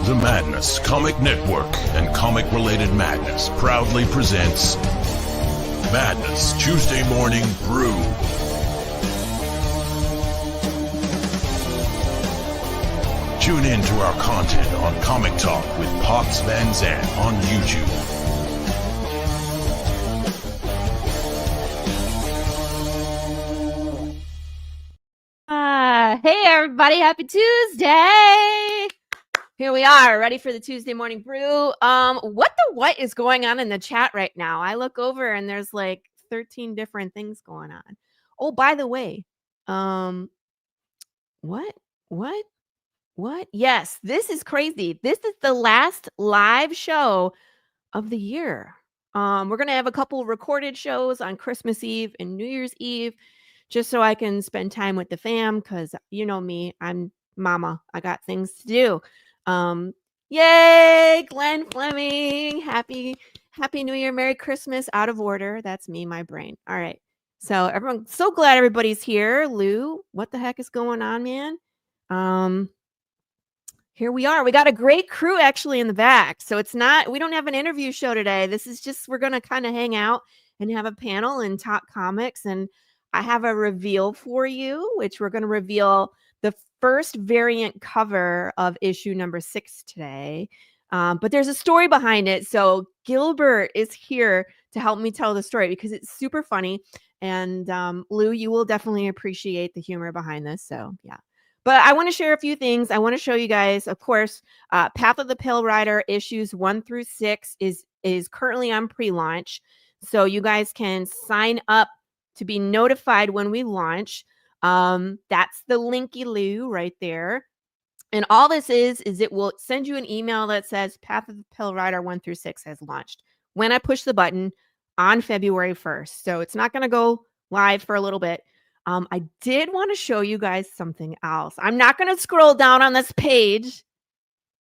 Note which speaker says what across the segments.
Speaker 1: The Madness Comic Network and Comic-Related Madness proudly presents Madness Tuesday Morning Brew. Tune in to our content on Comic Talk with Pops Van Zandt on YouTube.
Speaker 2: Hey everybody, happy Tuesday! Here we are, ready for the Tuesday Morning Brew. What is going on in the chat right now? I look over and there's like 13 different things going on. Oh, by the way, what? Yes, this is crazy. This is the last live show of the year. We're gonna have a couple recorded shows on Christmas Eve and New Year's Eve, just so I can spend time with the fam, because you know me, I'm mama. I got things to do. Yay, Glenn Fleming. Happy New Year, Merry Christmas. Out of order. That's me, my brain. All right. So everyone, so glad everybody's here. Lou, what the heck is going on, man? Here we are. We got a great crew actually in the back. So we don't have an interview show today. This is just, we're going to kind of hang out and have a panel and talk comics. And I have a reveal for you, which we're going to reveal the first variant cover of issue number 6 today. But there's a story behind it. So Gilbert is here to help me tell the story because it's super funny. And Lou, you will definitely appreciate the humor behind this. So yeah. But I want to share a few things. I want to show you guys, of course, Path of the Pale Rider issues 1 through 6 is currently on pre-launch. So you guys can sign up to be notified when we launch. That's the linky Lou right there. And all this is it will send you an email that says Path of the Pale Rider 1 through 6 has launched when I push the button on February 1st. So it's not going to go live for a little bit. I did want to show you guys something else. I'm not going to scroll down on this page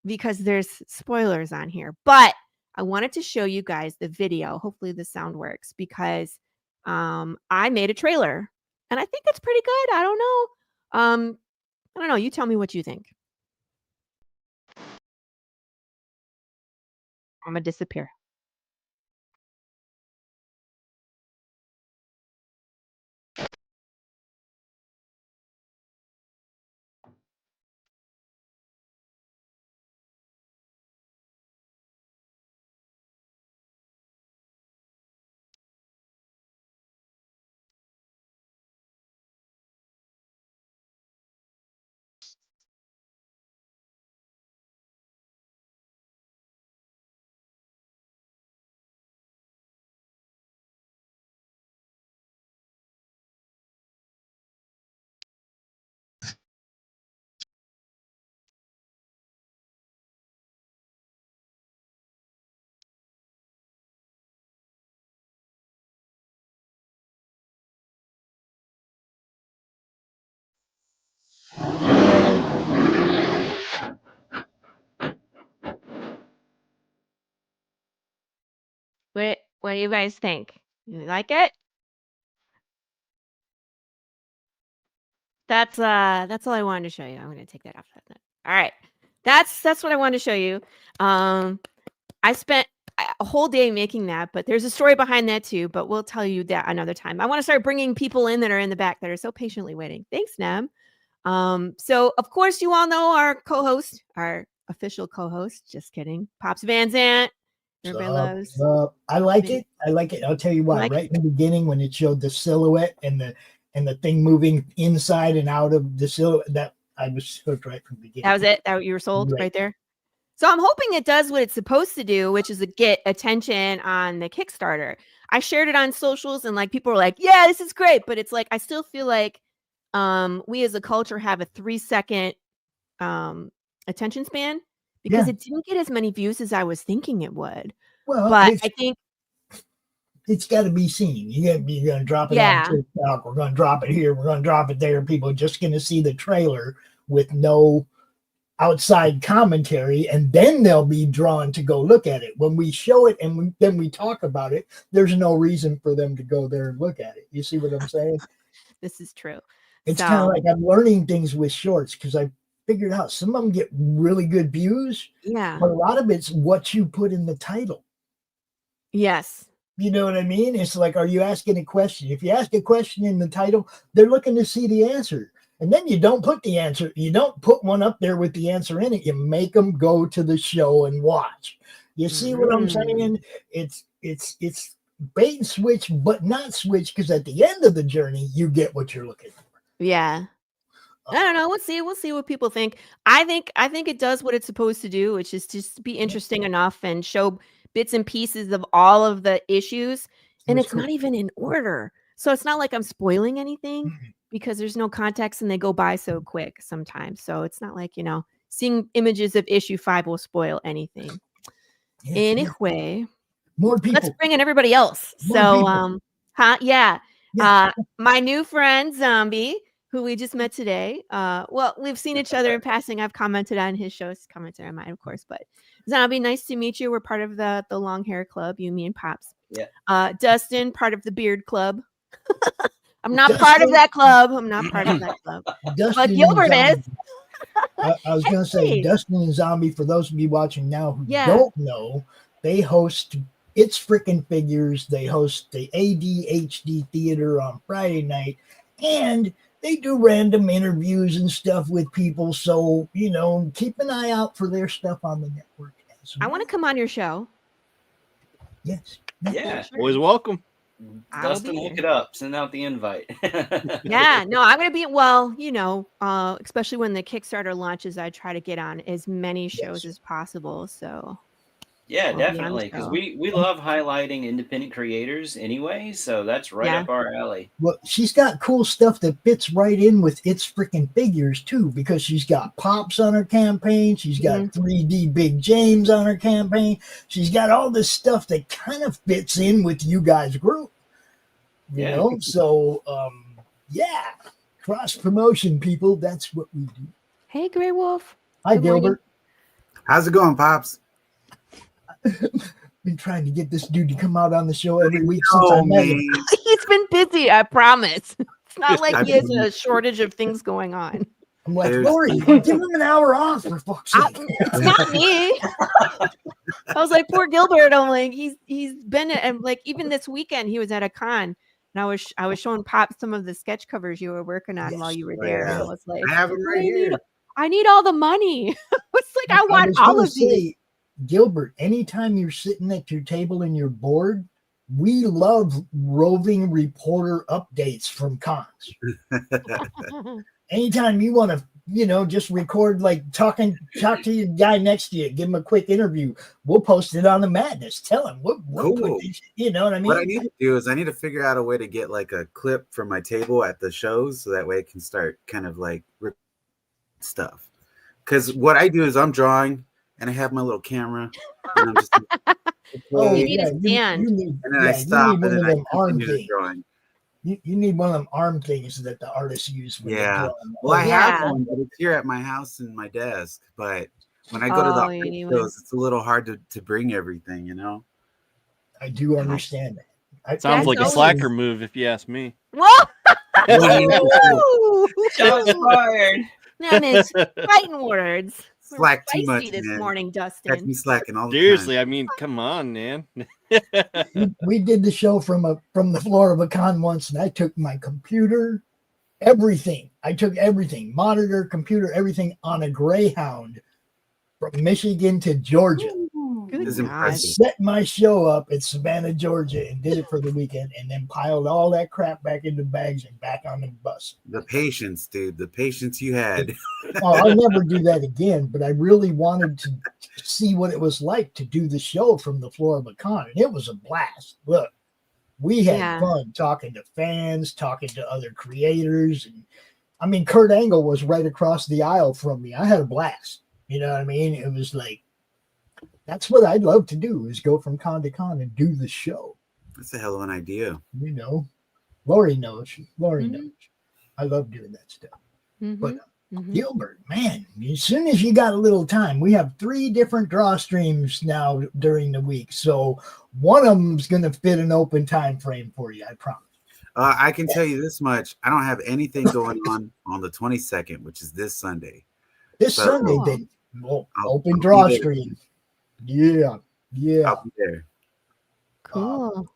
Speaker 2: because there's spoilers on here, but I wanted to show you guys the video. Hopefully the sound works because I made a trailer and I think it's pretty good. I don't know. You tell me what you think. I'm going to disappear. What do you guys think? You like it? That's all I wanted to show you. I'm going to take that off. All right. That's what I wanted to show you. I spent a whole day making that, but there's a story behind that too, but we'll tell you that another time. I want to start bringing people in that are in the back that are so patiently waiting. Thanks, Nam. So of course you all know our co-host, our official co-host. Just kidding. Pops Van Zant. Everybody loves.
Speaker 3: I like it. I like it. I'll tell you why.
Speaker 2: Like
Speaker 3: right in the beginning, when it showed the silhouette and the thing moving inside and out of the silhouette, that I was hooked right from the beginning.
Speaker 2: That was it. That you were sold right there. So I'm hoping it does what it's supposed to do, which is to get attention on the Kickstarter. I shared it on socials and like people were like, yeah, this is great. But it's like, I still feel like we as a culture have a 3-second attention span because it didn't get as many views as I was thinking it would.
Speaker 3: Well,
Speaker 2: but I think
Speaker 3: it's got to be seen. You're going to drop it on TikTok. We're going to drop it here. We're going to drop it there. People are just going to see the trailer with no outside commentary, and then they'll be drawn to go look at it. When we show it and then we talk about it, there's no reason for them to go there and look at it. You see what I'm saying?
Speaker 2: This is true.
Speaker 3: It's kind of like I'm learning things with shorts because I figured out some of them get really good views.
Speaker 2: Yeah.
Speaker 3: But a lot of it's what you put in the title.
Speaker 2: Yes.
Speaker 3: You know what I mean? It's like, are you asking a question? If you ask a question in the title, they're looking to see the answer. And then you don't put the answer. You don't put one up there with the answer in it. You make them go to the show and watch. You see what I'm saying? It's bait and switch, but not switch, because at the end of the journey, you get what you're looking for.
Speaker 2: Yeah. I don't know. We'll see what people think. I think it does what it's supposed to do, which is just be interesting enough and show bits and pieces of all of the issues. And it's not even in order. So it's not like I'm spoiling anything because there's no context and they go by so quick sometimes. So it's not like, seeing images of issue 5 will spoil anything.
Speaker 3: Yes,
Speaker 2: anyway,
Speaker 3: more people.
Speaker 2: Let's bring in everybody else.
Speaker 3: More
Speaker 2: people. My new friend Zombie, who we just met today. Well, we've seen each other in passing. I've commented on his shows, commented on mine, of course. But Zombie, nice to meet you. We're part of the long hair club. You, me, and Pops.
Speaker 4: Yeah.
Speaker 2: Dustin, part of the beard club. I'm not part of that club. But Gilbert is.
Speaker 3: I was going to say, Dustin and Zombie, for those of you watching now who don't know, they host It's Frickin' Figures. They host the ADHD Theater on Friday night. And they do random interviews and stuff with people. So, keep an eye out for their stuff on the network.
Speaker 2: I want to come on your show.
Speaker 3: Yes.
Speaker 4: Yeah.
Speaker 5: Always welcome.
Speaker 4: Dustin, look it up. Send out the invite.
Speaker 2: Yeah. No, I'm going to be, especially when the Kickstarter launches, I try to get on as many shows as possible. So.
Speaker 4: Yeah, definitely. Because we love highlighting independent creators anyway. So that's right up our alley.
Speaker 3: Well, she's got cool stuff that fits right in with It's Frickin' Figures too, because she's got Pops on her campaign. She's got 3D Big James on her campaign. She's got all this stuff that kind of fits in with you guys' group. You know? So, cross promotion, people. That's what we do.
Speaker 2: Hey, Grey Wolf.
Speaker 3: Hi, Gilbert.
Speaker 6: How's it going, Pops?
Speaker 3: Been trying to get this dude to come out on the show every week since I met him.
Speaker 2: He's been busy, I promise. It's not like he has a shortage of things going on.
Speaker 3: I'm like, Lori, give him an hour off for fuck's sake.
Speaker 2: It's not me. I was like, poor Gilbert. I'm like, he's been and like even this weekend he was at a con, and I was showing Pop some of the sketch covers you were working on while you were there. And I was like,
Speaker 6: I have them right here.
Speaker 2: I need all the money. It's like I want all of these.
Speaker 3: Gilbert, anytime you're sitting at your table and you're bored, we love roving reporter updates from cons. Anytime you want to, just record, like talk to your guy next to you, give him a quick interview. We'll post it on the Madness. Tell him we'll put these, you know what I mean?
Speaker 6: What I need to do is I need to figure out a way to get like a clip from my table at the shows, so that way I can start kind of like rip stuff. Because what I do is I'm drawing. And I have my little camera. And I'm just
Speaker 2: you need a stand.
Speaker 6: And then I stop and then I continue the drawing.
Speaker 3: You need one of them arm things that the artists use.
Speaker 6: Well, I have one, but it's here at my house in my desk. But when I go to the shows, it's a little hard to bring everything,
Speaker 3: I do understand that.
Speaker 5: Sounds like a slacker move, if you ask me.
Speaker 2: Whoa!
Speaker 4: Shots fired.
Speaker 2: That is fighting words.
Speaker 6: Slack too much
Speaker 2: this
Speaker 6: man.
Speaker 2: Morning, Dustin.
Speaker 6: Catch me slacking all the
Speaker 5: Seriously,
Speaker 6: time.
Speaker 5: I mean, come on, man.
Speaker 3: we did the show from the floor of a con once, and I took my computer, everything. I took everything, monitor, computer, everything on a Greyhound from Michigan to Georgia.
Speaker 2: Good
Speaker 6: It's
Speaker 2: God.
Speaker 6: impressive.
Speaker 3: Set my show up in Savannah, Georgia, and did it for the weekend, and then piled all that crap back into bags and back on the bus.
Speaker 6: The patience, dude. The patience you had.
Speaker 3: Oh, I'll never do that again. But I really wanted to see what it was like to do the show from the floor of a con, and it was a blast. Look, we had fun talking to fans, talking to other creators, and I mean, Kurt Angle was right across the aisle from me. I had a blast. You know what I mean? It was like, that's what I'd love to do, is go from con to con and do the show.
Speaker 6: That's a hell of an idea.
Speaker 3: You know, Lori knows. Lori knows. I love doing that stuff. But Gilbert, man, as soon as you got a little time, we have 3 different draw streams now during the week. So one of them's going to fit an open time frame for you, I promise.
Speaker 6: I can tell you this much. I don't have anything going on the 22nd, which is this Sunday.
Speaker 3: This Sunday, then, open draw stream. Yeah.
Speaker 6: I'll be there.
Speaker 2: Cool.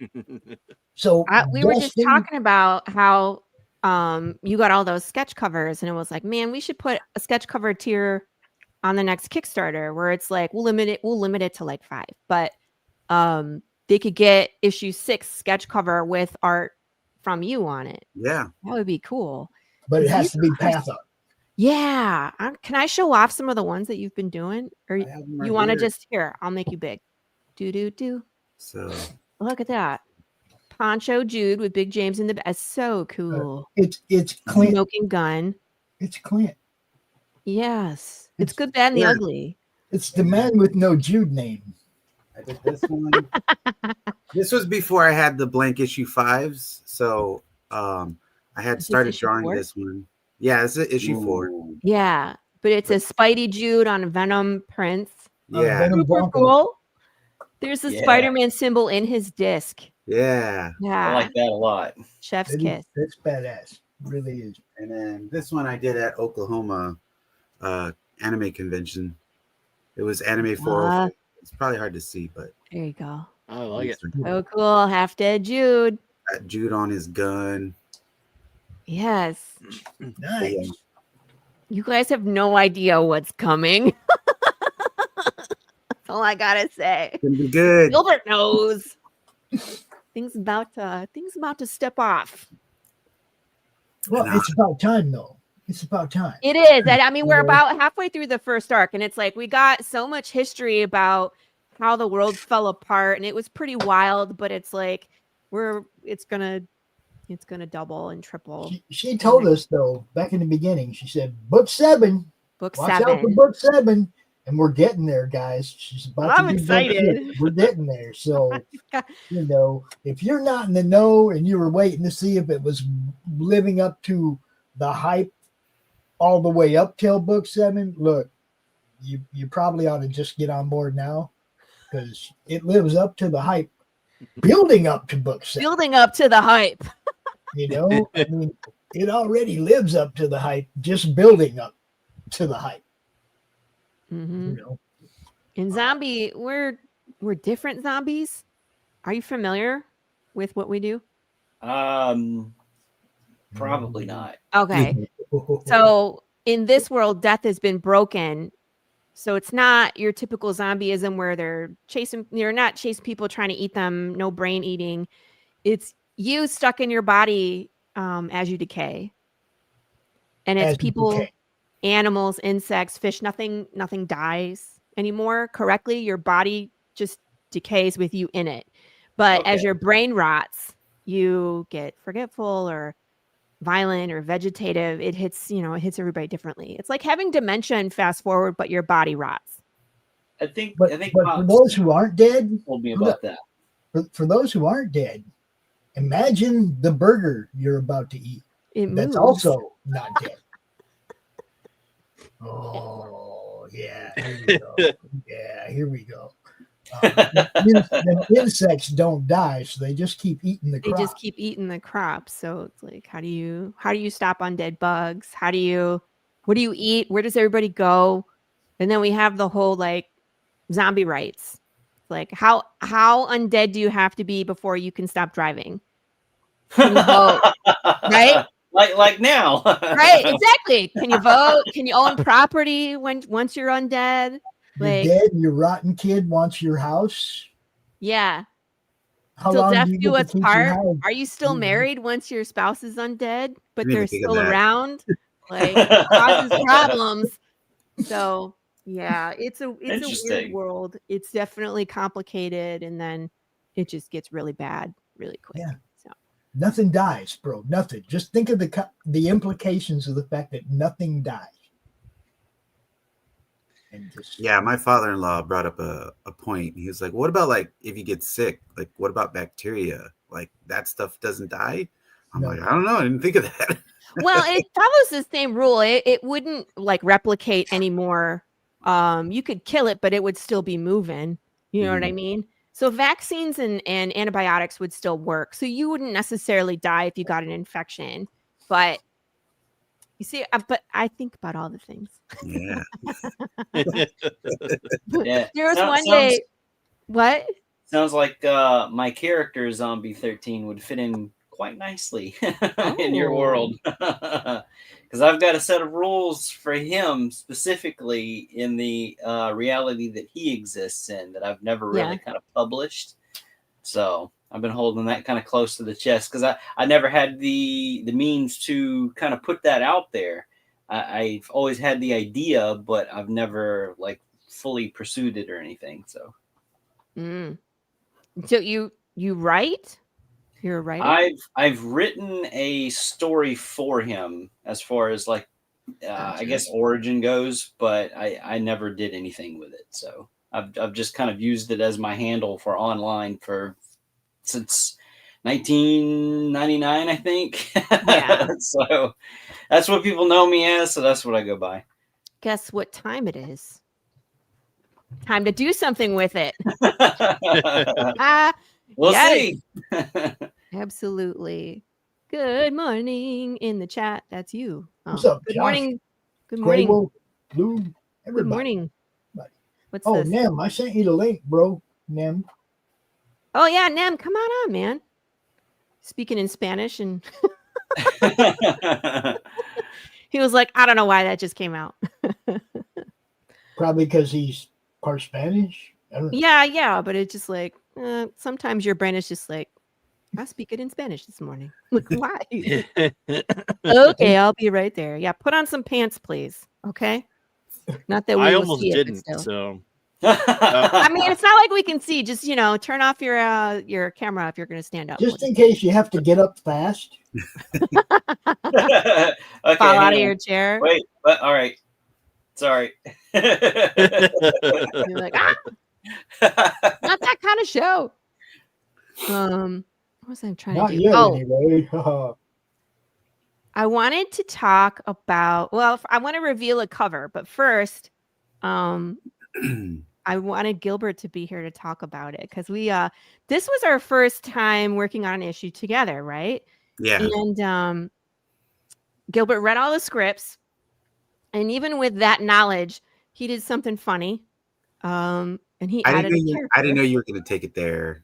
Speaker 3: So
Speaker 2: we were just talking about how you got all those sketch covers, and it was like, man, we should put a sketch cover tier on the next Kickstarter where it's like we'll limit it to like 5, but they could get issue 6 sketch cover with art from you on it.
Speaker 6: Yeah,
Speaker 2: that would be cool.
Speaker 3: But it has to be path up.
Speaker 2: Yeah. Can I show off some of the ones that you've been doing? Or you want to just, here, I'll make you big. Do.
Speaker 6: So
Speaker 2: look at that. Poncho Jude with Big James in the back. So cool.
Speaker 3: It's Clint.
Speaker 2: Smoking gun.
Speaker 3: It's Clint.
Speaker 2: Yes. It's Good, Bad, and the Ugly.
Speaker 3: It's the man with no Jude name.
Speaker 6: I did this one. This was before I had the blank issue 5s. So I had started drawing 4? This one. Yeah, it's issue 4.
Speaker 2: Yeah, but it's a Spidey Jude on Venom Prince.
Speaker 6: Yeah.
Speaker 2: Super cool. There's the Spider-Man symbol in his disc.
Speaker 6: Yeah.
Speaker 4: I like that a lot.
Speaker 2: Chef's kiss.
Speaker 3: That's badass. It really is.
Speaker 6: And then this one I did at Oklahoma anime convention. It was Anime 4. It's probably hard to see, but
Speaker 2: there you go.
Speaker 5: I like it.
Speaker 2: Oh, cool. Half dead Jude.
Speaker 6: Got Jude on his gun.
Speaker 2: Yes.
Speaker 3: Nice.
Speaker 6: Yeah.
Speaker 2: You guys have no idea what's coming. That's all I gotta say.
Speaker 6: It's gonna be good.
Speaker 2: Gilbert knows. Things about to step off.
Speaker 3: Well, it's about time, though. It's about time.
Speaker 2: It is. I mean, we're about halfway through the first arc, and it's like we got so much history about how the world fell apart, and it was pretty wild. But it's like it's gonna double and triple.
Speaker 3: She told us though back in the beginning. She said, "Book 7.
Speaker 2: Watch
Speaker 3: out for book 7." And we're getting there, guys. She's about to
Speaker 2: I'm excited.
Speaker 3: We're getting there. So, you know, if you're not in the know and you were waiting to see if it was living up to the hype all the way up till book 7, look, you probably ought to just get on board now, because it lives up to the hype, building up to book 7.
Speaker 2: Building up to the hype.
Speaker 3: You know, I mean, it already lives up to the hype, just building up to the hype.
Speaker 2: Mm-hmm.
Speaker 3: You know?
Speaker 2: In zombie, we're different zombies. Are you familiar with what we do?
Speaker 4: Probably not.
Speaker 2: Okay. So in this world, death has been broken. So it's not your typical zombieism where they're not chasing people trying to eat them, no brain eating. It's you stuck in your body as you decay. And it's people, animals, insects, fish, nothing dies anymore correctly. Your body just decays with you in it. But as your brain rots, you get forgetful or violent or vegetative. It hits everybody differently. It's like having dementia and fast forward, but your body rots.
Speaker 4: I think
Speaker 3: but for those who aren't dead,
Speaker 4: told me about that.
Speaker 3: For those who aren't dead, imagine the burger you're about to eat. That's also not dead. Oh, yeah. Here we go. Yeah, here we go. Insects don't die, so they just keep eating the crop.
Speaker 2: They just keep eating the crop. So it's like, how do you stop undead bugs? What do you eat? Where does everybody go? And then we have the whole like zombie rights. Like how undead do you have to be before you can stop driving? Can you vote? Right?
Speaker 4: Like now.
Speaker 2: Right, exactly. Can you vote? Can you own property once you're undead?
Speaker 3: You're
Speaker 2: Like,
Speaker 3: dead. Your rotten kid wants your house.
Speaker 2: yeah.
Speaker 3: How
Speaker 2: Till
Speaker 3: long
Speaker 2: death
Speaker 3: do you
Speaker 2: do
Speaker 3: get to
Speaker 2: us
Speaker 3: keep your
Speaker 2: part.
Speaker 3: house?
Speaker 2: Are you still
Speaker 3: Mhm.
Speaker 2: married once your spouse is undead, but
Speaker 6: Didn't
Speaker 2: they're
Speaker 6: even think of
Speaker 2: still
Speaker 6: that.
Speaker 2: around? Like, it causes problems. So yeah, it's a weird
Speaker 4: Interesting.
Speaker 2: world. It's definitely complicated, and then it just gets really bad really quick.
Speaker 3: Yeah.
Speaker 2: So
Speaker 3: Nothing dies, bro. Nothing. Just think of the implications of the fact that nothing dies. And just
Speaker 6: Yeah, my father-in-law brought up a point. He was like, what about like if you get sick? Like, what about bacteria? Like that stuff doesn't die? I'm
Speaker 3: No.
Speaker 6: like, I don't know. I didn't think of that.
Speaker 2: well, it follows the same rule. It wouldn't like replicate anymore. You could kill it, but it would still be moving. You know what I mean? So vaccines and antibiotics would still work. So you wouldn't necessarily die if you got an infection. But you see, but I think about all the things.
Speaker 6: Yeah.
Speaker 4: Yeah.
Speaker 2: There was one
Speaker 4: Sounds
Speaker 2: day. What?
Speaker 4: sounds like my character Zombie 13 would fit in quite nicely in your world. Because I've got a set of rules for him specifically in the reality that he exists in that I've never really kind of published. So I've been holding that kind of close to the chest because I never had the means to kind of put that out there. I've always had the idea, but I've never like fully pursued it or anything. So
Speaker 2: So you write? You're a writer?
Speaker 4: I've written a story for him as far as like I guess origin goes, but I never did anything with it. So I've just kind of used it as my handle for online since 1999, I think.
Speaker 2: Yeah.
Speaker 4: So that's what people know me as. So that's what I go by.
Speaker 2: Guess what time it is? Time to do something with it.
Speaker 4: We'll
Speaker 2: yes,
Speaker 4: see.
Speaker 2: absolutely. Good morning in the chat. That's you.
Speaker 3: What's up,
Speaker 2: Good
Speaker 3: Josh?
Speaker 2: morning. Good morning.
Speaker 3: Quavo, Blue,
Speaker 2: Good
Speaker 3: everybody.
Speaker 2: morning.
Speaker 3: Everybody.
Speaker 2: What's
Speaker 3: Oh,
Speaker 2: this?
Speaker 3: Nem, I sent you the link, bro. Nem.
Speaker 2: Oh yeah, Nem, come on, man. Speaking in Spanish, and he was like, I don't know why that just came out.
Speaker 3: Probably because he's part Spanish. I don't know.
Speaker 2: Yeah, but it's just like sometimes your brain is just like, I speak it in Spanish this morning. Like, why? Okay, I'll be right there. Yeah, put on some pants, please. Okay. Not that we
Speaker 5: I
Speaker 2: will
Speaker 5: almost
Speaker 2: see it, but
Speaker 5: didn't.
Speaker 2: still.
Speaker 5: So
Speaker 2: I mean, it's not like we can see. Just turn off your camera if you're going to stand up.
Speaker 3: Just in case you have to get up fast.
Speaker 4: Okay,
Speaker 2: fall out of
Speaker 4: hang
Speaker 2: your
Speaker 4: on.
Speaker 2: chair.
Speaker 4: Wait, but all right. Sorry.
Speaker 2: You're like, not that kind of show. What was I trying
Speaker 3: Not
Speaker 2: to do?
Speaker 3: yet,
Speaker 2: Oh,
Speaker 3: anyway.
Speaker 2: I wanted to talk about. Well, I want to reveal a cover, but first, I wanted Gilbert to be here to talk about it because we this was our first time working on an issue together, right?
Speaker 6: Yeah.
Speaker 2: And Gilbert read all the scripts, and even with that knowledge, he did something funny. And he added a character.
Speaker 6: I didn't know you were going to take it there.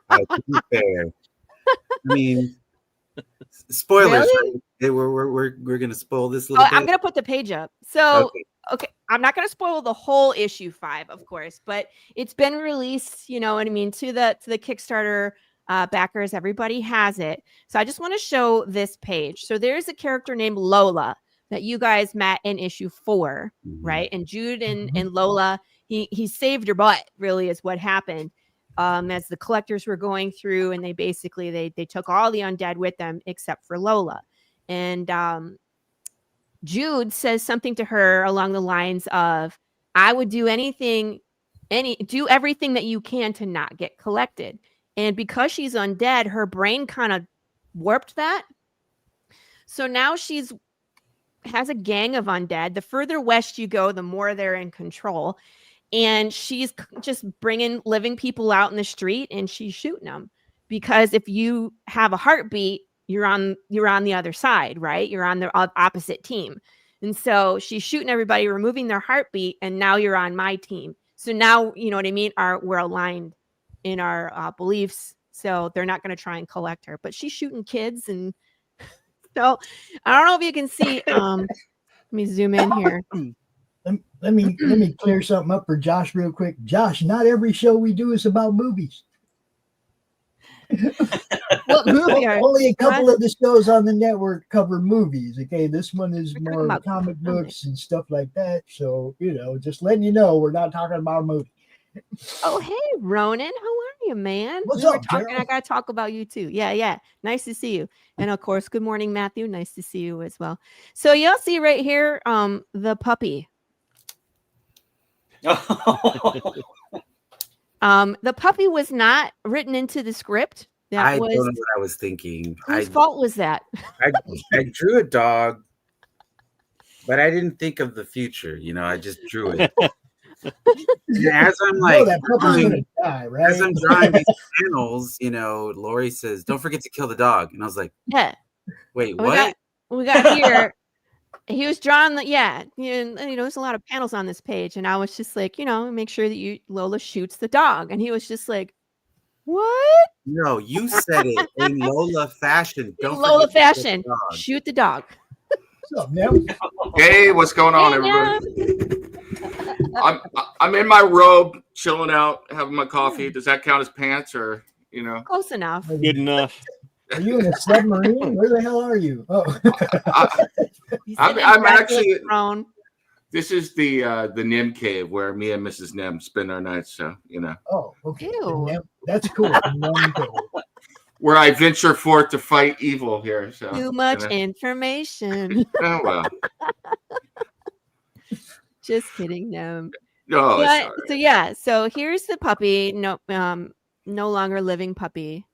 Speaker 6: To be fair, I mean, spoilers.
Speaker 2: Really?
Speaker 6: Right? We're going to spoil this a little bit.
Speaker 2: I'm going to put the page up. So, okay, I'm not going to spoil the whole issue 5, of course, but it's been released. You know what I mean, to the Kickstarter backers. Everybody has it. So I just want to show this page. So there's a character named Lola that you guys met in issue 4, right? And Jude and Lola, he saved her butt. Really, is what happened. As the collectors were going through, and they basically they took all the undead with them except for Lola. And Jude says something to her along the lines of, I would do everything that you can to not get collected. And because she's undead, her brain kind of warped that. So now has a gang of undead. The further west you go, the more they're in control. And she's just bringing living people out in the street, and she's shooting them. Because if you have a heartbeat, you're on the other side, right? You're on the opposite team. And so she's shooting everybody, removing their heartbeat, and now you're on my team. So now, you know what I mean? We're aligned in our beliefs. So they're not going to try and collect her. But she's shooting kids. And so I don't know if you can see. Let me zoom in here.
Speaker 3: let me clear something up for Josh real quick. Josh, not every show we do is about movies.
Speaker 2: What movie are
Speaker 3: Only a couple of the shows on the network cover movies. Okay, this one is
Speaker 2: We're talking
Speaker 3: more
Speaker 2: about
Speaker 3: comic books and stuff like that. So just letting you know, we're not talking about a movie.
Speaker 2: Oh, hey, Ronan. How are you, man?
Speaker 3: What's
Speaker 2: We were
Speaker 3: up,
Speaker 2: talking.
Speaker 3: Gerald?
Speaker 2: I got to talk about you too. Yeah. Nice to see you. And of course, good morning, Matthew. Nice to see you as well. So you'll see right here, the puppy. The puppy was not written into the script.
Speaker 6: I don't know what I was thinking.
Speaker 2: Whose fault was that?
Speaker 6: I drew a dog, but I didn't think of the future. I just drew it. And as I'm like,
Speaker 3: that puppy's gonna die, right?
Speaker 6: as I'm drawing these panels, Lori says, "Don't forget to kill the dog," and I was like,
Speaker 2: Yeah.
Speaker 6: "Wait, what?"
Speaker 2: We got here. He was drawing there's a lot of panels on this page, and I was just like, make sure that Lola shoots the dog, and he was just like, what?
Speaker 6: No, you said it in Lola fashion.
Speaker 2: In Lola fashion, shoot the dog.
Speaker 3: What's up, Nim?
Speaker 7: Hey, what's going on, everybody? I'm in my robe, chilling out, having my coffee. Does that count as pants, or
Speaker 2: Close enough.
Speaker 5: Good enough.
Speaker 3: Are you in a submarine? Where the hell are you? Oh,
Speaker 7: I'm actually.
Speaker 2: Throne.
Speaker 7: This is the Nim cave where me and Mrs. Nim spend our nights. So
Speaker 3: Oh, okay.
Speaker 2: Ew.
Speaker 3: That's cool.
Speaker 7: where I venture forth to fight evil here. So
Speaker 2: Too much information.
Speaker 7: Oh well.
Speaker 2: Just kidding, no.
Speaker 7: No.
Speaker 2: So here's the puppy. No longer living puppy.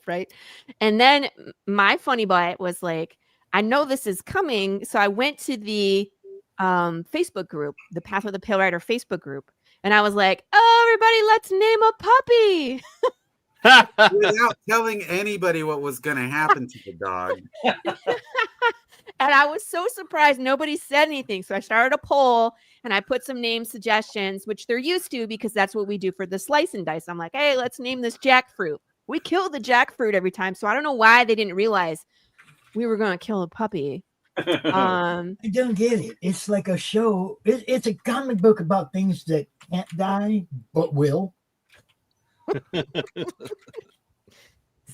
Speaker 2: Right. And then my funny bite was like, I know this is coming. So I went to the Facebook group, the Path of the Pale Rider Facebook group. And I was like, oh, everybody, let's name a puppy.
Speaker 6: Without telling anybody what was going to happen to the dog.
Speaker 2: And I was so surprised nobody said anything. So I started a poll and I put some name suggestions, which they're used to because that's what we do for the slice and dice. I'm like, hey, let's name this jackfruit. We kill the jackfruit every time. So I don't know why they didn't realize we were going to kill a puppy.
Speaker 3: I don't get it. It's like a show. It's a comic book about things that can't die but will.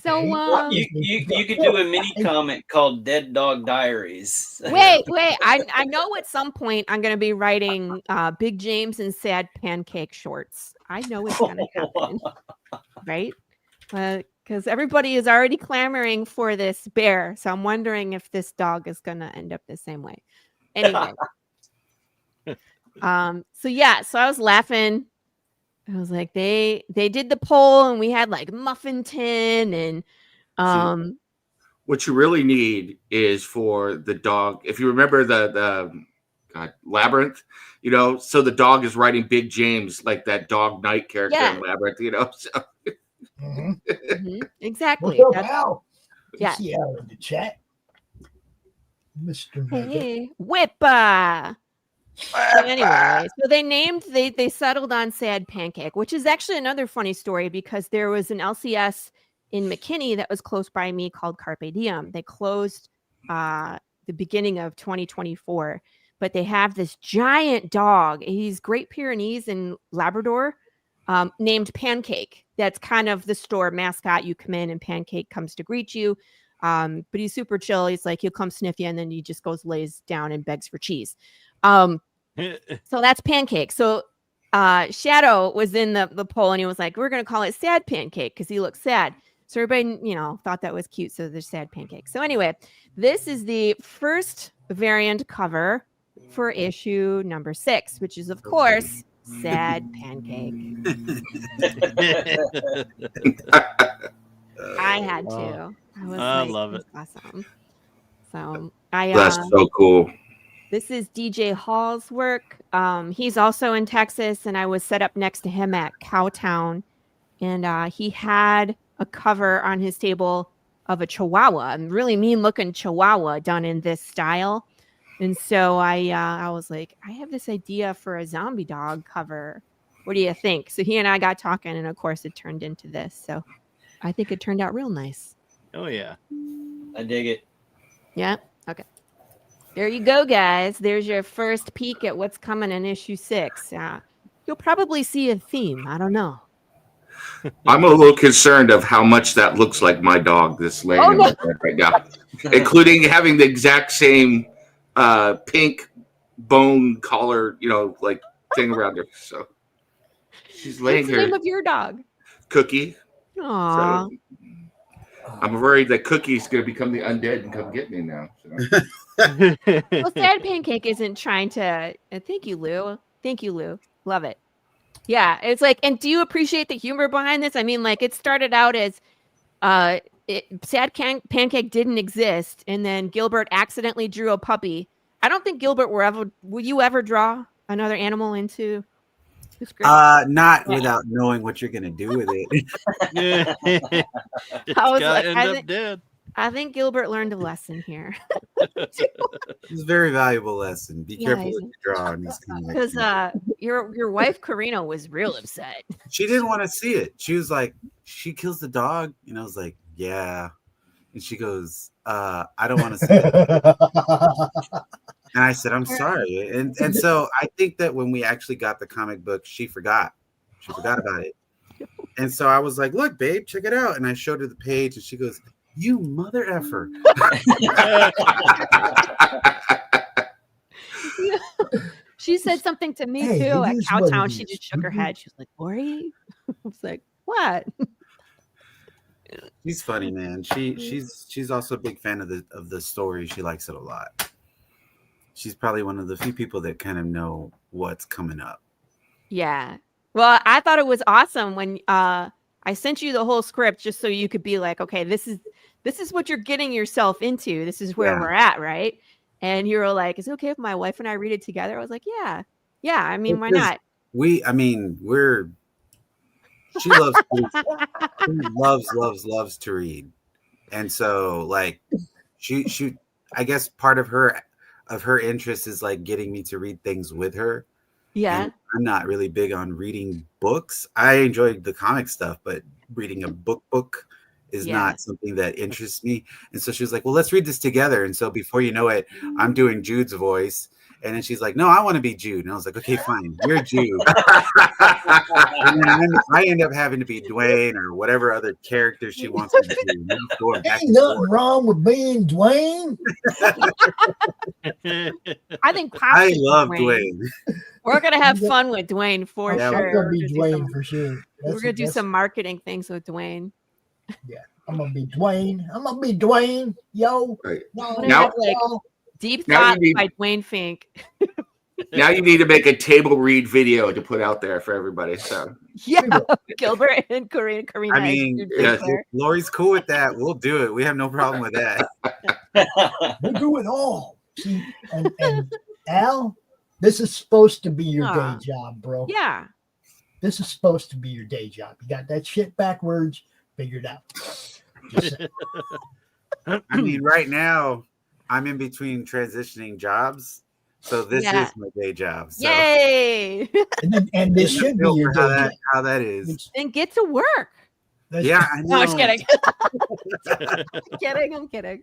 Speaker 2: So
Speaker 4: you could do a mini comic called Dead Dog Diaries.
Speaker 2: wait. I know at some point I'm going to be writing Big James and Sad Pancake shorts. I know it's going to happen, right? Because everybody is already clamoring for this bear. So I'm wondering if this dog is going to end up the same way. Anyway. So I was laughing. I was like, they did the poll and we had like Muffin Tin and
Speaker 7: what you really need is for the dog. If you remember the Labyrinth, so the dog is writing Big James, like that Dog Knight character in Labyrinth, So.
Speaker 2: Exactly.
Speaker 3: What's up, Al?
Speaker 2: Yeah.
Speaker 3: See Al in the chat. Mr.
Speaker 2: Hey, Whippa. So anyway, so they settled on Sad Pancake, which is actually another funny story because there was an LCS in McKinney that was close by me called Carpe Diem. They closed the beginning of 2024, but they have this giant dog. He's Great Pyrenees and Labrador, named Pancake. That's kind of the store mascot. You come in and Pancake comes to greet you. But he's super chill. He's like, he'll come sniff you and then he just goes, lays down and begs for cheese. So that's Pancake. So Shadow was in the poll and he was like, we're going to call it Sad Pancake because he looks sad. So everybody, thought that was cute. So there's Sad Pancake. So anyway, this is the first variant cover for issue number 6, which is, of course, Sad Pancake. I had to. I
Speaker 5: love it.
Speaker 2: Awesome. So
Speaker 7: That's so cool.
Speaker 2: This is DJ Hall's work. He's also in Texas, and I was set up next to him at Cowtown, and he had a cover on his table of a Chihuahua, a really mean-looking Chihuahua done in this style. And so I was like, I have this idea for a zombie dog cover. What do you think? So he and I got talking, and of course, it turned into this. So I think it turned out real nice.
Speaker 5: Oh yeah,
Speaker 4: I dig it.
Speaker 2: Yeah. Okay. There you go, guys. There's your first peek at what's coming in issue 6. You'll probably see a theme. I don't know.
Speaker 7: I'm a little concerned of how much that looks like my dog that's laying in my bed right now, including having the exact same pink bone collar, like thing around her. So she's laying
Speaker 2: What's the
Speaker 7: here.
Speaker 2: name of your dog?
Speaker 7: Cookie.
Speaker 2: Aww.
Speaker 7: So I'm worried that Cookie's going to become the undead and come get me now. So.
Speaker 2: Well, Sad Pancake isn't trying to. Thank you, Lou. Thank you, Lou. Love it. Yeah, it's like, and do you appreciate the humor behind this? I mean, like, it started out as Sad Pancake didn't exist, and then Gilbert accidentally drew a puppy. I don't think Gilbert will you ever draw another animal into the script?
Speaker 6: Not without knowing what you're gonna do with it.
Speaker 2: I was like,
Speaker 5: end up dead.
Speaker 2: I think Gilbert learned a lesson here.
Speaker 6: It's a very valuable lesson. Be careful what you draw on these kind of
Speaker 2: because your wife Karina was real upset.
Speaker 6: She didn't want to see it. She was like, she kills the dog, and I was like, yeah. And she goes, I don't want to see it. And I said, I'm sorry. And so I think that when we actually got the comic book, she forgot. She forgot about it. And so I was like, look, babe, check it out. And I showed her the page, and she goes, you mother effer.
Speaker 2: She said something to me too at Cowtown. She just shook her head. She was like, Lori? I was like, what?
Speaker 6: She's funny, man. She's also a big fan of the story. She likes it a lot. She's probably one of the few people that kind of know what's coming up.
Speaker 2: Yeah. Well, I thought it was awesome when I sent you the whole script just so you could be like, okay, this is what you're getting yourself into. This is where we're at, right? And you were like, is it okay if my wife and I read it together? I was like, yeah. I mean, why not?
Speaker 6: She loves to read. And so like she I guess part of her interest is like getting me to read things with her.
Speaker 2: Yeah.
Speaker 6: And I'm not really big on reading books. I enjoyed the comic stuff, but reading a book is not something that interests me. And so she was like, well, let's read this together. And so before you know it, I'm doing Jude's voice. And then she's like, no, I want to be Jude. And I was like, okay, fine. You're Jude. And then I end up having to be Dwayne or whatever other character she wants me to do.
Speaker 3: Ain't nothing wrong with being Dwayne.
Speaker 2: I think
Speaker 6: I love Dwayne.
Speaker 2: We're going to have fun with Dwayne for sure.
Speaker 3: I'm going to be Dwayne for sure.
Speaker 2: We're going to do some marketing things with Dwayne.
Speaker 3: Yeah, I'm going to be Dwayne. Yo.
Speaker 7: Right.
Speaker 2: Now, Deep Thoughts by Dwayne Fink.
Speaker 7: Now you need to make a table read video to put out there for everybody. So
Speaker 2: Gilbert and Karina.
Speaker 6: I mean, if Lori's cool with that, we'll do it. We have no problem with that.
Speaker 3: We'll do it all. See, and Al, this is supposed to be your day job, bro.
Speaker 2: Yeah.
Speaker 3: This is supposed to be your day job. You got that shit backwards figured out.
Speaker 6: I mean, right now, I'm in between transitioning jobs. So this is my day job. So.
Speaker 2: Yay!
Speaker 3: and this should be your day job.
Speaker 6: How that is.
Speaker 2: And get to work.
Speaker 3: That's
Speaker 6: I know.
Speaker 2: No, I'm just kidding. I'm kidding.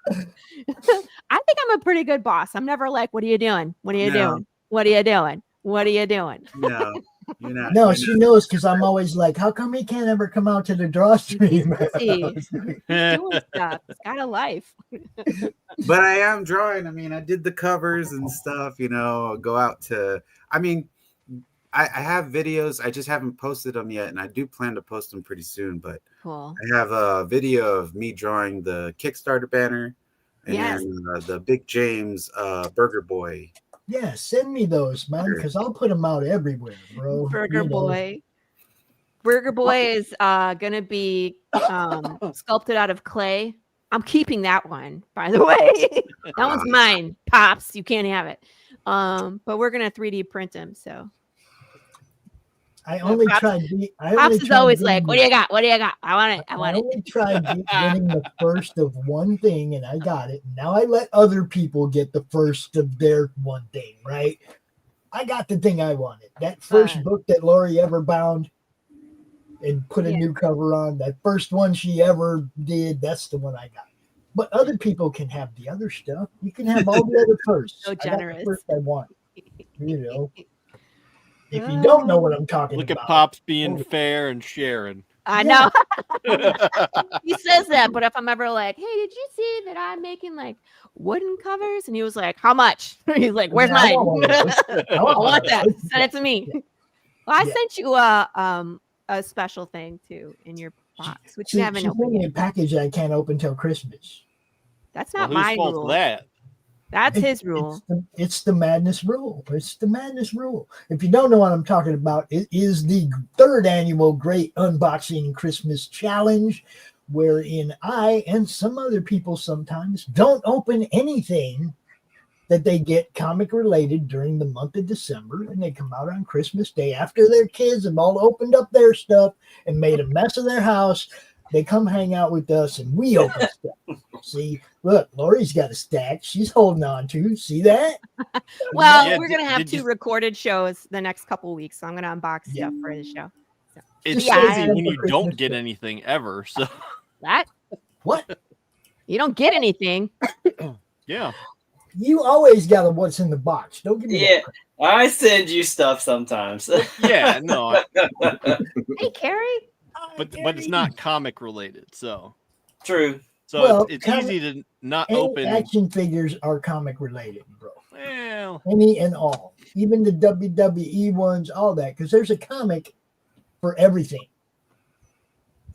Speaker 2: I think I'm a pretty good boss. I'm never like, what are you doing? What are you doing? What are you doing? What are you doing?
Speaker 6: No. You're not,
Speaker 3: no, she knows because I'm always like, how come he can't ever come out to the draw stream?
Speaker 2: He's doing stuff. He's got a life.
Speaker 6: But I am drawing. I mean, I did the covers and stuff, go out to, I mean, I have videos. I just haven't posted them yet. And I do plan to post them pretty soon. But
Speaker 2: cool.
Speaker 6: I have a video of me drawing the Kickstarter banner and the Big James Burger Boy.
Speaker 3: Yeah, send me those, man, because I'll put them out everywhere, bro.
Speaker 2: Burger Boy is gonna be sculpted out of clay. I'm keeping that one, by the way. That one's mine, Pops. You can't have it. But we're gonna 3D print him. So
Speaker 3: I only tried.
Speaker 2: Pops is always like, "What do you got? What do you got? I want it. I want it."
Speaker 3: I only tried getting the first of one thing, and I got it. Now I let other people get the first of their one thing. Right? I got the thing I wanted. That first book that Lori ever bound and put a new cover on. That first one she ever did. That's the one I got. But other people can have the other stuff. You can have all the other firsts.
Speaker 2: So
Speaker 3: I got the
Speaker 2: generous.
Speaker 3: first I want. You know. If you don't know what I'm talking
Speaker 5: Look
Speaker 3: about.
Speaker 5: at Pops being fair and sharing.
Speaker 2: I know. He says that, but if I'm ever like, hey, did you see that I'm making like wooden covers? And he was like, how much? He's like, where's
Speaker 3: Yeah, I
Speaker 2: mine?
Speaker 3: want one of those.
Speaker 2: I want that.
Speaker 3: those.
Speaker 2: Send it to me.
Speaker 3: Yeah.
Speaker 2: Well, I
Speaker 3: Yeah.
Speaker 2: sent you a special thing too in your box, which
Speaker 3: She
Speaker 2: you haven't
Speaker 3: sent
Speaker 2: opened
Speaker 3: me
Speaker 2: yet.
Speaker 3: a package I can't open till Christmas.
Speaker 2: That's
Speaker 5: Well,
Speaker 2: not
Speaker 5: whose
Speaker 2: my
Speaker 5: fault
Speaker 2: rule.
Speaker 5: is that?
Speaker 2: That's his rule.
Speaker 3: It's the madness rule. It's the madness rule. If you don't know what I'm talking about, it is the 3rd annual Great Unboxing Christmas Challenge, wherein I and some other people sometimes don't open anything that they get comic related during the month of December, and they come out on Christmas Day after their kids have all opened up their stuff and made a mess of their house. They come hang out with us and we open stuff. See, look, Lori's got a stack she's holding on to. See that?
Speaker 2: Well,
Speaker 5: Yeah,
Speaker 2: we're gonna have
Speaker 5: did
Speaker 2: 2
Speaker 5: you-
Speaker 2: recorded shows the next couple weeks, so I'm gonna unbox stuff for the show. So.
Speaker 5: It's
Speaker 2: Yeah, I
Speaker 5: easy
Speaker 2: have
Speaker 5: when you
Speaker 3: Christmas
Speaker 5: don't get
Speaker 3: gift.
Speaker 5: anything ever. So
Speaker 2: That
Speaker 3: What?
Speaker 2: you don't get anything.
Speaker 5: yeah.
Speaker 3: You always got a what's in the box. Don't give me
Speaker 4: Yeah,
Speaker 3: that.
Speaker 4: I send you stuff sometimes.
Speaker 5: Yeah, no,
Speaker 2: Hey, Carrie.
Speaker 5: but it's not comic related. So
Speaker 4: True.
Speaker 3: Well,
Speaker 5: it's
Speaker 3: comic-
Speaker 5: easy to not
Speaker 3: Any
Speaker 5: open.
Speaker 3: action figures are comic related, bro.
Speaker 5: Well,
Speaker 3: Any and all, even the WWE ones, all that, because there's a comic for everything.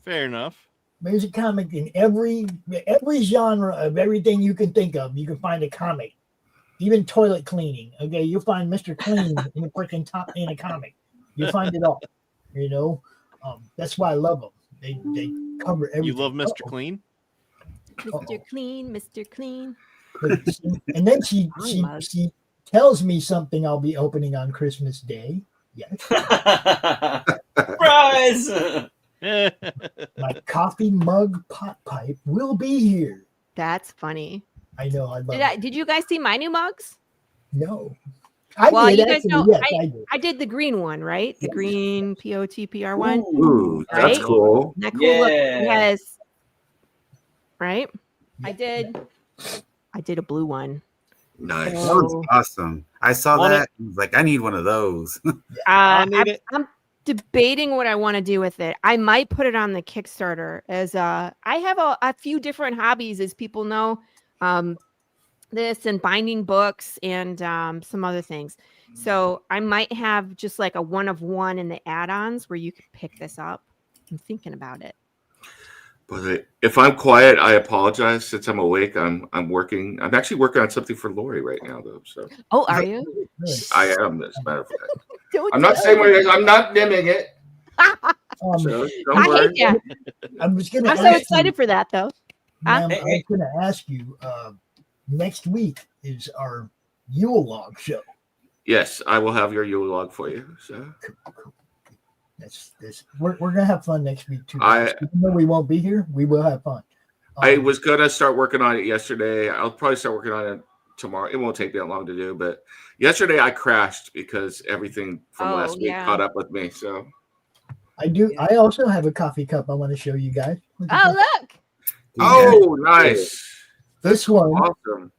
Speaker 5: fair enough.
Speaker 3: There's a comic in every genre of everything you can think of. You can find a comic, even toilet cleaning. Okay, you'll find Mr. Clean in a freaking in a comic. You find it all. You know, that's why I love them. They cover everything.
Speaker 5: You love Mr.
Speaker 3: Uh-oh.
Speaker 5: Clean?
Speaker 2: Mr. Clean, Mr. Clean.
Speaker 3: And then she
Speaker 2: Mug.
Speaker 3: tells me something I'll be opening on Christmas Day. Yes,
Speaker 4: Surprise!
Speaker 3: my coffee mug pot pipe will be here.
Speaker 2: That's funny.
Speaker 3: I know. I love it.
Speaker 2: Did you guys see my new mugs?
Speaker 3: No, I
Speaker 2: Well,
Speaker 3: did
Speaker 2: you guys
Speaker 3: actually.
Speaker 2: know,
Speaker 3: Yes, I did.
Speaker 2: I did the green one, right? The green POTPR one.
Speaker 7: Ooh, that's
Speaker 2: Right?
Speaker 7: cool.
Speaker 2: Isn't that cool? Look, it
Speaker 4: Yeah.
Speaker 2: has, right? I did a blue one.
Speaker 7: Nice.
Speaker 6: That was
Speaker 2: Oh.
Speaker 6: awesome. I saw
Speaker 5: Want
Speaker 6: that. I was like, I need one of those.
Speaker 5: I need it.
Speaker 2: I'm debating what I want to do with it. I might put it on the Kickstarter as I have a few different hobbies, as people know. This and binding books and some other things. So I might have just like a one of one in the add-ons where you can pick this up. I'm thinking about it.
Speaker 7: But if I'm quiet, I apologize. Since I'm awake, I'm working. I'm actually working on something for Lori right now, though. So
Speaker 2: Oh, are you?
Speaker 7: I am, as a matter of fact.
Speaker 2: Don't
Speaker 7: I'm not
Speaker 2: tell
Speaker 7: saying what
Speaker 2: me.
Speaker 7: it is. I'm not dimming it. So don't
Speaker 2: I
Speaker 7: worry.
Speaker 2: hate that.
Speaker 3: I was gonna
Speaker 2: I'm so
Speaker 3: ask
Speaker 2: excited
Speaker 3: you,
Speaker 2: for that, though.
Speaker 3: ma'am,
Speaker 4: Hey,
Speaker 3: I was going to ask you. Next week is our Yule log show.
Speaker 7: Yes, I will have your Yule log for you. So
Speaker 3: We're gonna have fun next week too.
Speaker 7: I-
Speaker 3: Even though we won't be here, we will have fun.
Speaker 7: I was gonna start working on it yesterday. I'll probably start working on it tomorrow. It won't take that long to do, but yesterday I crashed because everything from
Speaker 2: Oh,
Speaker 7: last week
Speaker 2: yeah.
Speaker 7: caught up with me. So
Speaker 3: I do. I also have a coffee cup. I want to show you guys. Look at
Speaker 2: Oh,
Speaker 3: that.
Speaker 2: look.
Speaker 7: oh, nice,
Speaker 3: This one,
Speaker 7: awesome.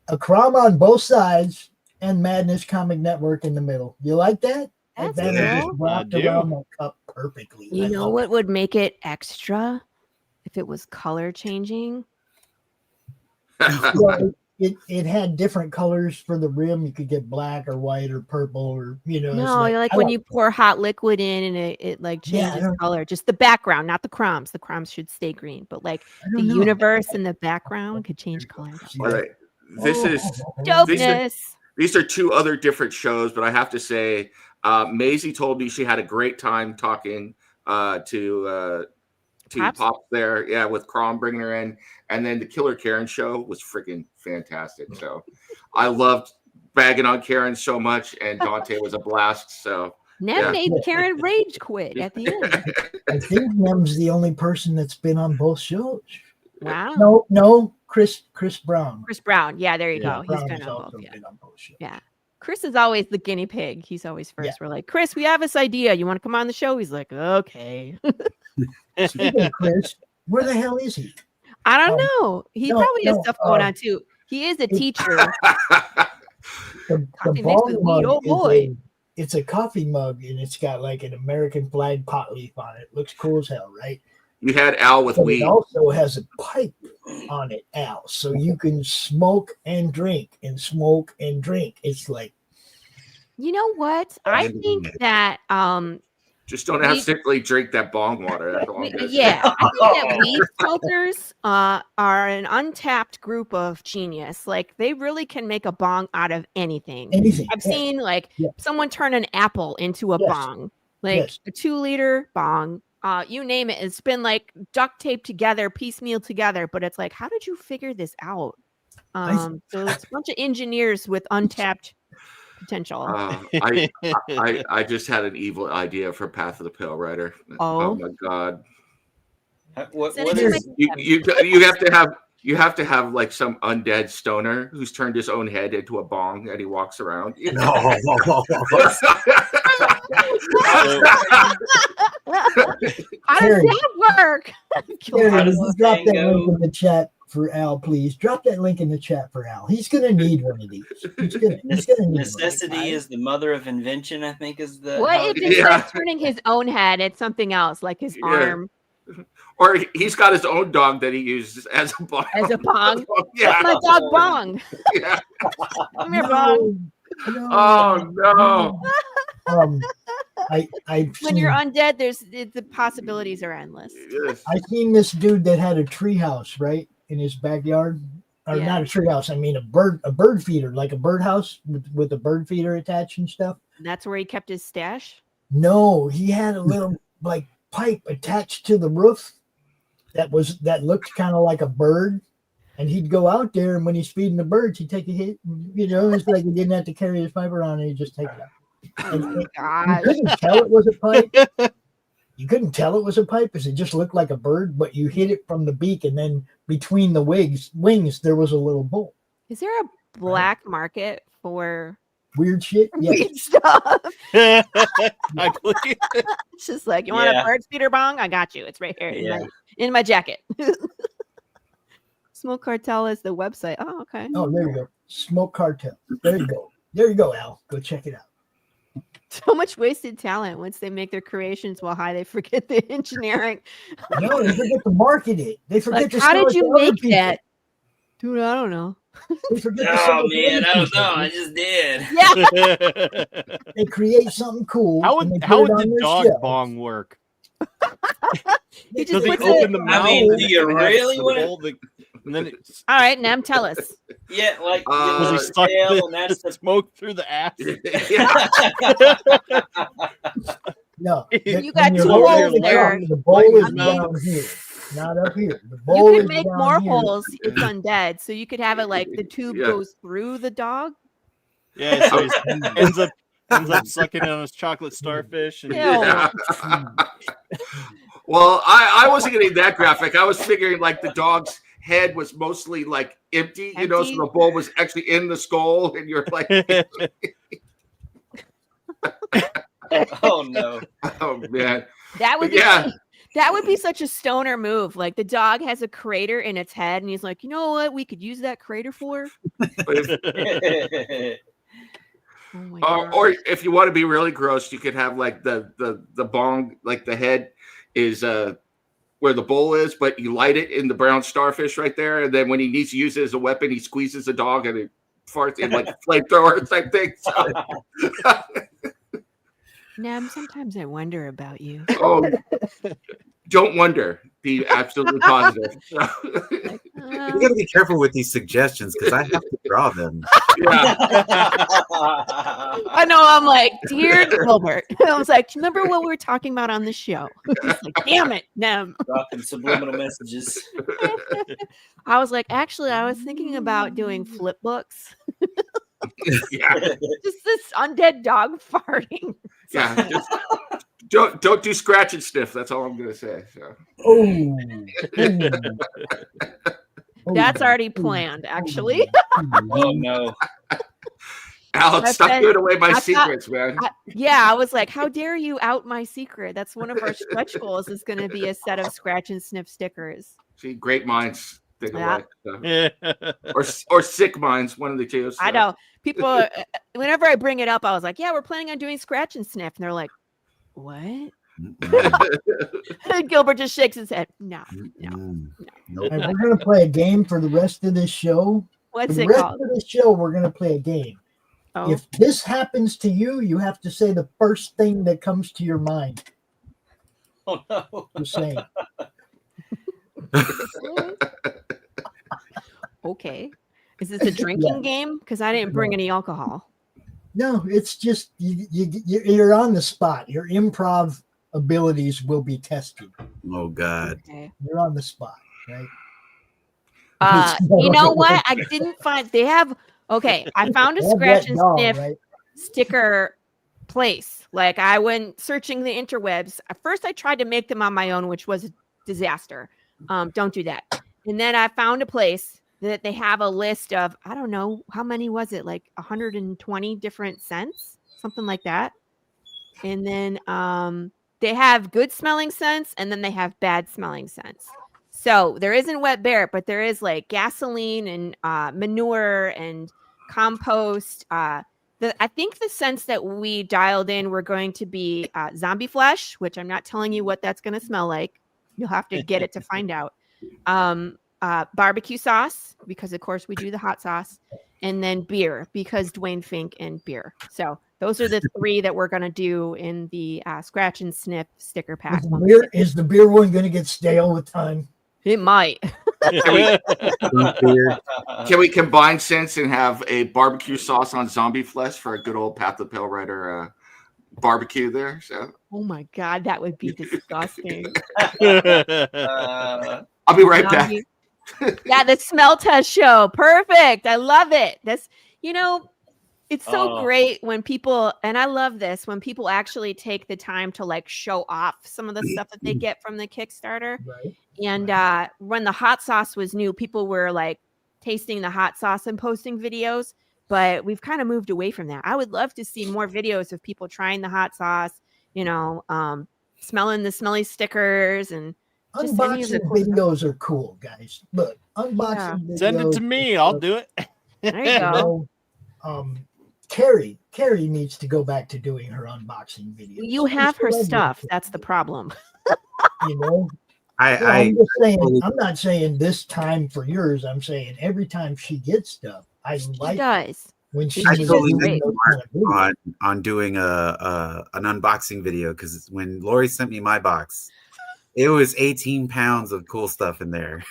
Speaker 3: a Crom on both sides and Madness Comic Network in the middle. You like that? Like
Speaker 2: That's
Speaker 3: that is
Speaker 2: cool.
Speaker 3: just wrapped
Speaker 5: I do.
Speaker 3: around that cup perfectly.
Speaker 2: You
Speaker 3: I
Speaker 2: know
Speaker 3: love
Speaker 2: what would make it extra if it was color changing?
Speaker 3: it. Well, it had different colors for the rim. You could get black or white or purple or it's
Speaker 2: No, like
Speaker 3: I
Speaker 2: when you pour hot liquid in and it like
Speaker 3: Yeah, I
Speaker 2: changes
Speaker 3: don't-
Speaker 2: color. Just the background, not the crumbs. The crumbs should stay green, but like
Speaker 3: I
Speaker 2: the
Speaker 3: don't know.
Speaker 2: universe in the background could change color.
Speaker 3: See
Speaker 7: All
Speaker 3: that?
Speaker 7: right. This is
Speaker 2: Dopeness.
Speaker 7: these are 2 other different shows, but I have to say, Maisie told me she had a great time talking to
Speaker 2: Pops?
Speaker 7: Pop there, yeah, with Crom bringing her in, and then the Killer Karen show was freaking fantastic. So I loved bagging on Karen so much, and Dante was a blast. So
Speaker 2: Nem
Speaker 7: yeah.
Speaker 2: made Karen rage quit at the end.
Speaker 3: I think Nem's the only person that's been on both shows.
Speaker 2: Wow.
Speaker 3: No, Chris Brown.
Speaker 2: Chris Brown. Yeah, there you
Speaker 3: Yeah,
Speaker 2: go. He's
Speaker 3: Brown
Speaker 2: been
Speaker 3: has
Speaker 2: on
Speaker 3: also
Speaker 2: both. Yeah.
Speaker 3: been on both shows.
Speaker 2: Yeah. Chris is always the guinea pig. He's always first.
Speaker 3: Yeah.
Speaker 2: We're like, Chris, we have this idea. You want to come on the show? He's like, okay.
Speaker 3: Speaking of Chris, where the hell is he?
Speaker 2: I don't know. He
Speaker 3: no,
Speaker 2: probably has
Speaker 3: no,
Speaker 2: stuff going on too. He is a teacher.
Speaker 3: The
Speaker 2: Coffee mixed with
Speaker 3: bong
Speaker 2: weed, oh
Speaker 3: mug
Speaker 2: boy.
Speaker 3: it's a coffee mug, and it's got like an American flag pot leaf on it. Looks cool as hell, right?
Speaker 7: You had Al with
Speaker 3: But
Speaker 7: weed.
Speaker 3: it also has a pipe on it, Al, so you can smoke and drink and smoke and drink. It's like,
Speaker 2: You know what? I think that
Speaker 7: Just don't accidentally drink that bong water. That's all I'm gonna say.
Speaker 2: yeah, I think that weed smokers are an untapped group of genius. Like they really can make a bong out of anything.
Speaker 3: anything.
Speaker 2: I've seen like
Speaker 3: Yeah.
Speaker 2: someone turn an apple into a
Speaker 3: Yes.
Speaker 2: bong, like
Speaker 3: Yes.
Speaker 2: a 2-liter bong. You name it. It's been like duct taped together, piecemeal together. But it's like, how did you figure this out? So it's a bunch of engineers with untapped potential.
Speaker 7: I just had an evil idea for Path of the Pale Rider.
Speaker 2: Oh.
Speaker 7: My god!
Speaker 4: What
Speaker 2: Send it to
Speaker 4: is
Speaker 7: You have to have like some undead stoner who's turned his own head into a bong and he walks around.
Speaker 3: No.
Speaker 2: How does that work?
Speaker 3: Carrie,
Speaker 4: How does
Speaker 3: would you
Speaker 4: the
Speaker 3: drop
Speaker 4: thing
Speaker 3: that
Speaker 4: go?
Speaker 3: link in the chat for Al, please? Drop that link in the chat for Al. He's gonna need one of these. He's gonna need one.
Speaker 4: Necessity is the mother of invention, I think is the
Speaker 2: What
Speaker 4: how
Speaker 2: if
Speaker 4: it-
Speaker 2: instead of turning his own head, it's something else, like his arm
Speaker 7: Or he's got his own dog that he uses as a bong.
Speaker 2: as a bong?
Speaker 7: Yeah.
Speaker 2: That's my dog Bong.
Speaker 7: Yeah.
Speaker 2: Come here, Bong.
Speaker 3: No.
Speaker 7: Oh no!
Speaker 3: I've
Speaker 2: When you're
Speaker 3: seen,
Speaker 2: undead, the possibilities are endless.
Speaker 7: Yes.
Speaker 3: I seen this dude that had a treehouse right in his backyard, or
Speaker 2: Yeah.
Speaker 3: not a treehouse. I mean a bird feeder, like a birdhouse with a bird feeder attached and stuff.
Speaker 2: And that's where he kept his stash.
Speaker 3: No, he had a little like pipe attached to the roof that looked kind of like a bird, and he'd go out there, and when he's feeding the birds, he'd take a hit. It's like he didn't have to carry his pipe around, and he'd just take it out.
Speaker 2: Oh my
Speaker 3: You
Speaker 2: gosh.
Speaker 3: couldn't tell it was a pipe. You couldn't tell it was a pipe because it just looked like a bird, but you hit it from the beak, and then between the wings there was a little bowl.
Speaker 2: Is there a black market for
Speaker 3: Weird shit. Yeah.
Speaker 2: weed stuff?
Speaker 5: I believe.
Speaker 2: It's just like, you want a
Speaker 4: Yeah.
Speaker 2: bird feeder bong? I got you. It's right here
Speaker 4: Yeah.
Speaker 2: in my jacket. Smoke Cartel is the website. Oh, okay.
Speaker 3: Oh, there you go. Smoke Cartel. There you go. There you go, Al. Go check it out.
Speaker 2: So much wasted talent once they make their creations while high. They forget the engineering.
Speaker 3: No, they forget to market it. They forget
Speaker 2: Like,
Speaker 3: to
Speaker 2: how
Speaker 3: sell
Speaker 2: did
Speaker 3: it
Speaker 2: you
Speaker 3: to other
Speaker 2: make
Speaker 3: people.
Speaker 2: that? Dude, I don't know.
Speaker 3: They forget to sell
Speaker 4: Oh
Speaker 3: it to
Speaker 4: man,
Speaker 3: other
Speaker 4: I don't
Speaker 3: people.
Speaker 4: know. I just did.
Speaker 2: Yeah.
Speaker 3: They create something cool.
Speaker 5: How
Speaker 3: and
Speaker 5: would
Speaker 3: they
Speaker 5: how
Speaker 3: put
Speaker 5: would
Speaker 3: it on
Speaker 5: the
Speaker 3: their
Speaker 5: dog
Speaker 3: shelf.
Speaker 5: bong work?
Speaker 2: He
Speaker 5: Does
Speaker 2: just
Speaker 5: he
Speaker 2: puts
Speaker 5: open
Speaker 2: it.
Speaker 5: the mouth?
Speaker 4: I mean,
Speaker 5: and
Speaker 4: do you
Speaker 5: have
Speaker 4: really
Speaker 5: the
Speaker 4: wanna-
Speaker 5: bowl and then it's
Speaker 2: All right, Nam, tell us.
Speaker 4: Yeah, like
Speaker 7: Does
Speaker 5: does he
Speaker 7: he
Speaker 5: suck
Speaker 4: tail, and that's
Speaker 5: the
Speaker 4: the
Speaker 5: smoke through the ass?
Speaker 7: Yeah.
Speaker 3: No,
Speaker 2: You got
Speaker 3: when you're
Speaker 2: two
Speaker 3: holding
Speaker 2: holes
Speaker 3: the
Speaker 2: there.
Speaker 3: cup, the bowl
Speaker 5: Lighten
Speaker 3: is
Speaker 5: his mouth.
Speaker 3: down here, not up here. The
Speaker 2: You
Speaker 3: bowl
Speaker 2: could
Speaker 3: is
Speaker 2: make
Speaker 3: down
Speaker 2: more
Speaker 3: here.
Speaker 2: holes. It's undead. So you could have it like the tube
Speaker 7: Yeah.
Speaker 2: goes through the dog.
Speaker 5: Yeah, so he ends up sucking on his chocolate starfish and
Speaker 2: Ew.
Speaker 7: Yeah. Well, I wasn't getting that graphic. I was figuring like the dog's head was mostly like empty, so
Speaker 2: Empty?
Speaker 7: the bowl was actually in the skull, and you're like,
Speaker 4: oh no.
Speaker 7: oh man,
Speaker 2: That would be
Speaker 7: Yeah.
Speaker 2: that would be such a stoner move. Like the dog has a crater in its head, and he's like, you know what we could use that crater for? Oh my god.
Speaker 7: or if you want to be really gross, you could have like the bong, like the head is where the bowl is, but you light it in the brown starfish right there, and then when he needs to use it as a weapon, he squeezes the dog and it farts in like a flamethrower type thing. So,
Speaker 2: Nam, sometimes I wonder about you.
Speaker 7: oh, don't wonder. Be absolutely positive.
Speaker 6: You got to be careful with these suggestions because I have to draw them.
Speaker 7: Yeah.
Speaker 2: I know. I'm like, dear Gilbert. I was like, remember what we were talking about on the show? He's like, damn it, Nam.
Speaker 4: Dropping subliminal messages.
Speaker 2: I was like, actually, I was thinking about doing flip books.
Speaker 7: Yeah.
Speaker 2: Just this undead dog farting.
Speaker 7: Yeah. Just don't do scratch and sniff. That's all I'm gonna say. So.
Speaker 3: Oh,
Speaker 2: That's already planned, actually.
Speaker 4: Oh no.
Speaker 7: Al,
Speaker 2: My
Speaker 7: stop
Speaker 2: friend-
Speaker 7: giving away my
Speaker 2: I thought-
Speaker 7: secrets, man.
Speaker 2: Yeah, I was like, how dare you out my secret? That's one of our stretch goals is going to be a set of scratch and sniff stickers.
Speaker 7: See, great minds think
Speaker 2: Yeah.
Speaker 7: alike. Or sick minds, one of the two. So.
Speaker 2: I know people. Whenever I bring it up, I was like, "Yeah, we're planning on doing scratch and sniff," and they're like, "What?" Gilbert just shakes his head. No.
Speaker 6: Nope.
Speaker 3: And we're gonna play a game for the rest of this show.
Speaker 2: What's
Speaker 3: For the
Speaker 2: it
Speaker 3: rest
Speaker 2: called?
Speaker 3: of the show, we're gonna play a game.
Speaker 2: Oh,
Speaker 3: If this happens to you, you have to say the first thing that comes to your mind.
Speaker 4: Oh no.
Speaker 3: Just saying.
Speaker 2: okay. Is this a drinking game? Because I didn't bring any alcohol.
Speaker 3: No, it's just you're on the spot. Your improv abilities will be tested.
Speaker 6: Oh God.
Speaker 2: Okay.
Speaker 3: You're on the spot, right?
Speaker 2: You know what? I didn't find they have. Okay, I found a
Speaker 3: Love
Speaker 2: scratch
Speaker 3: that
Speaker 2: and
Speaker 3: dog,
Speaker 2: sniff
Speaker 3: right?
Speaker 2: sticker place. Like I went searching the interwebs. At first, I tried to make them on my own, which was a disaster. Don't do that. And then I found a place that they have a list of, I don't know, how many was it? Like 120 different scents, something like that. And then they have good smelling scents and then they have bad smelling scents. So there isn't wet bear, but there is like gasoline and manure and compost. I think the scents that we dialed in were going to be zombie flesh, which I'm not telling you what that's going to smell like. You'll have to get it to find out. Barbecue sauce, because of course we do the hot sauce, and then beer, because Dwayne Fink and beer. So those are the three that we're going to do in the scratch and sniff sticker pack.
Speaker 3: Is the beer one going to get stale with time?
Speaker 2: It might.
Speaker 7: Can we combine scents and have a barbecue sauce on zombie flesh for a good old Path the Pale Rider barbecue there? So.
Speaker 2: Oh my God, that would be disgusting.
Speaker 7: I'll be right back.
Speaker 2: Yeah, the smell test show. Perfect. I love it. That's, it's so great when people, and I love this, when people actually take the time to like show off some of the stuff that they get from the Kickstarter.
Speaker 3: Right.
Speaker 2: And when the hot sauce was new, people were like tasting the hot sauce and posting videos, but we've kind of moved away from that. I would love to see more videos of people trying the hot sauce, smelling the smelly stickers and just any of the
Speaker 3: unboxing
Speaker 2: cool
Speaker 3: videos are cool, guys. Look, unboxing videos.
Speaker 5: Send it to me. I'll do it.
Speaker 2: There you go.
Speaker 3: Carrie needs to go back to doing her unboxing videos.
Speaker 2: You have her stuff. That's the problem.
Speaker 3: I'm just saying. I'm not saying this time for yours. I'm saying every time she gets stuff, I like
Speaker 2: does.
Speaker 3: when she
Speaker 6: I
Speaker 3: was
Speaker 6: totally
Speaker 3: doing those kind of videos.
Speaker 6: on doing an unboxing video, because when Lori sent me my box, it was 18 pounds of cool stuff in there.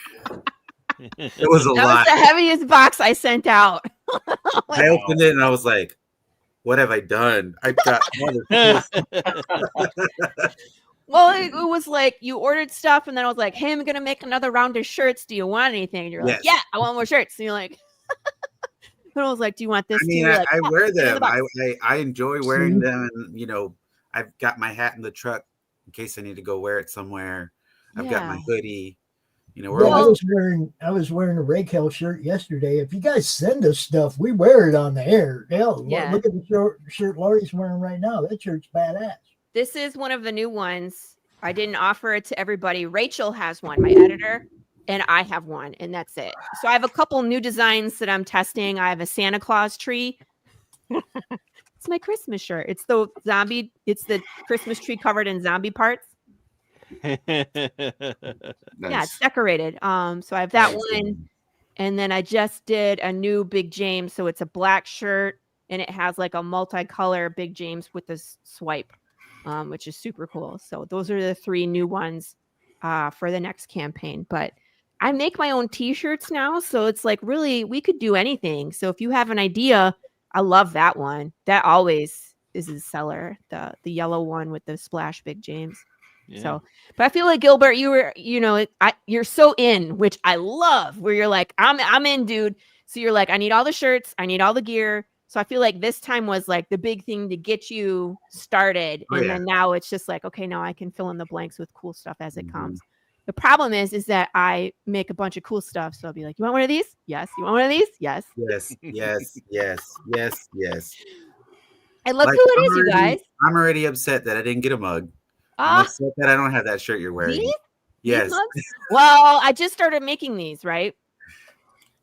Speaker 6: It was a lot.
Speaker 2: That was the heaviest box I sent out.
Speaker 6: I opened it and I was like, what have I done? I've got cool stuff.
Speaker 2: Well, it was like you ordered stuff, and then I was like, "Hey, I'm gonna make another round of shirts. Do you want anything?" And you're like, "Yeah, I want more shirts." And you're like, and I was like, "Do you want this?"
Speaker 6: I mean,
Speaker 2: I
Speaker 6: wear them. I enjoy wearing them, and I've got my hat in the truck in case I need to go wear it somewhere. I've got my hoodie.
Speaker 3: I was wearing a Rake Hill shirt yesterday. If you guys send us stuff, we wear it on the air. Hell, look at the shirt Lori's wearing right now. That shirt's badass.
Speaker 2: This is one of the new ones. I didn't offer it to everybody. Rachel has one, my editor, and I have one, and that's it. So I have a couple new designs that I'm testing. I have a Santa Claus tree. It's my Christmas shirt. It's the zombie. It's the Christmas tree covered in zombie parts.
Speaker 7: Nice.
Speaker 2: Yeah, it's decorated. So I have that one, and then I just did a new Big James. So it's a black shirt, and it has like a multicolor Big James with this swipe. Which is super cool. So those are the three new ones for the next campaign. But I make my own t-shirts now. So it's like really, we could do anything. So if you have an idea, I love that one. That always is a seller. The yellow one with the splash Big James. Yeah. So, but I feel like Gilbert, you're so in, which I love, where you're like, I'm in, dude. So you're like, I need all the shirts. I need all the gear. So I feel like this time was like the big thing to get you started. Then now it's just like, okay, now I can fill in the blanks with cool stuff as it comes. The problem is that I make a bunch of cool stuff. So I'll be like, you want one of these? Yes. You want one of these? Yes.
Speaker 6: Yes.
Speaker 2: And look who it is, you guys.
Speaker 6: I'm already upset that I didn't get a mug. I'm upset that I don't have that shirt you're wearing.
Speaker 2: See?
Speaker 6: Yes.
Speaker 2: months? Well, I just started making these, right?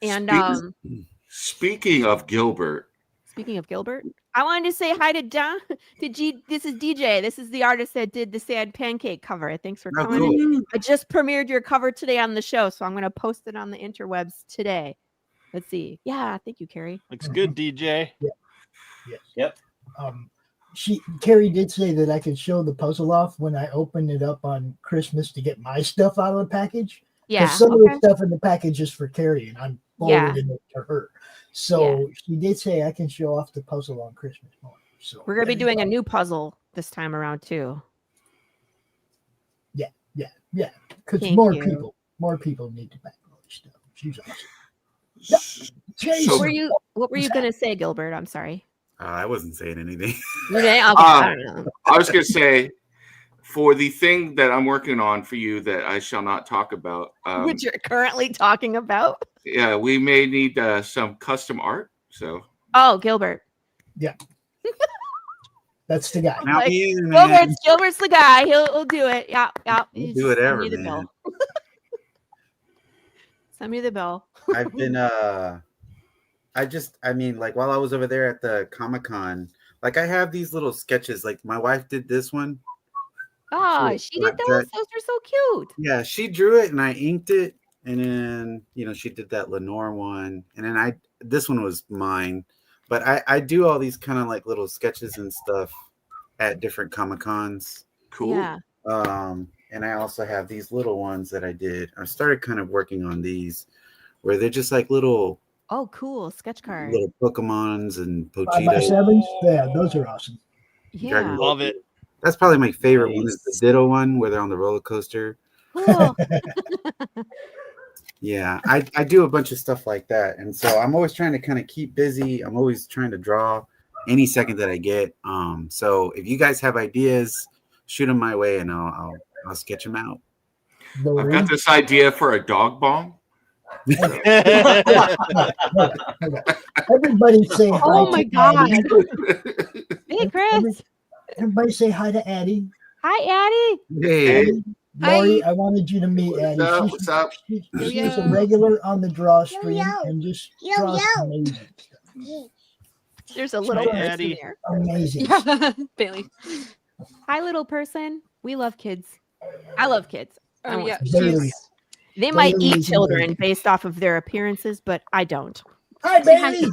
Speaker 2: And
Speaker 7: Speaking of Gilbert,
Speaker 2: speaking of Gilbert, I wanted to say hi to Don. This is DJ. This is the artist that did the Sad Pancake cover. Thanks for
Speaker 6: Oh,
Speaker 2: coming
Speaker 6: cool.
Speaker 2: in. I just premiered your cover today on the show, so I'm going to post it on the interwebs today. Let's see. Yeah, thank you, Carrie.
Speaker 5: Looks good, DJ.
Speaker 3: Yes.
Speaker 4: Yep.
Speaker 3: Carrie did say that I could show the puzzle off when I opened it up on Christmas to get my stuff out of the package.
Speaker 2: Yeah.
Speaker 3: Some of the stuff in the package is for Carrie, and I'm forwarding it to her. So she did say I can show off the puzzle on Christmas morning. So
Speaker 2: We're going to be doing a new puzzle this time around too.
Speaker 3: Yeah. Because
Speaker 2: Thank
Speaker 3: more
Speaker 2: you.
Speaker 3: people need to back all this stuff. She's awesome.
Speaker 2: What were you going to say, Gilbert? I'm sorry.
Speaker 6: I wasn't saying anything.
Speaker 2: Okay, I don't know.
Speaker 7: I was going to say, for the thing that I'm working on for you that I shall not talk about,
Speaker 2: Which you're currently talking about.
Speaker 7: yeah, we may need some custom art. So,
Speaker 2: Oh, Gilbert.
Speaker 3: That's the guy.
Speaker 6: Now me, man.
Speaker 2: Gilbert's the guy. He'll do it. Yeah.
Speaker 6: We'll do whatever,
Speaker 2: Send me the
Speaker 6: man.
Speaker 2: bill. Send me the bill.
Speaker 6: I've been like while I was over there at the Comic-Con, like I have these little sketches. Like my wife did this one.
Speaker 2: Oh, she did those. Those are so cute.
Speaker 6: Yeah, she drew it and I inked it, and then she did that Lenore one, and then this one was mine. But I do all these kind of like little sketches and stuff at different Comic-Cons.
Speaker 7: cool.
Speaker 2: Yeah.
Speaker 6: And I also have these little ones that I did. I started kind of working on these where they're just like little
Speaker 2: Oh, cool. Sketch card.
Speaker 6: little Pokemons and
Speaker 3: 5x7s.
Speaker 6: Pochitos.
Speaker 3: Yeah, those are awesome.
Speaker 2: Yeah.
Speaker 5: Love it.
Speaker 6: That's probably my favorite one is the Ditto one where they're on the roller coaster.
Speaker 2: Cool.
Speaker 6: Yeah, I do a bunch of stuff like that. And so I'm always trying to kind of keep busy. I'm always trying to draw any second that I get. So if you guys have ideas, shoot them my way and I'll sketch them out.
Speaker 7: I've got this idea for a dog bomb.
Speaker 3: Everybody say hi.
Speaker 2: Oh my
Speaker 3: to
Speaker 2: God.
Speaker 3: Addie.
Speaker 2: Hey, Chris.
Speaker 3: Everybody say hi to Addie.
Speaker 2: Hi, Addie.
Speaker 6: Hey,
Speaker 3: Lori, I wanted you to meet Addie.
Speaker 7: What's up?
Speaker 3: She's a regular on the draw stream and just draws amazing stuff.
Speaker 2: There's a little
Speaker 5: Hi,
Speaker 2: person
Speaker 5: Addie.
Speaker 2: there.
Speaker 3: Amazing.
Speaker 8: Bailey.
Speaker 2: Hi, little person. We love kids. I love kids. I
Speaker 8: Oh
Speaker 2: want
Speaker 8: yeah,
Speaker 2: some.
Speaker 3: Bailey.
Speaker 8: she's
Speaker 2: They might
Speaker 3: Bailey
Speaker 2: eat
Speaker 3: is
Speaker 2: children
Speaker 3: amazing.
Speaker 2: based off of their appearances, but I don't.
Speaker 3: Hi, Bailey.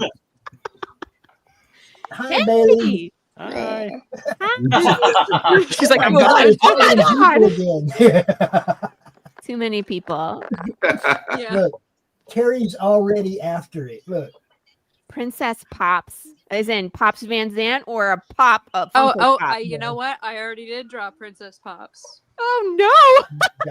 Speaker 3: Hi, Bailey.
Speaker 5: Hi.
Speaker 8: she's like, I'm
Speaker 3: Oh,
Speaker 8: done.
Speaker 3: it's
Speaker 2: Oh my
Speaker 3: people again.
Speaker 2: Too many people.
Speaker 8: Yeah.
Speaker 3: Look, Carrie's already after it. Look.
Speaker 2: Princess Pops. As in Pops Van Zandt or a pop of
Speaker 8: Oh,
Speaker 2: Funko Pop?
Speaker 8: you know what? I already did draw Princess Pops.
Speaker 2: Oh no.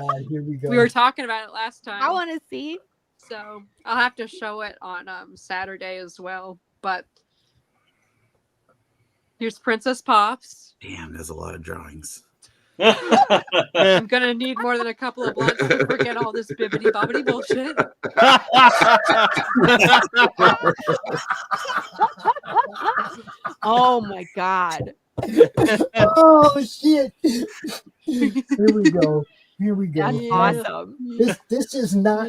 Speaker 3: God, here we go.
Speaker 8: We were talking about it last time.
Speaker 2: I want to see.
Speaker 8: So I'll have to show it on Saturday as well. But here's Princess Pops.
Speaker 6: damn, there's a lot of drawings.
Speaker 8: I'm gonna need more than a couple of blunts to forget all this bibbity bobbity bullshit.
Speaker 2: Oh my God.
Speaker 3: Oh shit. Here we go. Here we go.
Speaker 2: That's
Speaker 8: Yeah.
Speaker 2: awesome.
Speaker 3: This is not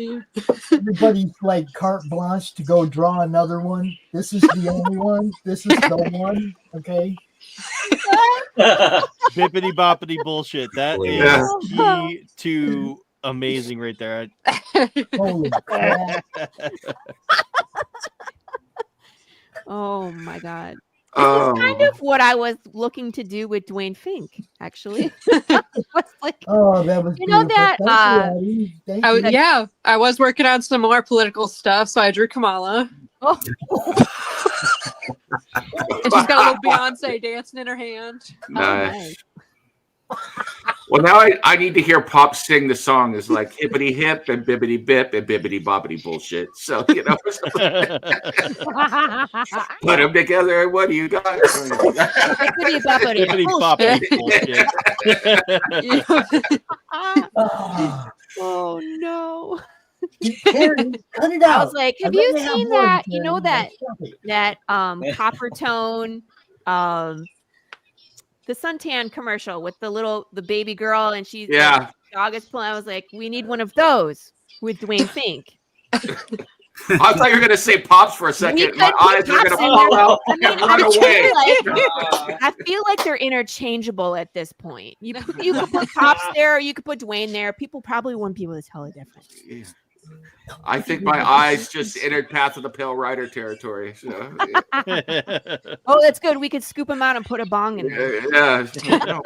Speaker 3: everybody's like carte blanche to go draw another one. This is the only one. This is the one. Okay.
Speaker 5: Bippity boppity bullshit. That is
Speaker 7: Yeah.
Speaker 5: key to amazing right there.
Speaker 3: Holy crap.
Speaker 2: Oh my God. This is kind of what I was looking to do with Dwayne Fink, actually. It's like,
Speaker 3: Oh, that was
Speaker 2: You know
Speaker 3: beautiful.
Speaker 2: that,
Speaker 3: Thank you, Addie. Thank you.
Speaker 8: Yeah, I was working on some more political stuff, so I drew Kamala.
Speaker 2: oh,
Speaker 8: And she's got a little Beyonce dancing in her hand.
Speaker 7: Nice. Well, now I need to hear Pop sing the song. It's like hippity hip and bibbity bip and bibbity bobbity bullshit. So, put them together. And what do you got?
Speaker 2: Bippity boppity
Speaker 5: Bippity
Speaker 2: bullshit.
Speaker 5: boppity bullshit.
Speaker 3: Oh,
Speaker 2: Oh no.
Speaker 3: Karen, cut it
Speaker 2: I
Speaker 3: out.
Speaker 2: was like, have
Speaker 3: I'd
Speaker 2: you
Speaker 3: rather have
Speaker 2: seen
Speaker 3: one,
Speaker 2: that? You know
Speaker 3: Karen.
Speaker 2: that
Speaker 3: Stop it.
Speaker 2: copper tone the suntan commercial with the baby girl and she's
Speaker 7: Yeah.
Speaker 2: August plant. I was like, we need one of those with Dwayne Fink.
Speaker 7: I thought you were going to say Pops for a second. My eyes are going to pop out and run away.
Speaker 2: I feel like they're interchangeable at this point. You could put Pops there, or you could put Dwayne there. People probably wouldn't be able to tell the difference.
Speaker 7: I think my eyes just entered Path of the Pale Rider territory. So,
Speaker 2: Oh, that's good. We could scoop him out and put a bong in there.
Speaker 7: yeah.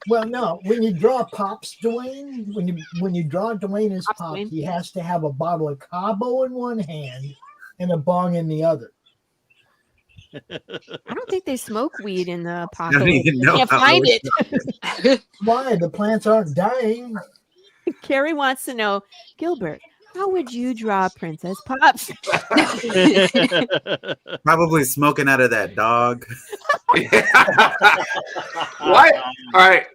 Speaker 3: Well, no. When you draw Pops Dwayne, when you draw Dwayne as
Speaker 2: Pops
Speaker 3: Pops,
Speaker 2: Dwayne.
Speaker 3: he has to have a bottle of Cabo in one hand and a bong in the other.
Speaker 2: I don't think they smoke weed in the
Speaker 6: I
Speaker 2: apocalypse.
Speaker 6: don't even
Speaker 2: I
Speaker 6: know
Speaker 2: can't
Speaker 6: how
Speaker 2: find
Speaker 6: it
Speaker 2: it.
Speaker 3: Why? The plants aren't dying.
Speaker 2: Carrie wants to know, Gilbert, how would you draw Princess Pops?
Speaker 6: Probably smoking out of that dog.
Speaker 7: Why? All right.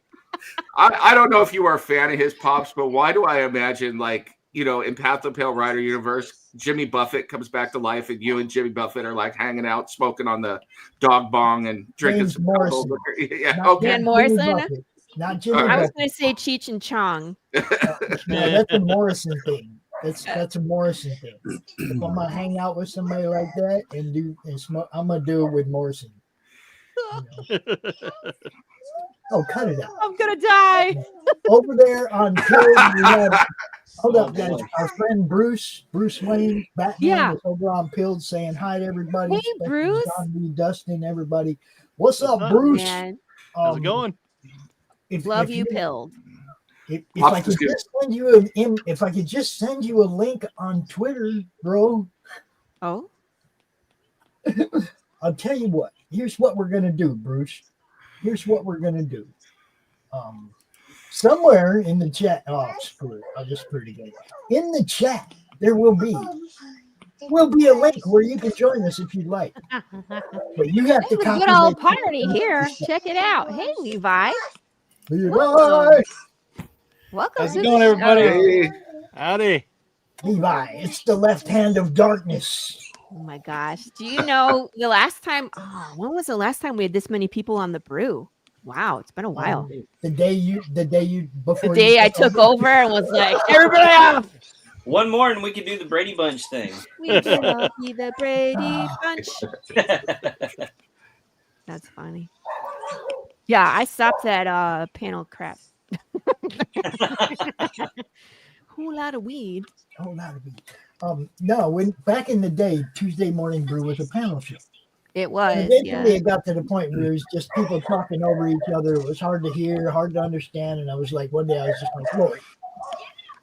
Speaker 7: I don't know if you are a fan of his, Pops, but why do I imagine, like, you know, in Path of the Pale Rider universe, Jimmy Buffett comes back to life and you and Jimmy Buffett are like hanging out, smoking on the dog bong and drinking
Speaker 3: James
Speaker 7: some
Speaker 3: Morrison.
Speaker 7: Yeah,
Speaker 3: Not
Speaker 7: okay.
Speaker 2: Dan
Speaker 3: Jimmy
Speaker 2: Morrison?
Speaker 3: Buffett. Not Jimmy
Speaker 7: All right.
Speaker 2: I was
Speaker 3: Buffett.
Speaker 2: going to say Cheech and Chong.
Speaker 3: No, that's a Morrison thing. That's a Morrison thing. If I'm gonna hang out with somebody like that and smoke, I'm gonna do it with Morrison. You know. Oh, cut it out.
Speaker 2: I'm going to die.
Speaker 3: Over there on Pilled, we have, hold up, guys. Our friend Bruce Wayne, Batman,
Speaker 2: Yeah.
Speaker 3: is over on Pilled saying hi to everybody.
Speaker 2: Hey,
Speaker 3: especially
Speaker 2: Bruce.
Speaker 3: John B. Dustin, everybody. What's up,
Speaker 5: up,
Speaker 3: Bruce?
Speaker 2: Man,
Speaker 5: How's it going?
Speaker 2: love you, Pilled.
Speaker 3: If
Speaker 7: Pops
Speaker 3: I
Speaker 7: is
Speaker 3: could
Speaker 7: good.
Speaker 3: just send you if I could just send you a link on Twitter, bro,
Speaker 2: Oh,
Speaker 3: I'll tell you what. Here's what we're gonna do, Bruce. Here's what we're gonna do. Somewhere in the chat, screw it. I'll just put it again. In the chat, there will be a link where you can join us if you'd like. But you have to
Speaker 2: a
Speaker 3: copy
Speaker 2: good old
Speaker 3: that-
Speaker 2: party here. Check it out. Hey, Levi.
Speaker 3: Levi,
Speaker 2: Welcome
Speaker 5: How's
Speaker 2: to
Speaker 5: it
Speaker 2: the
Speaker 5: going, everybody?
Speaker 2: show.
Speaker 7: Hey.
Speaker 5: Howdy.
Speaker 3: Levi, it's the left hand of darkness.
Speaker 2: Oh my gosh. Do you know the last time? Oh, when was the last time we had this many people on the brew? Wow, it's been a while.
Speaker 3: The day you before
Speaker 2: The day I took over and was like, everybody off.
Speaker 4: One more and we can do the Brady Bunch thing.
Speaker 2: We can all be the Brady Bunch. That's funny. Yeah, I stopped that panel crap. Whole lot of weed.
Speaker 3: Oh, not a beat. No, when back in the day, Tuesday Morning Brew was a panel show.
Speaker 2: It
Speaker 3: And
Speaker 2: was,
Speaker 3: eventually
Speaker 2: yeah.
Speaker 3: it got to the point where it was just people talking over each other. It was hard to hear, hard to understand. And I was like, one day I was just like, Lori,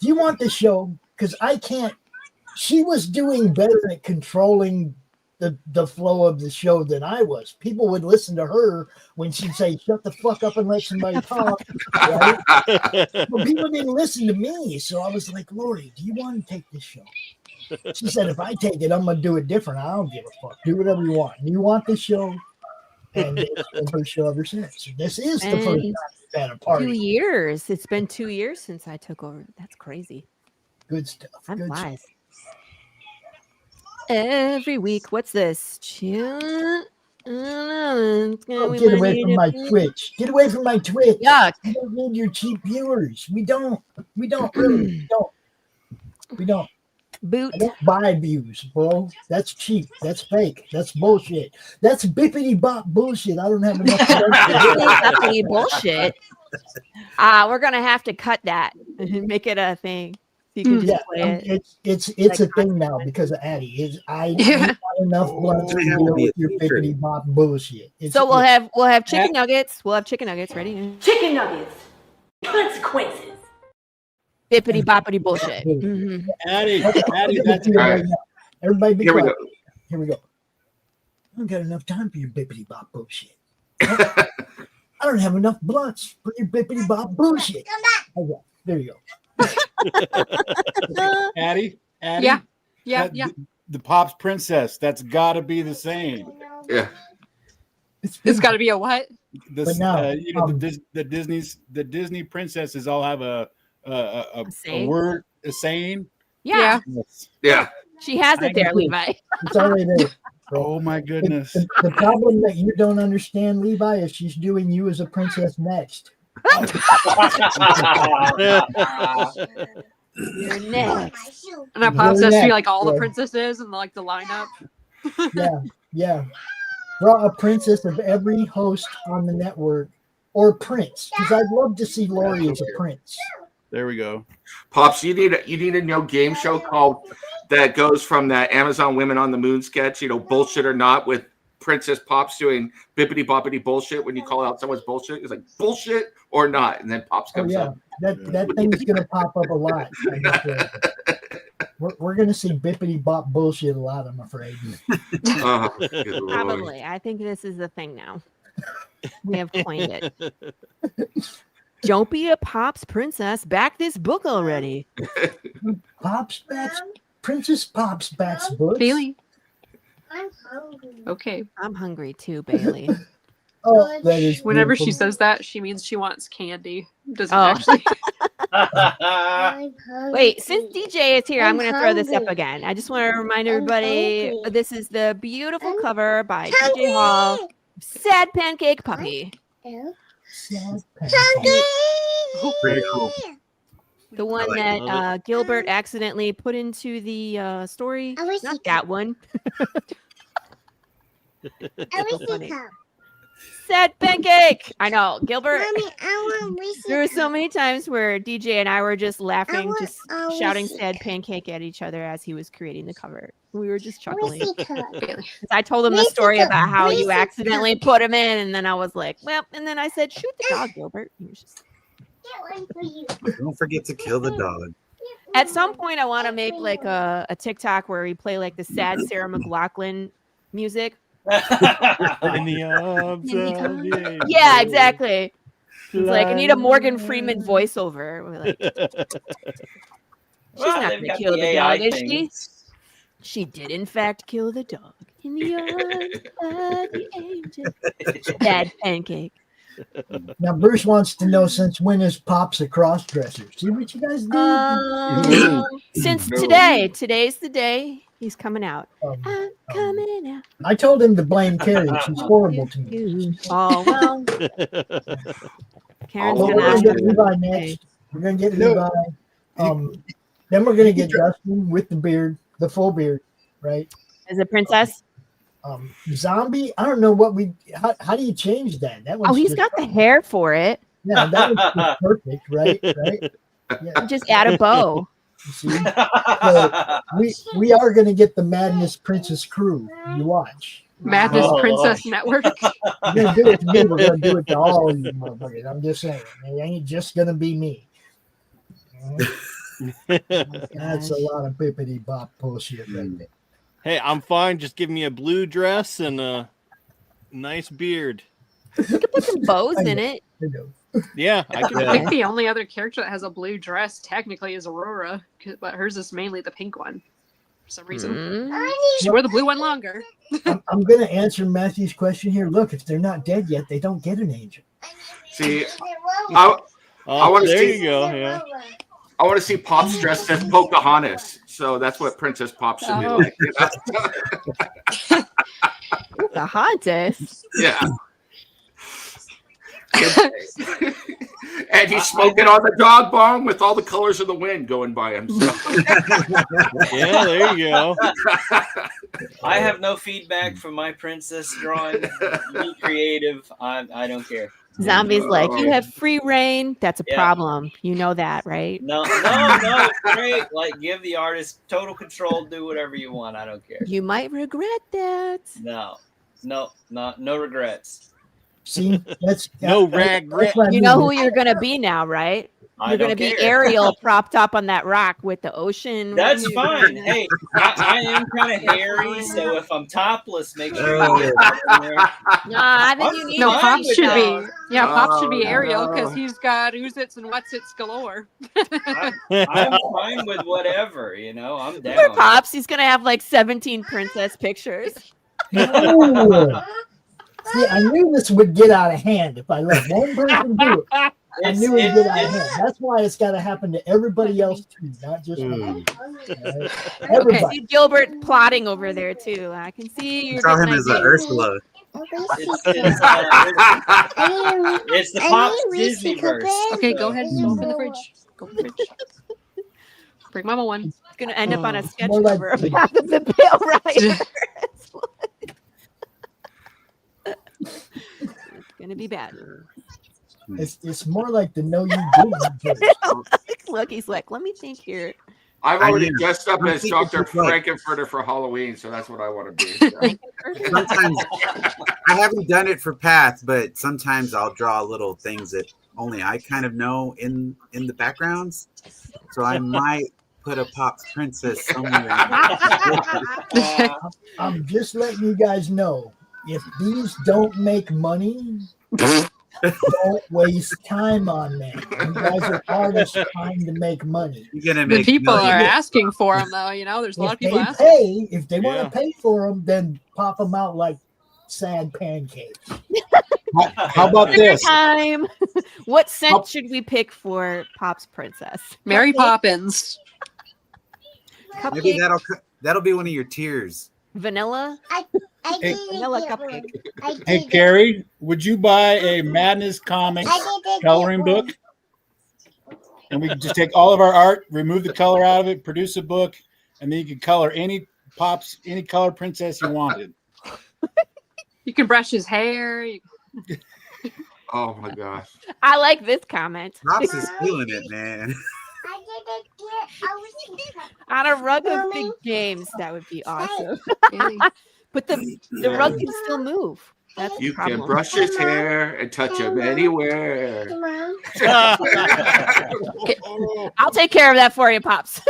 Speaker 3: do you want the show? Because I can't. She was doing better at controlling the flow of the show than I was. People would listen to her when she'd say, shut the fuck up and let somebody talk. Right? But people didn't listen to me. So I was like, Lori, do you want to take this show? She said, if I take it, I'm going to do it different. I don't give a fuck. Do whatever you want. Do you want this show? And it's been her show ever since. This is the first time we've had a
Speaker 2: 2
Speaker 3: party.
Speaker 2: years. It's been 2 years since I took over. That's crazy.
Speaker 3: Good stuff.
Speaker 2: Time
Speaker 3: Good stuff.
Speaker 2: flies. Every week. What's this?
Speaker 3: Oh, get away from my Twitch. Get away from my Twitch.
Speaker 2: Yuck.
Speaker 3: We don't need your cheap viewers. We don't really. We don't.
Speaker 2: Boot.
Speaker 3: I don't buy views, bro. That's cheap. That's fake. That's bullshit. That's bippity bop bullshit. I don't have enough.
Speaker 2: That's any bullshit. We're gonna have to cut that and make it a thing. You can just play it.
Speaker 3: It's
Speaker 2: Like
Speaker 3: a thing now because of Addie. I ain't got enough blood to deal with your bippity bop bullshit.
Speaker 2: So we'll have chicken nuggets. We'll have chicken nuggets ready.
Speaker 9: Chicken nuggets. Consequences.
Speaker 2: Bippity boppity bullshit. Mhm.
Speaker 5: Addie,
Speaker 3: that's
Speaker 5: that's
Speaker 3: right now. Everybody be
Speaker 7: Here we
Speaker 3: quiet.
Speaker 7: go.
Speaker 3: Here we go. I don't got enough time for your bippity bop bullshit. I don't have enough blunts for your bippity bop bullshit. Okay, there you go.
Speaker 5: Addie.
Speaker 8: Yeah.
Speaker 5: The Pops Princess. That's got to be the same.
Speaker 7: Yeah.
Speaker 8: It's got to be a what?
Speaker 5: This,
Speaker 3: But now,
Speaker 5: the Disney princesses all have a
Speaker 2: saying?
Speaker 5: word, a saying.
Speaker 2: Yeah.
Speaker 7: Yeah.
Speaker 2: She has it there, Levi.
Speaker 3: It's already there.
Speaker 5: Oh my goodness.
Speaker 3: The problem that you don't understand, Levi, is she's doing you as a princess next.
Speaker 2: You're next.
Speaker 8: And that pops
Speaker 3: You're
Speaker 8: us to
Speaker 3: next,
Speaker 8: like all the
Speaker 3: yeah.
Speaker 8: princesses and like the lineup.
Speaker 3: Yeah. Draw a princess of every host on the network or prince, because I'd love to see Lori as a prince.
Speaker 5: There we go.
Speaker 7: Pops, you need a new game show called that goes from that Amazon Women on the Moon sketch, bullshit or not, with Princess Pops doing bippity boppity bullshit when you call out someone's bullshit. It's like bullshit or not, and then Pops comes up.
Speaker 3: That thing's gonna pop up a lot. We're gonna see bippity bop bullshit a lot, I'm afraid.
Speaker 2: Probably. I think this is the thing now. We have coined it. Don't be a Pops princess. Back this book already.
Speaker 3: Pops backs, Princess Pops backs books.
Speaker 8: Bailey.
Speaker 9: I'm hungry.
Speaker 8: Okay.
Speaker 2: I'm hungry too, Bailey.
Speaker 3: Oh, that is
Speaker 8: Whenever
Speaker 3: beautiful.
Speaker 8: she says that, she means she wants candy. Doesn't
Speaker 2: Oh.
Speaker 8: actually.
Speaker 9: I'm hungry.
Speaker 2: Wait, since DJ is here, I'm
Speaker 9: I'm
Speaker 2: going to throw this up
Speaker 9: hungry.
Speaker 2: again. I just want to remind everybody
Speaker 9: hungry.
Speaker 2: this is the beautiful
Speaker 9: I'm
Speaker 2: cover by
Speaker 9: hungry.
Speaker 2: DJ Hall. Sad Pancake Puppy.
Speaker 9: Ew.
Speaker 3: Sad
Speaker 9: Hungry.
Speaker 6: Pretty cool.
Speaker 2: The one
Speaker 6: like
Speaker 2: that Gilbert accidentally put into the story.
Speaker 9: I wish
Speaker 2: Not
Speaker 9: you
Speaker 2: that one.
Speaker 9: I wish
Speaker 2: funny.
Speaker 9: you come.
Speaker 2: Sad Pancake. I know. Gilbert.
Speaker 9: Mommy, I want wish
Speaker 2: There were
Speaker 9: you
Speaker 2: so
Speaker 9: come.
Speaker 2: many times where DJ and I were just laughing,
Speaker 9: want
Speaker 2: just
Speaker 9: a
Speaker 2: shouting
Speaker 9: receipt.
Speaker 2: Sad Pancake at each other as he was creating the cover. We were just chuckling.
Speaker 9: Wish you come.
Speaker 2: 'Cause I told him the
Speaker 9: Receipt
Speaker 2: story
Speaker 9: cup.
Speaker 2: about how you
Speaker 9: Receipt
Speaker 2: accidentally
Speaker 9: cup.
Speaker 2: put him in, and then I was like, well, and then I said, shoot the dog, Gilbert. He was just...
Speaker 9: Get one for you.
Speaker 6: Don't forget to kill the dog.
Speaker 2: At some point, I want to make like a TikTok where we play like the sad Sarah McLachlan music.
Speaker 5: In the arms
Speaker 2: In the
Speaker 5: of
Speaker 2: arms-
Speaker 5: the angel.
Speaker 2: Yeah, exactly. It's like I need a Morgan Freeman voiceover. We're like, she's not
Speaker 4: they've
Speaker 2: gonna
Speaker 4: got
Speaker 2: kill the
Speaker 4: AI
Speaker 2: dog, is she?
Speaker 4: things.
Speaker 2: She did, in fact, kill the dog in the arms of the angel. Bad Pancake.
Speaker 3: Now Bruce wants to know, since when is Pops a cross-dresser? See what you guys did?
Speaker 2: Since
Speaker 6: No.
Speaker 2: today. Today's the day he's coming out. I'm coming out.
Speaker 3: I told him to blame Carrie. She's horrible to me.
Speaker 2: You. Oh, well. Karen's
Speaker 3: Well,
Speaker 2: going
Speaker 3: we're gonna get
Speaker 2: to
Speaker 3: Levi next. We're gonna get Levi. Then we're gonna get Dustin with the beard, the full beard, right?
Speaker 2: As a princess?
Speaker 3: Zombie. I don't know what we. How do you change that? That
Speaker 2: Oh,
Speaker 3: one's
Speaker 2: he's
Speaker 3: just-
Speaker 2: got the hair for it.
Speaker 3: Yeah, that one's just perfect, right? Right. Yeah.
Speaker 2: Just add a bow.
Speaker 3: You see? So we are gonna get the Madness Princess crew. You watch.
Speaker 8: Madness
Speaker 4: Oh.
Speaker 8: Princess Network.
Speaker 3: We're gonna do it to me. We're gonna do it to all of you motherfuckers. I'm just saying. It ain't just gonna be me. That's a lot of bippity bop bullshit right there.
Speaker 5: Hey, I'm fine. Just give me a blue dress and a nice beard.
Speaker 2: You could put some bows in it.
Speaker 3: You know.
Speaker 5: Yeah, I can.
Speaker 8: I think the only other character that has a blue dress technically is Aurora, but hers is mainly the pink one for some reason.
Speaker 2: Mm.
Speaker 8: She wore the blue one longer.
Speaker 3: I'm gonna answer Matthew's question here. Look, if they're not dead yet, they don't get an angel.
Speaker 7: See,
Speaker 5: Oh,
Speaker 7: I wanna
Speaker 5: there
Speaker 7: see-
Speaker 5: you go. Yeah.
Speaker 7: I want to see Pops dressed as Pocahontas. So that's what Princess Pops should be
Speaker 8: Oh.
Speaker 7: like.
Speaker 2: Pocahontas.
Speaker 7: Yeah. And he's smoking on the dog bong with all the colors of the wind going by him. So.
Speaker 5: Yeah, there you go.
Speaker 4: I have no feedback from my princess drawing. Be creative. I don't care.
Speaker 2: Zombie's like, you have free reign. That's a
Speaker 4: Yeah.
Speaker 2: problem. You know that, right?
Speaker 4: No, it's great. Like, give the artist total control. Do whatever you want. I don't care.
Speaker 2: You might regret that.
Speaker 4: No regrets.
Speaker 3: See, that's
Speaker 5: No
Speaker 3: that's
Speaker 5: regret.
Speaker 3: what I
Speaker 2: You know
Speaker 3: mean.
Speaker 2: who you're going to be now, right?
Speaker 4: I
Speaker 2: You're going to
Speaker 4: don't
Speaker 2: be
Speaker 4: care.
Speaker 2: Ariel propped up on that rock with the ocean.
Speaker 4: That's
Speaker 2: view.
Speaker 4: fine. Hey, I am kind of hairy, so if I'm topless, make sure you get that in there.
Speaker 2: Nah, I think you need
Speaker 8: No,
Speaker 2: to
Speaker 8: Pops
Speaker 2: be
Speaker 8: should
Speaker 2: dog.
Speaker 8: be. Yeah, Pops should be
Speaker 7: Oh,
Speaker 8: Ariel
Speaker 7: no.
Speaker 8: because he's got Oozits and Whatsits galore.
Speaker 4: I'm fine with whatever, I'm down.
Speaker 2: Poor Pops. He's going to have like 17 princess pictures.
Speaker 3: Ooh. See, I knew this would get out of hand if I let one person do it. I knew it would get out of hand. That's why it's got to happen to everybody else too, not just me. Right?
Speaker 2: Okay,
Speaker 3: Everybody.
Speaker 2: see Gilbert plotting over there too. I can see you.
Speaker 6: Saw him as an Ursula.
Speaker 4: It's the Pops Disneyverse.
Speaker 8: Okay, go ahead and open the fridge. Go in the fridge. Bring Mama one.
Speaker 2: It's gonna end up on a sketch
Speaker 3: more like-
Speaker 2: cover of Path of the Pale Rider. It's gonna be bad.
Speaker 3: It's more like the No You Didn't.
Speaker 2: Look, he's like, let me think here.
Speaker 7: I've
Speaker 6: I
Speaker 7: already
Speaker 6: know.
Speaker 7: dressed up
Speaker 6: I'm
Speaker 7: as
Speaker 6: thinking
Speaker 7: Dr.
Speaker 6: it's right.
Speaker 7: Frankenfurter for Halloween, so that's what I want to be.
Speaker 6: Sometimes I haven't done it for Path, but sometimes I'll draw little things that only I kind of know in the backgrounds. So I might put a Pops Princess somewhere.
Speaker 3: I'm just letting you guys know, if these don't make money, don't waste time on them. You guys are artists trying to make money.
Speaker 6: You're gonna
Speaker 8: The
Speaker 6: make
Speaker 8: people are
Speaker 6: millions.
Speaker 8: asking for them, though. You know, there's a lot of
Speaker 3: If
Speaker 8: people
Speaker 3: they
Speaker 8: asking.
Speaker 3: pay, if they want
Speaker 5: Yeah.
Speaker 3: to pay for them, then pop them out like sad pancakes.
Speaker 10: How about this?
Speaker 2: Time. What scent should we pick for Pop's Princess?
Speaker 8: Mary
Speaker 2: Cupcake?
Speaker 8: Poppins.
Speaker 6: Maybe
Speaker 2: Cupcake?
Speaker 6: that'll be one of your tears.
Speaker 2: Vanilla?
Speaker 9: I
Speaker 10: Hey.
Speaker 9: didn't
Speaker 2: Vanilla
Speaker 9: get
Speaker 2: cupcake.
Speaker 9: one. I
Speaker 10: Hey,
Speaker 9: didn't.
Speaker 10: Carrie, would you buy a Madness Comics
Speaker 9: I didn't
Speaker 10: coloring
Speaker 9: get one.
Speaker 10: book? And we can just take all of our art, remove the color out of it, produce a book, and then you can color any Pops, any color princess you wanted.
Speaker 8: You can brush his hair.
Speaker 7: Oh my gosh.
Speaker 2: I like this comment.
Speaker 6: Pops is feeling it, man.
Speaker 9: I didn't get. I was.
Speaker 2: On a rug of
Speaker 9: Mommy.
Speaker 2: big games, that would be awesome.
Speaker 8: Really.
Speaker 2: But the rug can still move. That's the
Speaker 7: You
Speaker 2: problem.
Speaker 7: can brush his hair and touch him anywhere.
Speaker 9: Mom.
Speaker 2: I'll take care of that for you, Pops.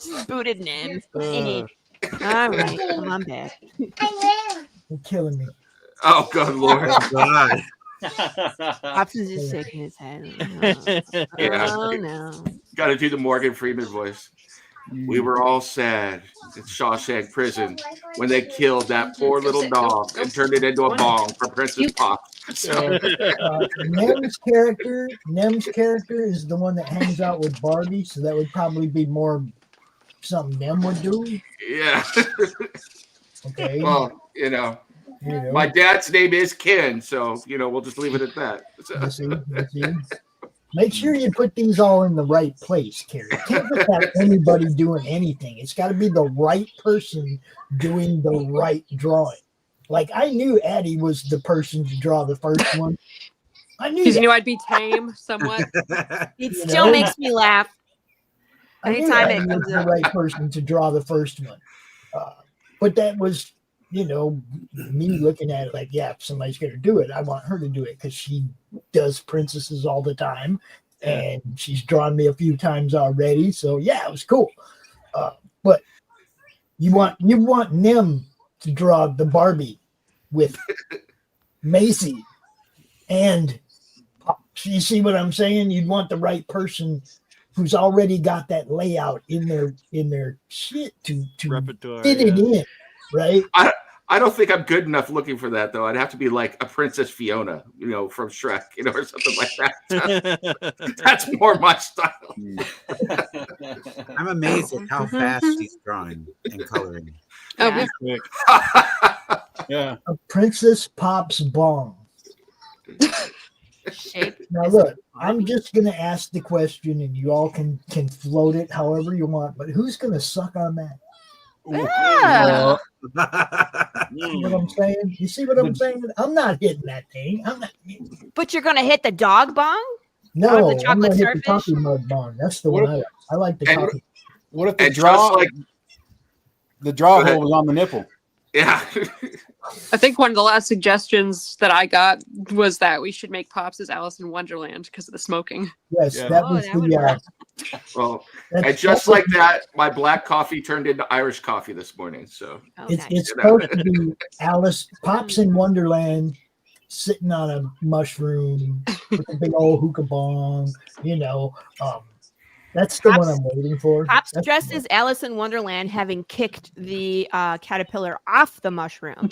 Speaker 2: Just booted in. All right, come on back.
Speaker 9: I know.
Speaker 3: You're killing me.
Speaker 7: Oh, good Lord.
Speaker 6: Oh, God.
Speaker 2: Pops is just shaking his head.
Speaker 7: Yeah.
Speaker 2: Oh no.
Speaker 7: Got to do the Morgan Freeman voice. We were all sad in Shawshank Prison when they killed that poor little dog and turned it into a bong for Princess Pop. So,
Speaker 3: Nem's character is the one that hangs out with Barbie, so that would probably be more something Nem would do.
Speaker 7: yeah.
Speaker 3: Okay.
Speaker 7: Well, you know, my dad's name is Ken, so, you know, we'll just leave it at that. So,
Speaker 3: You see? Make sure you put these all in the right place, Carrie. You can't just have anybody doing anything. It's got to be the right person doing the right drawing. Like, I knew Addie was the person to draw the first one. I knew
Speaker 8: Because you
Speaker 3: that.
Speaker 8: knew I'd be tame somewhat.
Speaker 2: It
Speaker 3: You
Speaker 2: still
Speaker 3: know?
Speaker 2: makes me laugh.
Speaker 3: I knew
Speaker 2: Anytime
Speaker 3: Addie
Speaker 2: it
Speaker 3: was
Speaker 2: comes
Speaker 3: the
Speaker 2: up.
Speaker 3: right person to draw the first one. But that was, me looking at it like, yeah, if somebody's going to do it, I want her to do it because she does princesses all the time. And she's drawn me a few times already. So, yeah, it was cool. But you want Nem to draw the Barbie with Macy and Pops. You see what I'm saying? You'd want the right person who's already got that layout in their shit to
Speaker 5: Repertoire.
Speaker 3: fit it
Speaker 5: Yeah.
Speaker 3: in, right?
Speaker 7: I don't think I'm good enough looking for that, though. I'd have to be like a Princess Fiona, from Shrek, or something like that. That's more my style.
Speaker 6: I'm amazed at how fast she's drawing and coloring.
Speaker 8: Oh,
Speaker 2: Yeah.
Speaker 8: yeah.
Speaker 10: Quick. Yeah.
Speaker 3: A Princess Pops bong.
Speaker 2: Shape.
Speaker 3: Now look, I'm just gonna ask the question, and you all can float it however you want. But who's gonna suck on that?
Speaker 2: Ah.
Speaker 3: You know what I'm saying? You see what I'm saying? I'm not hitting that thing. I'm not.
Speaker 2: But you're gonna hit the dog bong?
Speaker 3: No,
Speaker 2: Oh, the
Speaker 3: I'm
Speaker 2: chocolate
Speaker 3: gonna hit the
Speaker 2: starfish?
Speaker 3: coffee mug bong. That's the
Speaker 10: What
Speaker 3: one I like. The
Speaker 7: and-
Speaker 3: coffee.
Speaker 10: What if the
Speaker 7: And
Speaker 10: draw
Speaker 7: just like,
Speaker 10: the draw
Speaker 7: Go ahead.
Speaker 10: hole was on the nipple?
Speaker 7: yeah.
Speaker 8: I think one of the last suggestions that I got was that we should make Pops as Alice in Wonderland because of the smoking.
Speaker 3: Yes,
Speaker 10: Yeah.
Speaker 3: that
Speaker 2: Oh,
Speaker 3: was
Speaker 2: that would
Speaker 3: the.
Speaker 2: work.
Speaker 7: Well,
Speaker 3: That's-
Speaker 7: and just
Speaker 3: that was
Speaker 7: like that, my black coffee turned into Irish coffee this morning. So,
Speaker 3: It's
Speaker 2: Okay.
Speaker 3: it's supposed to be Alice Pops in Wonderland sitting on a mushroom with a big old hookah bong, that's the one
Speaker 2: Pops-
Speaker 3: I'm waiting for.
Speaker 2: Pops
Speaker 3: That's
Speaker 2: dressed
Speaker 3: the
Speaker 2: as Alice in Wonderland, having kicked the caterpillar off the mushroom,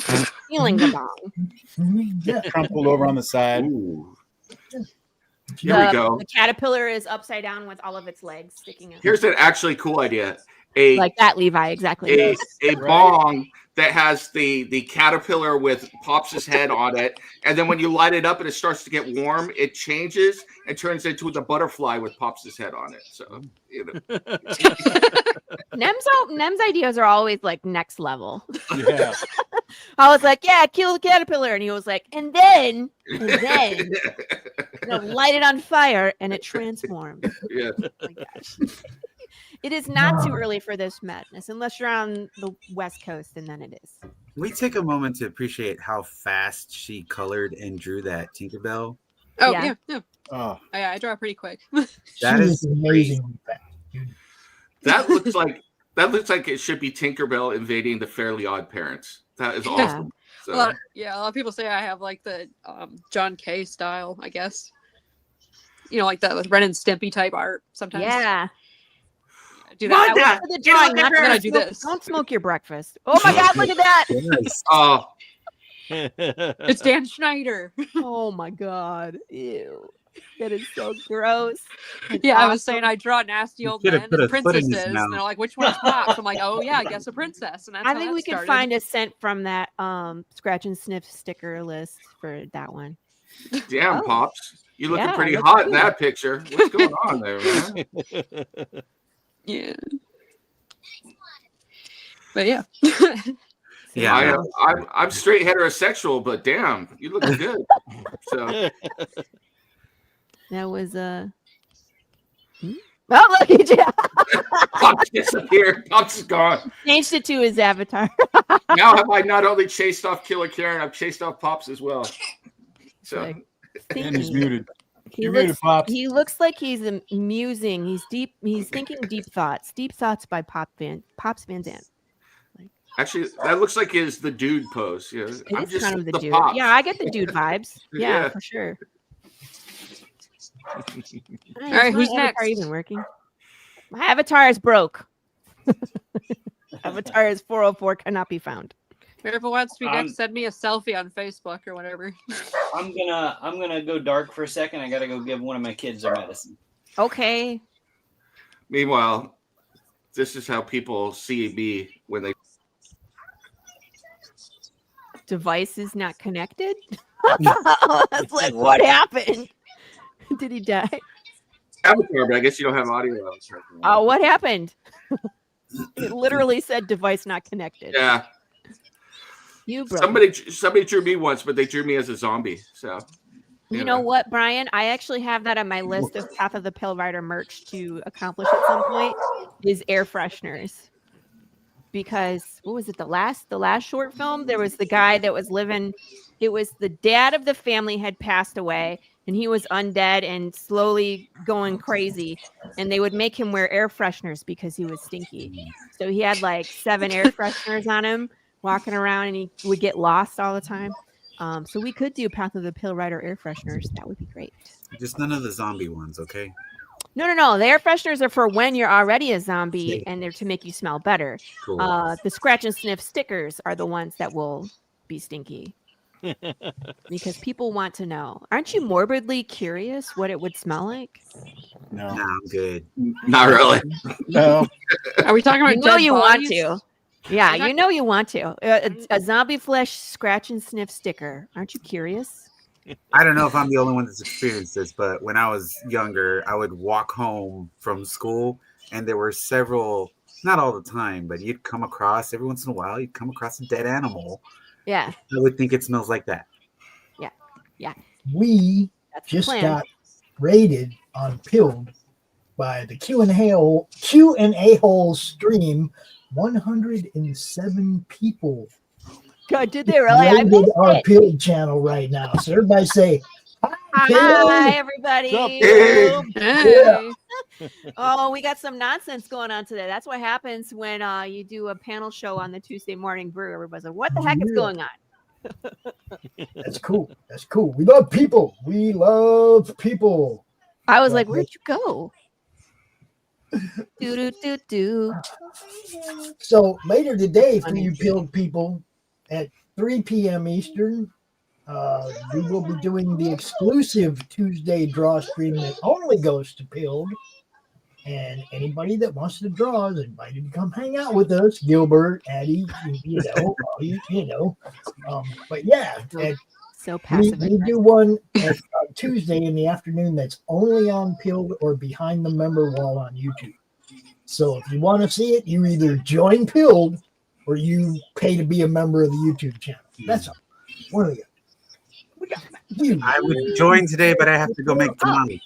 Speaker 2: stealing the bong.
Speaker 3: one. Mhm, yeah.
Speaker 10: Crumpled over on the side.
Speaker 7: ooh. Here we go.
Speaker 2: The caterpillar is upside down with all of its legs sticking out.
Speaker 7: Here's an actually cool idea.
Speaker 2: Like that, Levi, exactly.
Speaker 7: A bong that has the caterpillar with Pops' head on it, and then when you light it up and it starts to get warm, it changes and turns into the butterfly with Pops' head on it. So
Speaker 2: Nem's ideas are always like next level.
Speaker 10: Yeah.
Speaker 2: I was like, yeah, kill the caterpillar, and he was like, and then light it on fire, and it transforms.
Speaker 7: Yeah.
Speaker 2: Oh my gosh. It is not too early for this madness, unless you're on the West Coast, and then it is.
Speaker 6: We take a moment to appreciate how fast she colored and drew that Tinkerbell.
Speaker 8: Oh
Speaker 2: Yeah.
Speaker 8: yeah.
Speaker 10: Oh,
Speaker 8: Yeah, I draw pretty quick.
Speaker 6: That is
Speaker 3: amazing.
Speaker 7: That looks like it should be Tinkerbell invading the Fairly Odd Parents. That is awesome. So.
Speaker 8: A lot of people say I have like the John Kay style, I guess. You know, like that with Ren and Stimpy type art sometimes.
Speaker 2: Yeah.
Speaker 8: Do that.
Speaker 2: That was for the drawing, not
Speaker 8: then I
Speaker 2: to
Speaker 8: do
Speaker 2: smoke-
Speaker 8: this.
Speaker 2: Don't smoke your breakfast. Oh my God, look at that.
Speaker 7: Oh,
Speaker 8: It's Dan Schneider.
Speaker 2: Oh my God. Ew. That is so gross.
Speaker 8: Yeah, I was saying I draw nasty old
Speaker 6: could've
Speaker 8: men
Speaker 6: put
Speaker 8: and
Speaker 6: a foot in his
Speaker 8: princesses, and
Speaker 6: mouth.
Speaker 8: they're like, "Which one's Pops?" I'm like, "Oh yeah, I guess a princess." And that's
Speaker 2: I
Speaker 8: how
Speaker 2: think
Speaker 8: that
Speaker 2: we could
Speaker 8: started.
Speaker 2: find a scent from that scratch and sniff sticker list for that one.
Speaker 7: damn,
Speaker 2: Oh.
Speaker 7: Pops. You looking
Speaker 2: Yeah,
Speaker 7: pretty
Speaker 2: looks
Speaker 7: hot in
Speaker 2: good.
Speaker 7: that picture. What's going on there, man?
Speaker 8: Yeah. But yeah.
Speaker 6: Yeah.
Speaker 7: I'm straight heterosexual, but damn, you look good. So
Speaker 2: That was Oh, look at you.
Speaker 7: Pops disappeared. Pops is gone.
Speaker 2: Changed it to his avatar.
Speaker 7: Now have I not only chased off Killer Karen, I've chased off Pops as well. So
Speaker 2: Like,
Speaker 10: and he's muted.
Speaker 2: He
Speaker 10: You're
Speaker 2: looks,
Speaker 10: muted, Pops.
Speaker 2: he looks like he's musing. He's deep. He's thinking deep thoughts. Deep thoughts by Pops Van Zandt.
Speaker 7: actually, that looks like is the dude pose. Yeah, I'm
Speaker 2: It's
Speaker 7: just
Speaker 2: kind of the dude.
Speaker 7: Pops.
Speaker 2: Yeah, I get the dude vibes. Yeah,
Speaker 7: Yeah.
Speaker 2: for sure. All
Speaker 8: right, who's next?
Speaker 2: Even working? My avatar is broke. Avatar is 404 cannot be found.
Speaker 8: Whoever wants to be next, send me a selfie on Facebook or whatever.
Speaker 4: I'm gonna go dark for a second. I gotta go give one of my kids their medicine.
Speaker 2: Okay.
Speaker 7: Meanwhile, this is how people see me when they.
Speaker 2: Device is not connected. It's like, what happened? Did he die?
Speaker 7: Avatar, but I guess you don't have audio.
Speaker 2: Oh, what happened? It literally said device not connected.
Speaker 7: Yeah.
Speaker 2: You broke.
Speaker 7: Somebody drew me once, but they drew me as a zombie. So
Speaker 2: You know what, Brian? I actually have that on my list of Path of the Pale Rider merch to accomplish at some point is air fresheners. Because what was it? The last short film, there was the guy that was living. It was the dad of the family had passed away, and he was undead and slowly going crazy. And they would make him wear air fresheners because he was stinky. So he had like 7 air fresheners on him, walking around, and he would get lost all the time. So we could do Path of the Pale Rider air fresheners. That would be great.
Speaker 6: Just none of the zombie ones, okay?
Speaker 2: No. The air fresheners are for when you're already a zombie, and they're to make you smell better.
Speaker 6: Cool.
Speaker 2: The scratch and sniff stickers are the ones that will be stinky. Because people want to know. Aren't you morbidly curious what it would smell like?
Speaker 10: No.
Speaker 6: Nah, I'm good.
Speaker 7: Not really.
Speaker 10: No.
Speaker 8: Are we talking about
Speaker 2: You know
Speaker 8: dead
Speaker 2: you
Speaker 8: bodies?
Speaker 2: want to. Yeah, you know you want to. A zombie flesh scratch and sniff sticker. Aren't you curious?
Speaker 6: I don't know if I'm the only one that's experienced this, but when I was younger, I would walk home from school, and there were several, not all the time, but you'd come across, every once in a while, you'd come across a dead animal.
Speaker 2: Yeah.
Speaker 6: I would think it smells like that.
Speaker 2: Yeah.
Speaker 3: We
Speaker 2: That's the
Speaker 3: just
Speaker 2: plan.
Speaker 3: got rated on Pilled by the Q&A hole stream. 107 people
Speaker 2: God, did they really? I
Speaker 3: rated
Speaker 2: missed
Speaker 3: our
Speaker 2: it.
Speaker 3: Pilled channel right now. So everybody say
Speaker 2: Hi,
Speaker 3: Pilled.
Speaker 2: everybody.
Speaker 8: Hey.
Speaker 2: Oh, we got some nonsense going on today. That's what happens when you do a panel show on the Tuesday morning brew. Everybody's like, what the heck is going on?
Speaker 3: That's cool. That's cool. We love people. We love people.
Speaker 2: I was like, where'd you go? Do.
Speaker 3: So later today, for you Pilled people, at 3 p.m. Eastern, We will be doing the exclusive Tuesday draw stream that only goes to Pilled. And anybody that wants to draw is invited to come hang out with us. Gilbert, Addie, But yeah,
Speaker 2: So
Speaker 3: we
Speaker 2: passive.
Speaker 3: do one at Tuesday in the afternoon that's only on Pilled or behind the member wall on YouTube. So if you want to see it, you either join Pilled or you pay to be a member of the YouTube channel. That's all. One of the
Speaker 6: I would join today, but I have to go make tamales.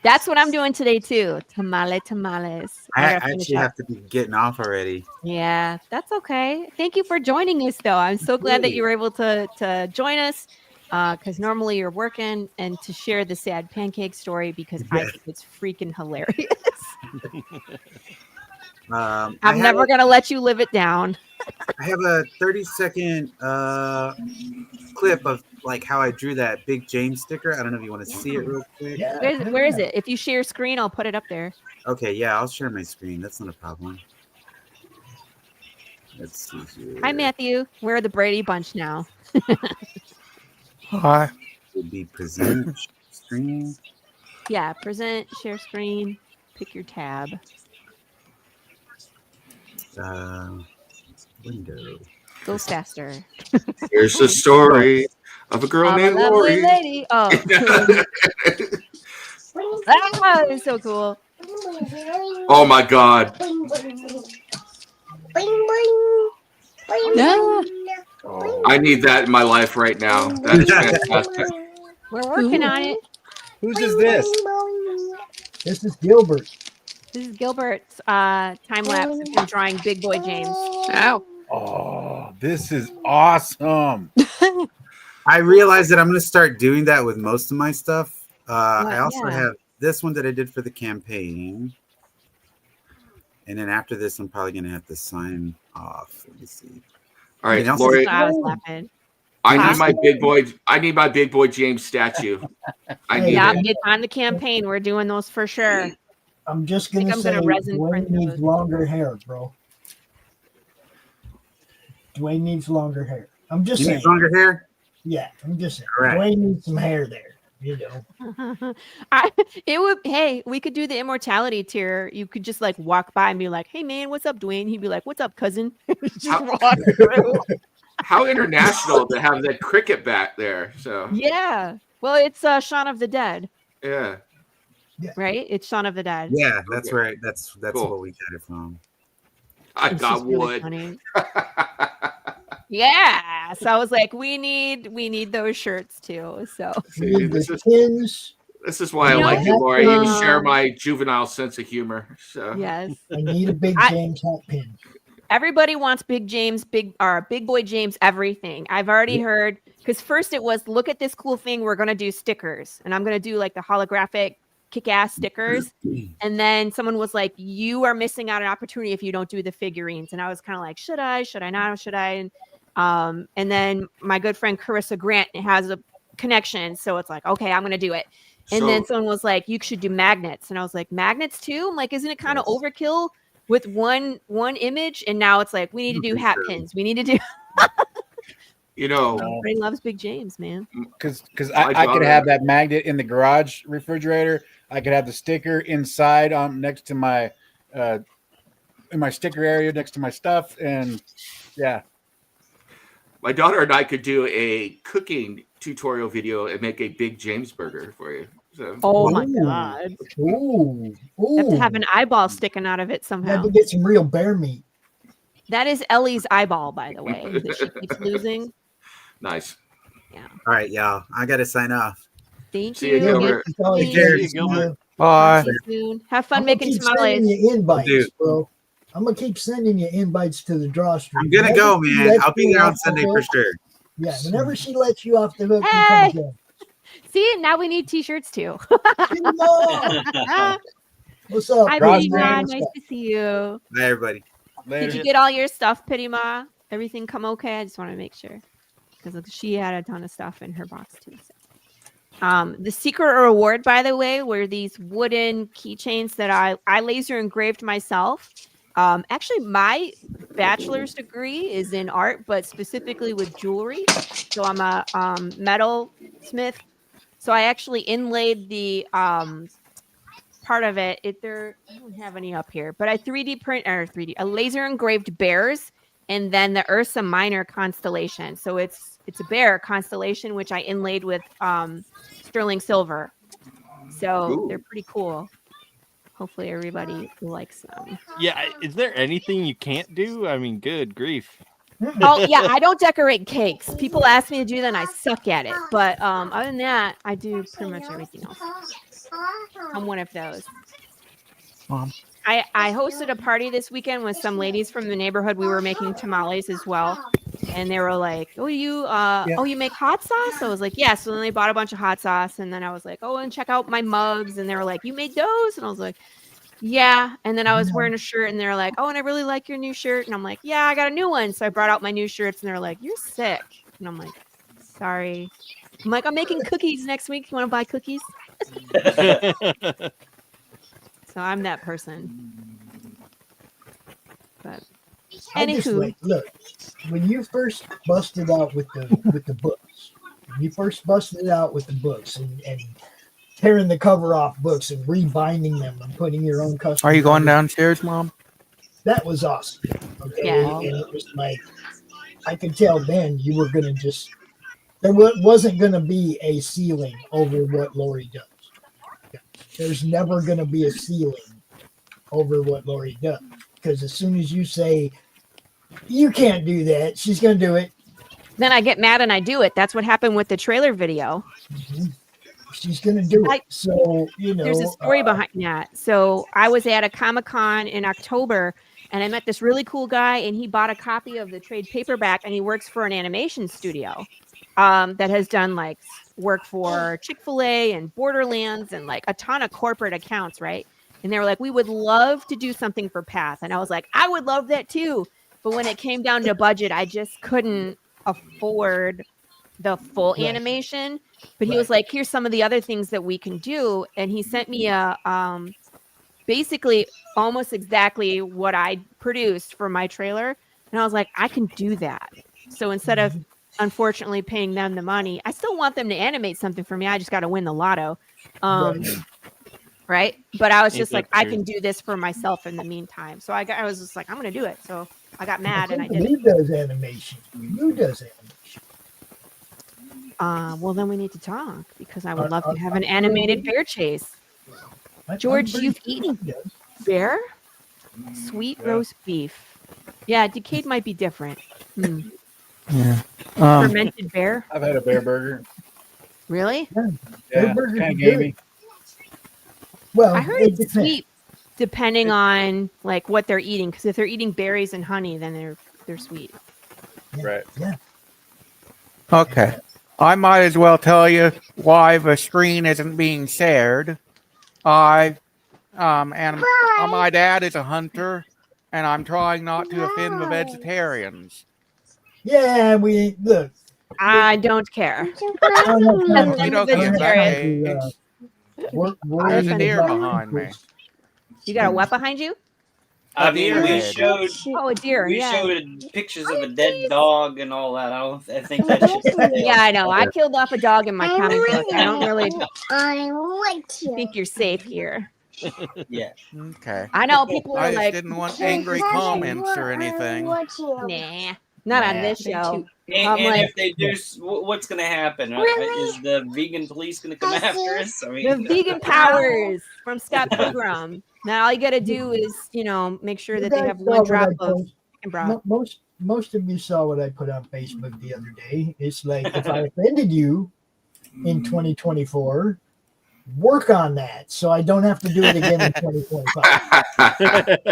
Speaker 2: That's what I'm doing today too. Tamales.
Speaker 6: I
Speaker 2: gotta finish
Speaker 6: actually
Speaker 2: up.
Speaker 6: have to be getting off already.
Speaker 2: Yeah, that's okay. Thank you for joining us, though. I'm so glad that you were able to join us because normally you're working, and to share the sad pancake story because I think it's freaking hilarious. I'm never going to let you live it down.
Speaker 6: I have a 30-second clip of like how I drew that Big James sticker. I don't know if you want to see it real quick.
Speaker 2: Where is it? If you share screen, I'll put it up there.
Speaker 6: Okay, yeah, I'll share my screen. That's not a problem. Let's see here.
Speaker 2: Hi, Matthew. We're the Brady Bunch now.
Speaker 11: Hi.
Speaker 6: Would be present screen.
Speaker 2: Yeah, present, share screen, pick your tab.
Speaker 6: Window.
Speaker 2: Go faster.
Speaker 7: Here's the story of a girl
Speaker 2: I'm
Speaker 7: named
Speaker 2: a lovely
Speaker 7: Lori.
Speaker 2: lady. Oh, that is so cool.
Speaker 7: Oh my God.
Speaker 2: Yeah.
Speaker 7: I need that in my life right now. That is fantastic.
Speaker 2: We're working on it.
Speaker 10: Whose is this?
Speaker 3: This is Gilbert.
Speaker 2: This is Gilbert's time lapse of him drawing Big Boy James.
Speaker 8: Ow.
Speaker 10: Oh, this is awesome.
Speaker 6: I realized that I'm going to start doing that with most of my stuff. I also have this one that I did for the campaign. And then after this, I'm probably going to have to sign off. Let me see.
Speaker 7: All right,
Speaker 6: Anything else?
Speaker 7: Lori.
Speaker 2: I was laughing.
Speaker 7: I need my big boy. I need my Big Boy James statue. I need
Speaker 2: Yeah,
Speaker 7: it.
Speaker 2: it's on the campaign. We're doing those for sure.
Speaker 3: I'm just going to
Speaker 2: I'm
Speaker 3: say
Speaker 2: gonna resin
Speaker 3: Dwayne
Speaker 2: print
Speaker 3: needs
Speaker 2: those.
Speaker 3: longer hair, bro. Dwayne needs longer hair. I'm just
Speaker 6: You
Speaker 3: saying.
Speaker 6: need longer hair?
Speaker 3: Yeah, I'm just saying.
Speaker 6: All right.
Speaker 3: Dwayne needs some hair there. You know.
Speaker 2: Hey, we could do the immortality tier. You could just like walk by and be like, "Hey man, what's up, Dwayne?" He'd be like, "What's up, cousin?" Just walk through.
Speaker 7: How international to have that cricket back there. So
Speaker 2: Yeah. Well, it's Shaun of the Dead,
Speaker 7: yeah.
Speaker 2: right? It's Shaun of the Dead.
Speaker 6: Yeah, that's right. That's
Speaker 7: Cool.
Speaker 6: what we got it from.
Speaker 7: I
Speaker 2: It's
Speaker 7: got
Speaker 2: just really
Speaker 7: wood.
Speaker 2: funny. Yeah. So I was like, we need those shirts too. So
Speaker 3: We need the pins.
Speaker 7: This is why I
Speaker 2: You
Speaker 7: like
Speaker 2: know,
Speaker 7: you, Lori. You share
Speaker 2: um,
Speaker 7: my juvenile sense of humor. So
Speaker 2: yes.
Speaker 3: I need a Big James hat pin.
Speaker 2: Everybody wants Big James, Big Boy James, everything. I've already heard, because first it was, look at this cool thing. We're going to do stickers, and I'm going to do like the holographic kick-ass stickers. And then someone was like, you are missing out an opportunity if you don't do the figurines. And I was kind of like, should I not? Should I? And then my good friend Corissa Grant has a connection. So it's like, okay, I'm going to do it. And then someone was like, you should do magnets. And I was like, magnets too? I'm like, isn't it kind of overkill with one image? And now it's like, we need to do hat pins. We need to do.
Speaker 7: you know,
Speaker 2: Everybody loves Big James, man.
Speaker 10: Because I could have that magnet in the garage refrigerator. I could have the sticker inside next to my in my sticker area next to my stuff, and yeah.
Speaker 7: My daughter and I could do a cooking tutorial video and make a Big James burger for you. So.
Speaker 2: Oh my god!
Speaker 3: Ooh,
Speaker 2: You have to have an eyeball sticking out of it
Speaker 3: You have
Speaker 2: somehow.
Speaker 3: to get some real bear meat.
Speaker 2: That is Ellie's eyeball, by the way, that she keeps losing.
Speaker 7: Nice.
Speaker 2: Yeah.
Speaker 6: All right, y'all. I got to sign off.
Speaker 2: Thank
Speaker 7: See you,
Speaker 2: you.
Speaker 7: Gilbert.
Speaker 3: Take
Speaker 2: Thank
Speaker 3: care.
Speaker 5: you, Gilbert.
Speaker 11: Bye.
Speaker 2: See you soon. Have fun
Speaker 3: I'm gonna
Speaker 2: making
Speaker 3: keep sending
Speaker 2: tamales.
Speaker 3: you invites,
Speaker 6: Dude.
Speaker 3: bro. I'm gonna keep sending you invites to the draw stream.
Speaker 6: I'm gonna
Speaker 3: Whenever
Speaker 6: go,
Speaker 3: she
Speaker 6: man.
Speaker 3: lets
Speaker 6: I'll be
Speaker 3: you
Speaker 6: there on
Speaker 3: off the
Speaker 6: Sunday for
Speaker 3: hook-
Speaker 6: sure.
Speaker 3: Yeah, whenever she lets you off the hook, you
Speaker 2: Hey!
Speaker 3: come again.
Speaker 2: See, now we need t-shirts too.
Speaker 3: Hi, what's up?
Speaker 2: Hi,
Speaker 10: Draw
Speaker 2: Pitty Ma.
Speaker 10: stream.
Speaker 2: Nice to see you.
Speaker 6: Bye, everybody.
Speaker 2: Did
Speaker 10: Later.
Speaker 2: you get all your stuff, Pitty Ma? Everything come okay? I just want to make sure, because she had a ton of stuff in her box too. So. The secret reward, by the way, were these wooden keychains that I laser engraved myself. Actually, my bachelor's degree is in art, but specifically with jewelry. So I'm a metal smith. So I actually inlaid the part of it. I don't have any up here, but I 3D print or a laser engraved bears, and then the Ursa Minor constellation. So it's a bear constellation which I inlaid with sterling silver. So they're pretty cool. Hopefully everybody likes them.
Speaker 5: Yeah, is there anything you can't do? I mean, good grief.
Speaker 2: Oh yeah, I don't decorate cakes. People ask me to do that and I suck at it. But other than that, I do pretty much everything else. I'm one of those.
Speaker 11: Mom.
Speaker 2: I hosted a party this weekend with some ladies from the neighborhood. We were making tamales as well. And they were like, oh, you make hot sauce? I was like, yeah. So then they bought a bunch of hot sauce. And then I was like, oh, and check out my mugs. And they were like, you made those? And I was like, yeah. And then I was wearing a shirt and they're like, oh, and I really like your new shirt. And I'm like, yeah, I got a new one. So I brought out my new shirts and they're like, you're sick. And I'm like, sorry. I'm like, I'm making cookies next week. You want to buy cookies? So I'm that person. But anywho,
Speaker 3: look, when you first busted out with the books, and tearing the cover off books and rebinding them and putting your own custom.
Speaker 11: Are you going downstairs, Mom?
Speaker 3: That was awesome. Okay,
Speaker 2: yeah.
Speaker 3: And it was like I could tell then you were gonna just wasn't gonna be a ceiling over what Lori does. There's never gonna be a ceiling over what Lori does, because as soon as you say you can't do that, she's gonna do it.
Speaker 2: Then I get mad and I do it. That's what happened with the trailer video.
Speaker 3: Mm-hmm. She's gonna do it. So
Speaker 2: there's a story behind that. So I was at a Comic-Con in October and I met this really cool guy and he bought a copy of the trade paperback and he works for an animation studio that has done like work for Chick-fil-A and Borderlands and like a ton of corporate accounts, right? And they were like, we would love to do something for Path. And I was like, I would love that too. But when it came down to budget, I just couldn't afford the full animation. But he was like, here's some of the other things that we can do. And he sent me a basically almost exactly what I produced for my trailer. And I was like, I can do that. So instead of unfortunately paying them the money, I still want them to animate something for me. I just got to win the lotto. Right. But I was just like, I can do this for myself in the meantime. So I was just like, I'm going to do it. So I got mad and I did it.
Speaker 3: Who does animation? Who does animation?
Speaker 2: Well, then we need to talk because I would love to have an animated bear chase. George, you've eaten bear? Sweet roast beef. Yeah, decayed might be different.
Speaker 11: Yeah.
Speaker 2: Fermented bear?
Speaker 10: I've had a bear burger.
Speaker 2: Really?
Speaker 3: Yeah,
Speaker 10: kind of gamey.
Speaker 3: Well,
Speaker 2: I heard it's sweet depending on like what they're eating. Because if they're eating berries and honey, then they're sweet.
Speaker 10: Right.
Speaker 3: Yeah.
Speaker 11: Okay. I might as well tell you why the screen isn't being shared. My dad is a hunter, and I'm trying not to offend the vegetarians.
Speaker 3: Yeah, we look.
Speaker 2: I don't care.
Speaker 11: You don't get that. There's a deer behind me.
Speaker 2: You got a what behind you?
Speaker 4: I mean, we showed.
Speaker 2: Oh, a deer.
Speaker 4: We
Speaker 2: yeah.
Speaker 4: showed pictures of a dead dog and all that. I think that should.
Speaker 2: Yeah, I know. I killed off a dog in my comic book. I don't really think you're safe here.
Speaker 4: Yeah.
Speaker 11: Okay.
Speaker 2: I know people are
Speaker 11: I
Speaker 2: like,
Speaker 11: didn't want angry comments or anything.
Speaker 2: nah, not on this show.
Speaker 4: And if they do, what's going to happen? Is the vegan police going to come after us? I mean,
Speaker 2: the vegan powers from Scott Pilgrim. Now all you got to do is, make sure that they have one drop of chicken broth.
Speaker 3: Most of you saw what I put on Facebook the other day. It's like, if I offended you in 2024, work on that so I don't have to do it again in 2025.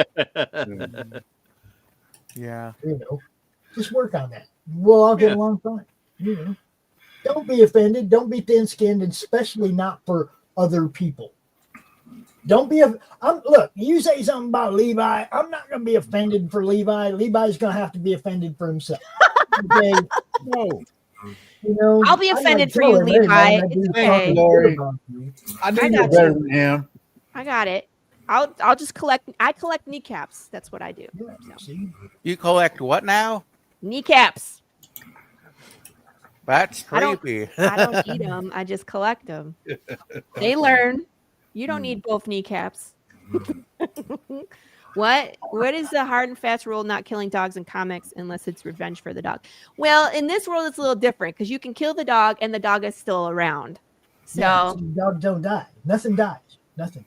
Speaker 11: Yeah.
Speaker 3: Just work on that. We'll all get along fine. Don't be offended. Don't be thin-skinned, especially not for other people. Don't be look, you say something about Levi, I'm not going to be offended for Levi. Levi's going to have to be offended for himself. Okay? No.
Speaker 2: I'll be offended for you, Levi. It's okay.
Speaker 10: I think you're better than him.
Speaker 2: I got it. I'll just collect. I collect kneecaps. That's what I do.
Speaker 3: Yeah,
Speaker 2: So.
Speaker 3: see?
Speaker 11: You collect what now?
Speaker 2: Kneecaps.
Speaker 11: That's
Speaker 2: I don't-
Speaker 11: creepy.
Speaker 2: I don't eat them. I just collect them. They learn. You don't need both kneecaps. What is the hard and fast rule not killing dogs in comics unless it's revenge for the dog? Well, in this world it's a little different because you can kill the dog and the dog is still around. So
Speaker 3: Yeah, dogs don't die. Nothing dies. Nothing.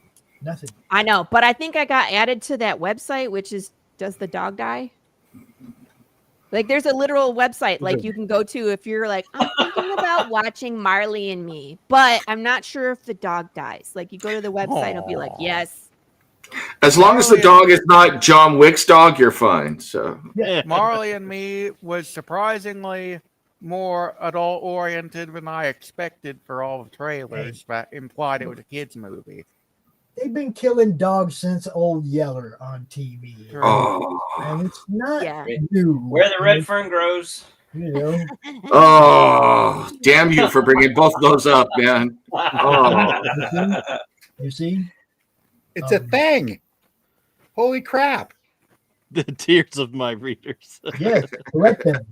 Speaker 2: I know, but I think I got added to that website, which is does the dog die? Like there's a literal website like you can go to if you're like, I'm thinking about watching Marley and Me, but I'm not sure if the dog dies. Like you go to the website, it'll be like, yes.
Speaker 7: As long as the dog is not John Wick's dog, you're fine. So
Speaker 11: Marley and Me was surprisingly more adult oriented than I expected for all the trailers that implied it was a kids movie.
Speaker 3: They've been killing dogs since Old Yeller on TV.
Speaker 7: Oh.
Speaker 3: And it's not
Speaker 2: Yeah.
Speaker 3: new.
Speaker 4: Where the red fern grows.
Speaker 3: You know.
Speaker 7: Oh, damn you for bringing both of those up, man. Oh.
Speaker 3: You see?
Speaker 10: It's a thing. Holy crap.
Speaker 5: The tears of my readers.
Speaker 3: Yes, collect them.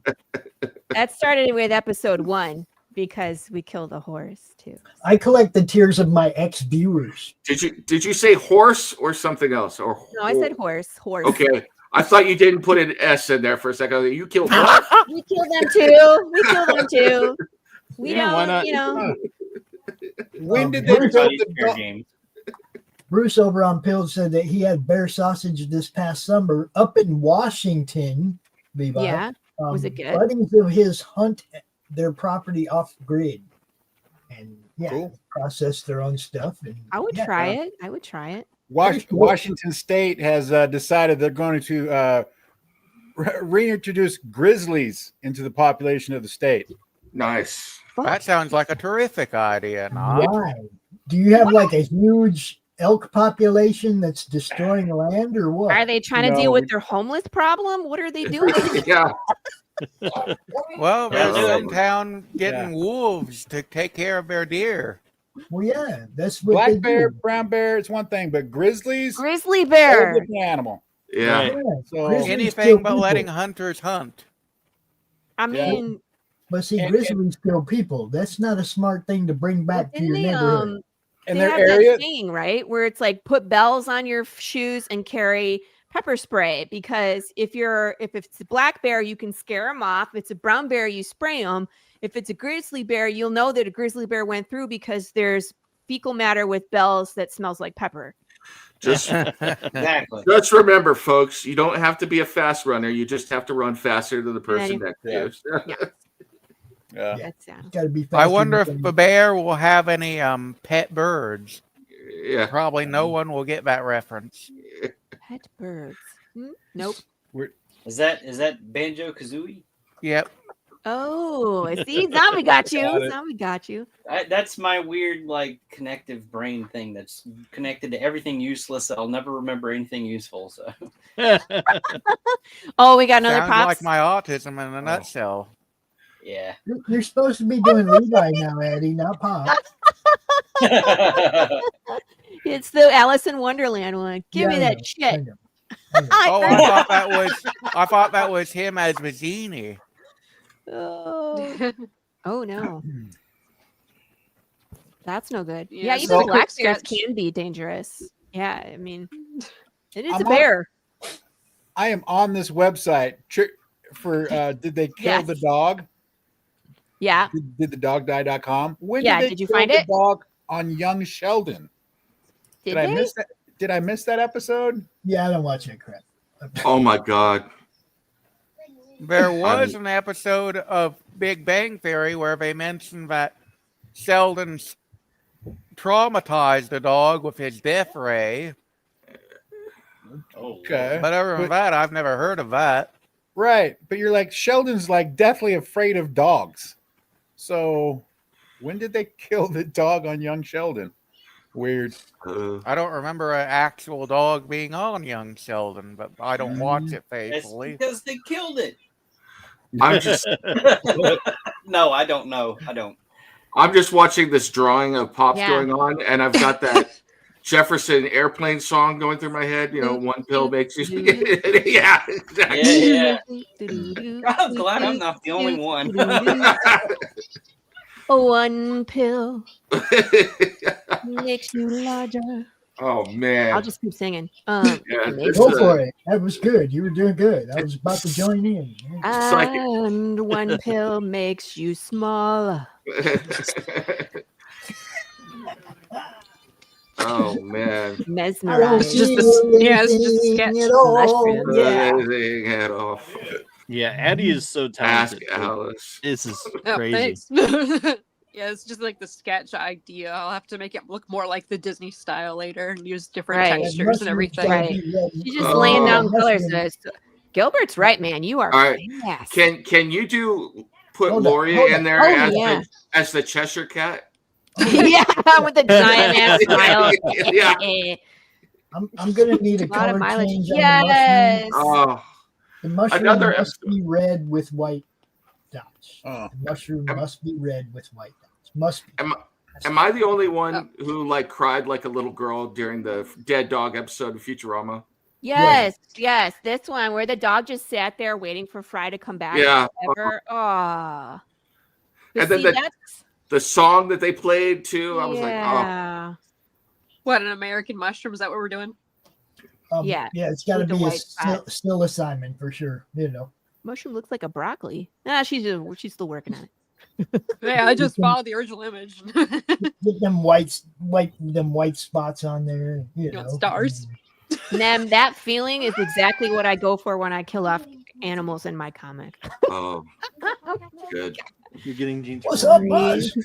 Speaker 2: That started with episode 1 because we killed a horse too.
Speaker 3: I collect the tears of my ex-viewers.
Speaker 7: Did you say horse or something else? Or
Speaker 2: No, I said horse. Horse.
Speaker 7: Okay. I thought you didn't put an S in there for a second. You killed horse?
Speaker 2: We killed them too. We killed them too. We
Speaker 5: Yeah, why
Speaker 2: don't,
Speaker 5: not?
Speaker 2: you know.
Speaker 10: When did they build the dog?
Speaker 3: Bruce over on Pilled said that he had bear sausage this past summer up in Washington. Levi.
Speaker 2: Yeah. Was it good?
Speaker 3: Buddies of his hunt their property off grid. And process their own stuff. And
Speaker 2: I would try it. I would try it.
Speaker 10: Washington State has decided they're going to reintroduce grizzlies into the population of the state.
Speaker 7: Nice.
Speaker 11: That sounds like a terrific idea. Not.
Speaker 3: Why? Do you have like a huge elk population that's destroying land or what?
Speaker 2: Are they trying to deal with their homeless problem? What are they doing?
Speaker 7: Yeah.
Speaker 11: Well, there's some town getting wolves to take care of their deer.
Speaker 3: Well, yeah, that's what
Speaker 10: Black
Speaker 3: they
Speaker 10: bear,
Speaker 3: do.
Speaker 10: brown bear, it's one thing, but grizzlies,
Speaker 2: Grizzly bear.
Speaker 10: a different animal.
Speaker 7: Yeah.
Speaker 3: Yeah,
Speaker 10: So
Speaker 3: grizzlies kill
Speaker 11: Anything but
Speaker 3: people.
Speaker 11: letting hunters hunt.
Speaker 2: I mean,
Speaker 3: But see,
Speaker 10: and-
Speaker 3: grizzlies kill people. That's not a smart thing to bring back to
Speaker 2: didn't
Speaker 3: your
Speaker 2: they
Speaker 3: neighborhood.
Speaker 10: in
Speaker 2: they
Speaker 10: their
Speaker 2: have
Speaker 10: area,
Speaker 2: that saying, right? Where it's like put bells on your shoes and carry pepper spray because if it's a black bear, you can scare them off. If it's a brown bear, you spray them. If it's a grizzly bear, you'll know that a grizzly bear went through because there's fecal matter with bells that smells like pepper.
Speaker 7: Just
Speaker 4: Exactly.
Speaker 7: Just remember, folks, you don't have to be a fast runner. You just have to run faster than the person next to you.
Speaker 10: yeah.
Speaker 2: That's
Speaker 3: Gotta be
Speaker 11: I
Speaker 3: faster
Speaker 11: wonder if
Speaker 3: than-
Speaker 11: the bear will have any pet birds.
Speaker 7: Yeah.
Speaker 11: Probably no one will get that reference.
Speaker 2: pet birds. Nope.
Speaker 4: Is that Banjo Kazooie?
Speaker 11: Yep.
Speaker 2: Oh, see, now we got you. Now we got you.
Speaker 4: That's my weird, like, connective brain thing that's connected to everything useless. I'll never remember anything useful. So,
Speaker 2: Oh, we got another
Speaker 11: Sounds
Speaker 2: pops.
Speaker 11: like my autism in a nutshell.
Speaker 4: yeah.
Speaker 3: You're supposed to be doing Levi now, Eddie, not Pop.
Speaker 2: It's the Alice in Wonderland one. Give me
Speaker 3: Yeah, I
Speaker 2: that
Speaker 3: know,
Speaker 2: shit.
Speaker 3: I know.
Speaker 11: Oh, I thought that was him as Vizzini.
Speaker 2: Oh. Oh no. That's no good. Yeah,
Speaker 8: Yeah,
Speaker 2: even
Speaker 10: so-
Speaker 2: black bears
Speaker 8: Sketch.
Speaker 2: can be dangerous. Yeah, I mean, it is
Speaker 10: I'm
Speaker 2: a
Speaker 10: on-
Speaker 2: bear.
Speaker 10: I am on this website for did they kill
Speaker 2: Yes.
Speaker 10: the dog?
Speaker 2: Yeah.
Speaker 10: Did the dog die.com? When
Speaker 2: Yeah,
Speaker 10: they
Speaker 2: did you
Speaker 10: kill
Speaker 2: find
Speaker 10: the
Speaker 2: it?
Speaker 10: dog on Young Sheldon?
Speaker 2: Did
Speaker 10: I
Speaker 2: they?
Speaker 10: miss that? Did I miss that episode?
Speaker 3: Yeah, I don't watch that crap.
Speaker 7: Oh my God.
Speaker 11: There was an episode of Big Bang Theory where they mentioned that Sheldon traumatized the dog with his death ray.
Speaker 10: Okay.
Speaker 11: But other than that, I've never heard of that.
Speaker 10: Right. But you're like, Sheldon's like deathly afraid of dogs. So when did they kill the dog on Young Sheldon? Weird.
Speaker 11: I don't remember an actual dog being on Young Sheldon, but I don't watch it
Speaker 4: It's
Speaker 11: faithfully.
Speaker 4: because they killed it.
Speaker 7: I'm just
Speaker 4: No, I don't know. I don't.
Speaker 7: I'm just watching this drawing of Pops
Speaker 2: Yeah.
Speaker 7: going on, and I've got that Jefferson airplane song going through my head. You know, one pill makes you. Yeah, exactly.
Speaker 4: Yeah. I'm glad I'm not the only one.
Speaker 2: One pill makes you larger.
Speaker 7: Oh man!
Speaker 2: I'll just keep singing.
Speaker 7: Yeah,
Speaker 3: Go for it. That was good. You were doing good. I was about to join in.
Speaker 2: And one pill makes you smaller.
Speaker 7: Oh man!
Speaker 2: Mesmerized.
Speaker 8: It's just a sketch.
Speaker 7: Anything at all.
Speaker 5: Yeah, Addie is so talented.
Speaker 7: Ask Alice.
Speaker 5: This is
Speaker 8: Oh,
Speaker 5: crazy.
Speaker 8: thanks. Yeah, it's just like the sketch idea. I'll have to make it look more like the Disney style later and use different textures and everything.
Speaker 2: Right. She's just laying down colors. Gilbert's right, man. You are
Speaker 7: All right.
Speaker 2: fast.
Speaker 7: Can you put Lori in there as the Cheshire Cat?
Speaker 2: Yeah, with the giant ass smile.
Speaker 7: Yeah.
Speaker 3: I'm gonna need a color
Speaker 2: mileage.
Speaker 3: change.
Speaker 2: Yes.
Speaker 3: On the mushroom. The mushroom must be red with white dots.
Speaker 10: Oh.
Speaker 3: The mushroom must be red with white dots. Must be.
Speaker 7: Am I the only one who like cried like a little girl during the Dead Dog episode of Futurama?
Speaker 2: Yes. This one where the dog just sat there waiting for Fry to come back.
Speaker 7: Yeah.
Speaker 2: Oh.
Speaker 7: And then the song that they played too, I was like, oh.
Speaker 8: What, an American mushroom? Is that what we're doing?
Speaker 2: Yeah,
Speaker 3: it's got to be a still assignment for sure. You know,
Speaker 2: mushroom looks like a broccoli. She's still working on it.
Speaker 8: Yeah, I just followed the original image.
Speaker 3: Get them white spots on there. You know,
Speaker 8: stars.
Speaker 2: And that feeling is exactly what I go for when I kill off animals in my comic.
Speaker 7: Oh, good.
Speaker 5: You're getting Gene.
Speaker 3: What's up, Buzz?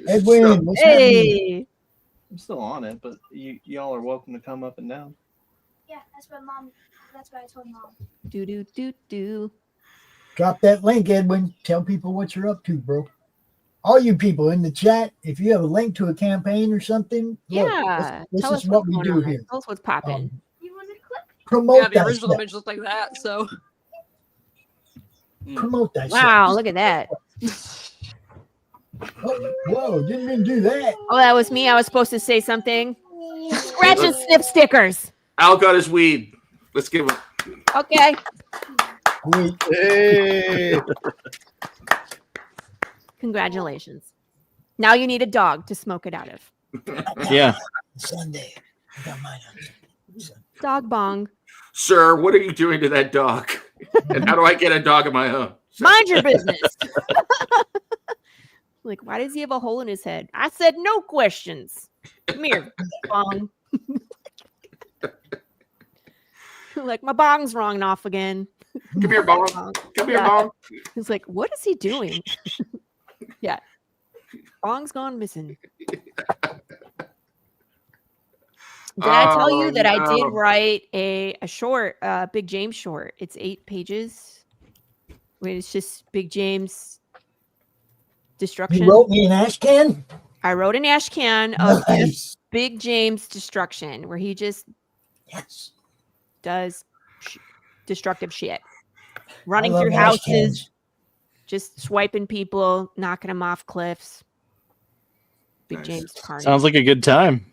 Speaker 3: Edwin, what's happening?
Speaker 5: I'm still on it, but y'all are welcome to come up and down.
Speaker 9: Yeah, that's what I told Mom.
Speaker 2: Do.
Speaker 3: Drop that link, Edwin. Tell people what you're up to, bro. All you people in the chat, if you have a link to a campaign or something,
Speaker 2: yeah,
Speaker 3: this is what we do here.
Speaker 2: Tell us what's popping.
Speaker 9: You want to click?
Speaker 3: Promote
Speaker 8: the
Speaker 3: that
Speaker 8: original
Speaker 3: stuff.
Speaker 8: image looked like that, so.
Speaker 3: Promote that.
Speaker 2: Wow,
Speaker 3: stuff.
Speaker 2: look at that.
Speaker 3: Oh, whoa, didn't mean to do that.
Speaker 2: Oh, that was me. I was supposed to say something. Scratch and sniff stickers.
Speaker 7: Al got his weed. Let's give him.
Speaker 2: Okay.
Speaker 3: Hey.
Speaker 2: Congratulations. Now you need a dog to smoke it out of.
Speaker 5: Yeah.
Speaker 3: Sunday. I got mine on Sunday.
Speaker 2: Dog bong.
Speaker 7: Sir, what are you doing to that dog? And how do I get a dog of my own?
Speaker 2: Mind your business. Like, why does he have a hole in his head? I said no questions. Come here, bong. Like, my bong's wrong and off again.
Speaker 7: Come here, bong. Come here, bong.
Speaker 2: He's like, what is he doing? Yeah. Bong's gone missing. Did I tell you that I did write a short, Big James short? It's 8 pages. Wait, it's just Big James destruction.
Speaker 3: You wrote me an ash can?
Speaker 2: I wrote an ash can of just Big James destruction, where he just does destructive shit. Running through houses, just swiping people, knocking them off cliffs. Big James carnage.
Speaker 5: Sounds like a good time.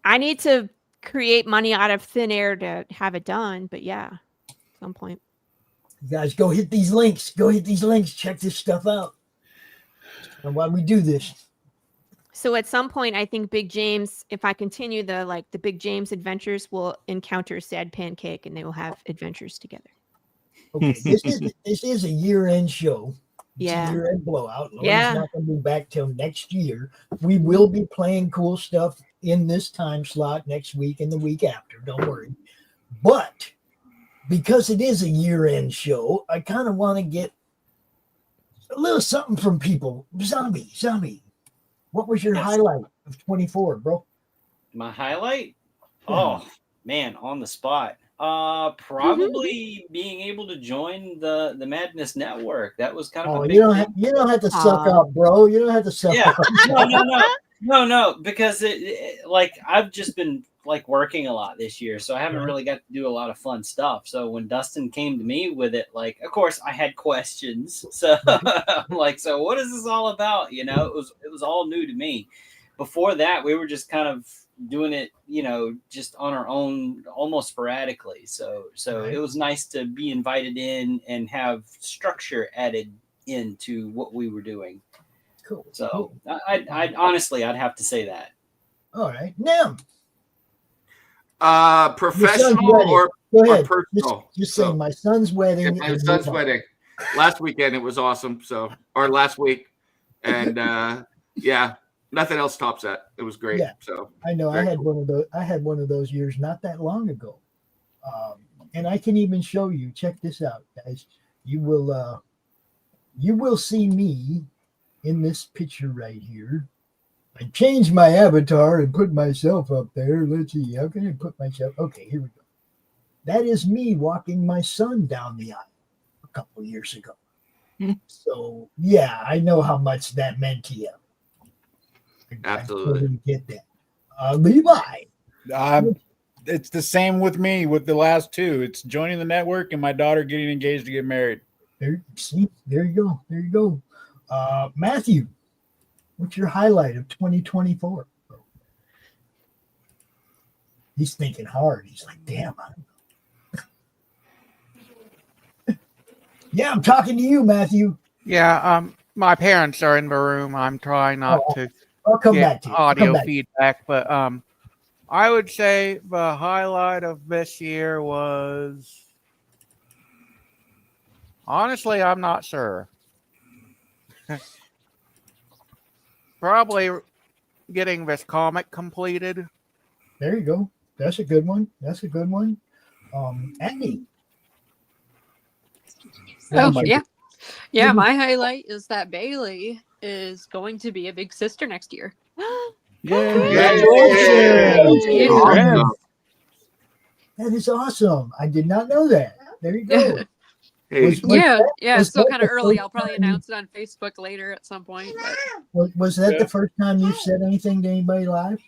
Speaker 2: I need to create money out of thin air to have it done, but yeah, at some point.
Speaker 3: You guys go hit these links. Go hit these links. Check this stuff out. And why we do this.
Speaker 2: So at some point, I think Big James, if I continue the Big James adventures, will encounter Sad Pancake and they will have adventures together.
Speaker 3: Okay, this is a year-end show. It's a year-end blowout. Lori's not going to be back till next year. We will be playing cool stuff in this time slot next week and the week after. Don't worry. But because it is a year-end show, I kind of want to get a little something from people. Zombie. What was your highlight of 24, bro?
Speaker 4: My highlight? Oh, man, on the spot. Probably being able to join the Madness Network. That was kind of a big
Speaker 3: you don't have to suck up, bro. You don't have to suck up.
Speaker 4: No, because it like I've just been like working a lot this year, so I haven't really got to do a lot of fun stuff. So when Dustin came to me with it, like, of course I had questions. So I'm like, so what is this all about? You know, it was all new to me. Before that, we were just kind of doing it, just on our own, almost sporadically. So
Speaker 3: Right.
Speaker 4: it was nice to be invited in and have structure added into what we were doing.
Speaker 3: Cool.
Speaker 4: So
Speaker 3: cool.
Speaker 4: I'd honestly, I'd have to say that.
Speaker 3: All right. Now,
Speaker 7: Professional
Speaker 3: wedding.
Speaker 7: or
Speaker 3: Go ahead.
Speaker 7: personal?
Speaker 3: Just say my son's wedding.
Speaker 7: My
Speaker 3: and
Speaker 7: son's
Speaker 3: move on.
Speaker 7: wedding. Last weekend it was awesome. Or last week, and yeah, nothing else tops that. It was great.
Speaker 3: Yeah.
Speaker 7: So
Speaker 3: I know I had one of those years not that long ago, and I can even show you. Check this out, guys. You will see me in this picture right here. I changed my avatar and put myself up there. Let's see. How can I put myself? Okay, here we go. That is me walking my son down the aisle a couple years ago. So yeah, I know how much that meant to you.
Speaker 7: Absolutely.
Speaker 3: I totally get that. Levi.
Speaker 10: It's the same with me with the last two. It's joining the network and my daughter getting engaged to get married.
Speaker 3: There you go. Matthew, what's your highlight of 2024? He's thinking hard. He's like, damn. I don't know. Yeah, I'm talking to you, Matthew.
Speaker 11: Yeah, my parents are in the room. I'm trying not to
Speaker 3: I'll come
Speaker 11: get
Speaker 3: back to you.
Speaker 11: audio feedback, but I would say the highlight of this year was, honestly, I'm not sure. Probably getting this comic completed.
Speaker 3: There you go. That's a good one. Andy.
Speaker 8: Oh, yeah. My highlight is that Bailey is going to be a big sister next year.
Speaker 3: Congratulations. That is awesome. I did not know that. There you go.
Speaker 8: It's still kind of early. I'll probably announce it on Facebook later at some point. But...
Speaker 3: Was that the first time you've said anything to anybody live?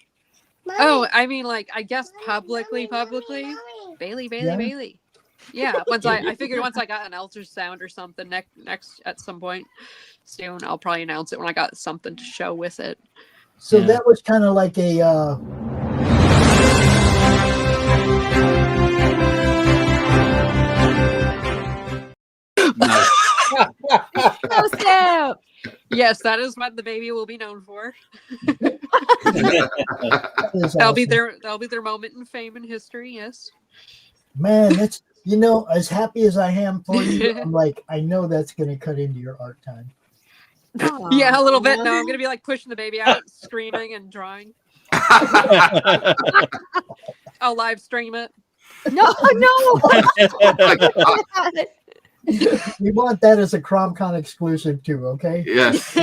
Speaker 8: Oh, I mean, I guess publicly, Bailey. Yeah, I figured once I got an ultrasound or something next at some point soon, I'll probably announce it when I got something to show with it.
Speaker 3: So that was kind of like a
Speaker 8: Yes, that is what the baby will be known for. That'll be their moment in fame and history. Yes.
Speaker 3: Man, that's as happy as I am for you, I'm like, I know that's going to cut into your art time.
Speaker 8: Yeah, a little bit. No, I'm going to be like pushing the baby out, screaming and drawing. I'll live stream it.
Speaker 2: No.
Speaker 3: We want that as a CromCon exclusive too, okay?
Speaker 7: Yes.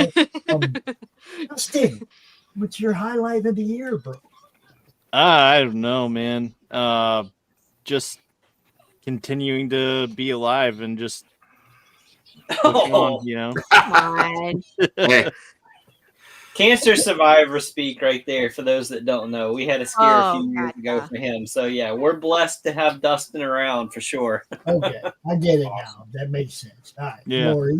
Speaker 3: Sting, what's your highlight of the year, bro?
Speaker 5: I don't know, man. Just continuing to be alive and just pushing on,
Speaker 2: Come on.
Speaker 7: Hey.
Speaker 4: Cancer survivor speak right there for those that don't know. We had a scare a few years ago for him. So yeah, we're blessed to have Dustin around for sure.
Speaker 3: Okay, I get it now. That makes sense. All right,
Speaker 5: Yeah.
Speaker 3: Lori.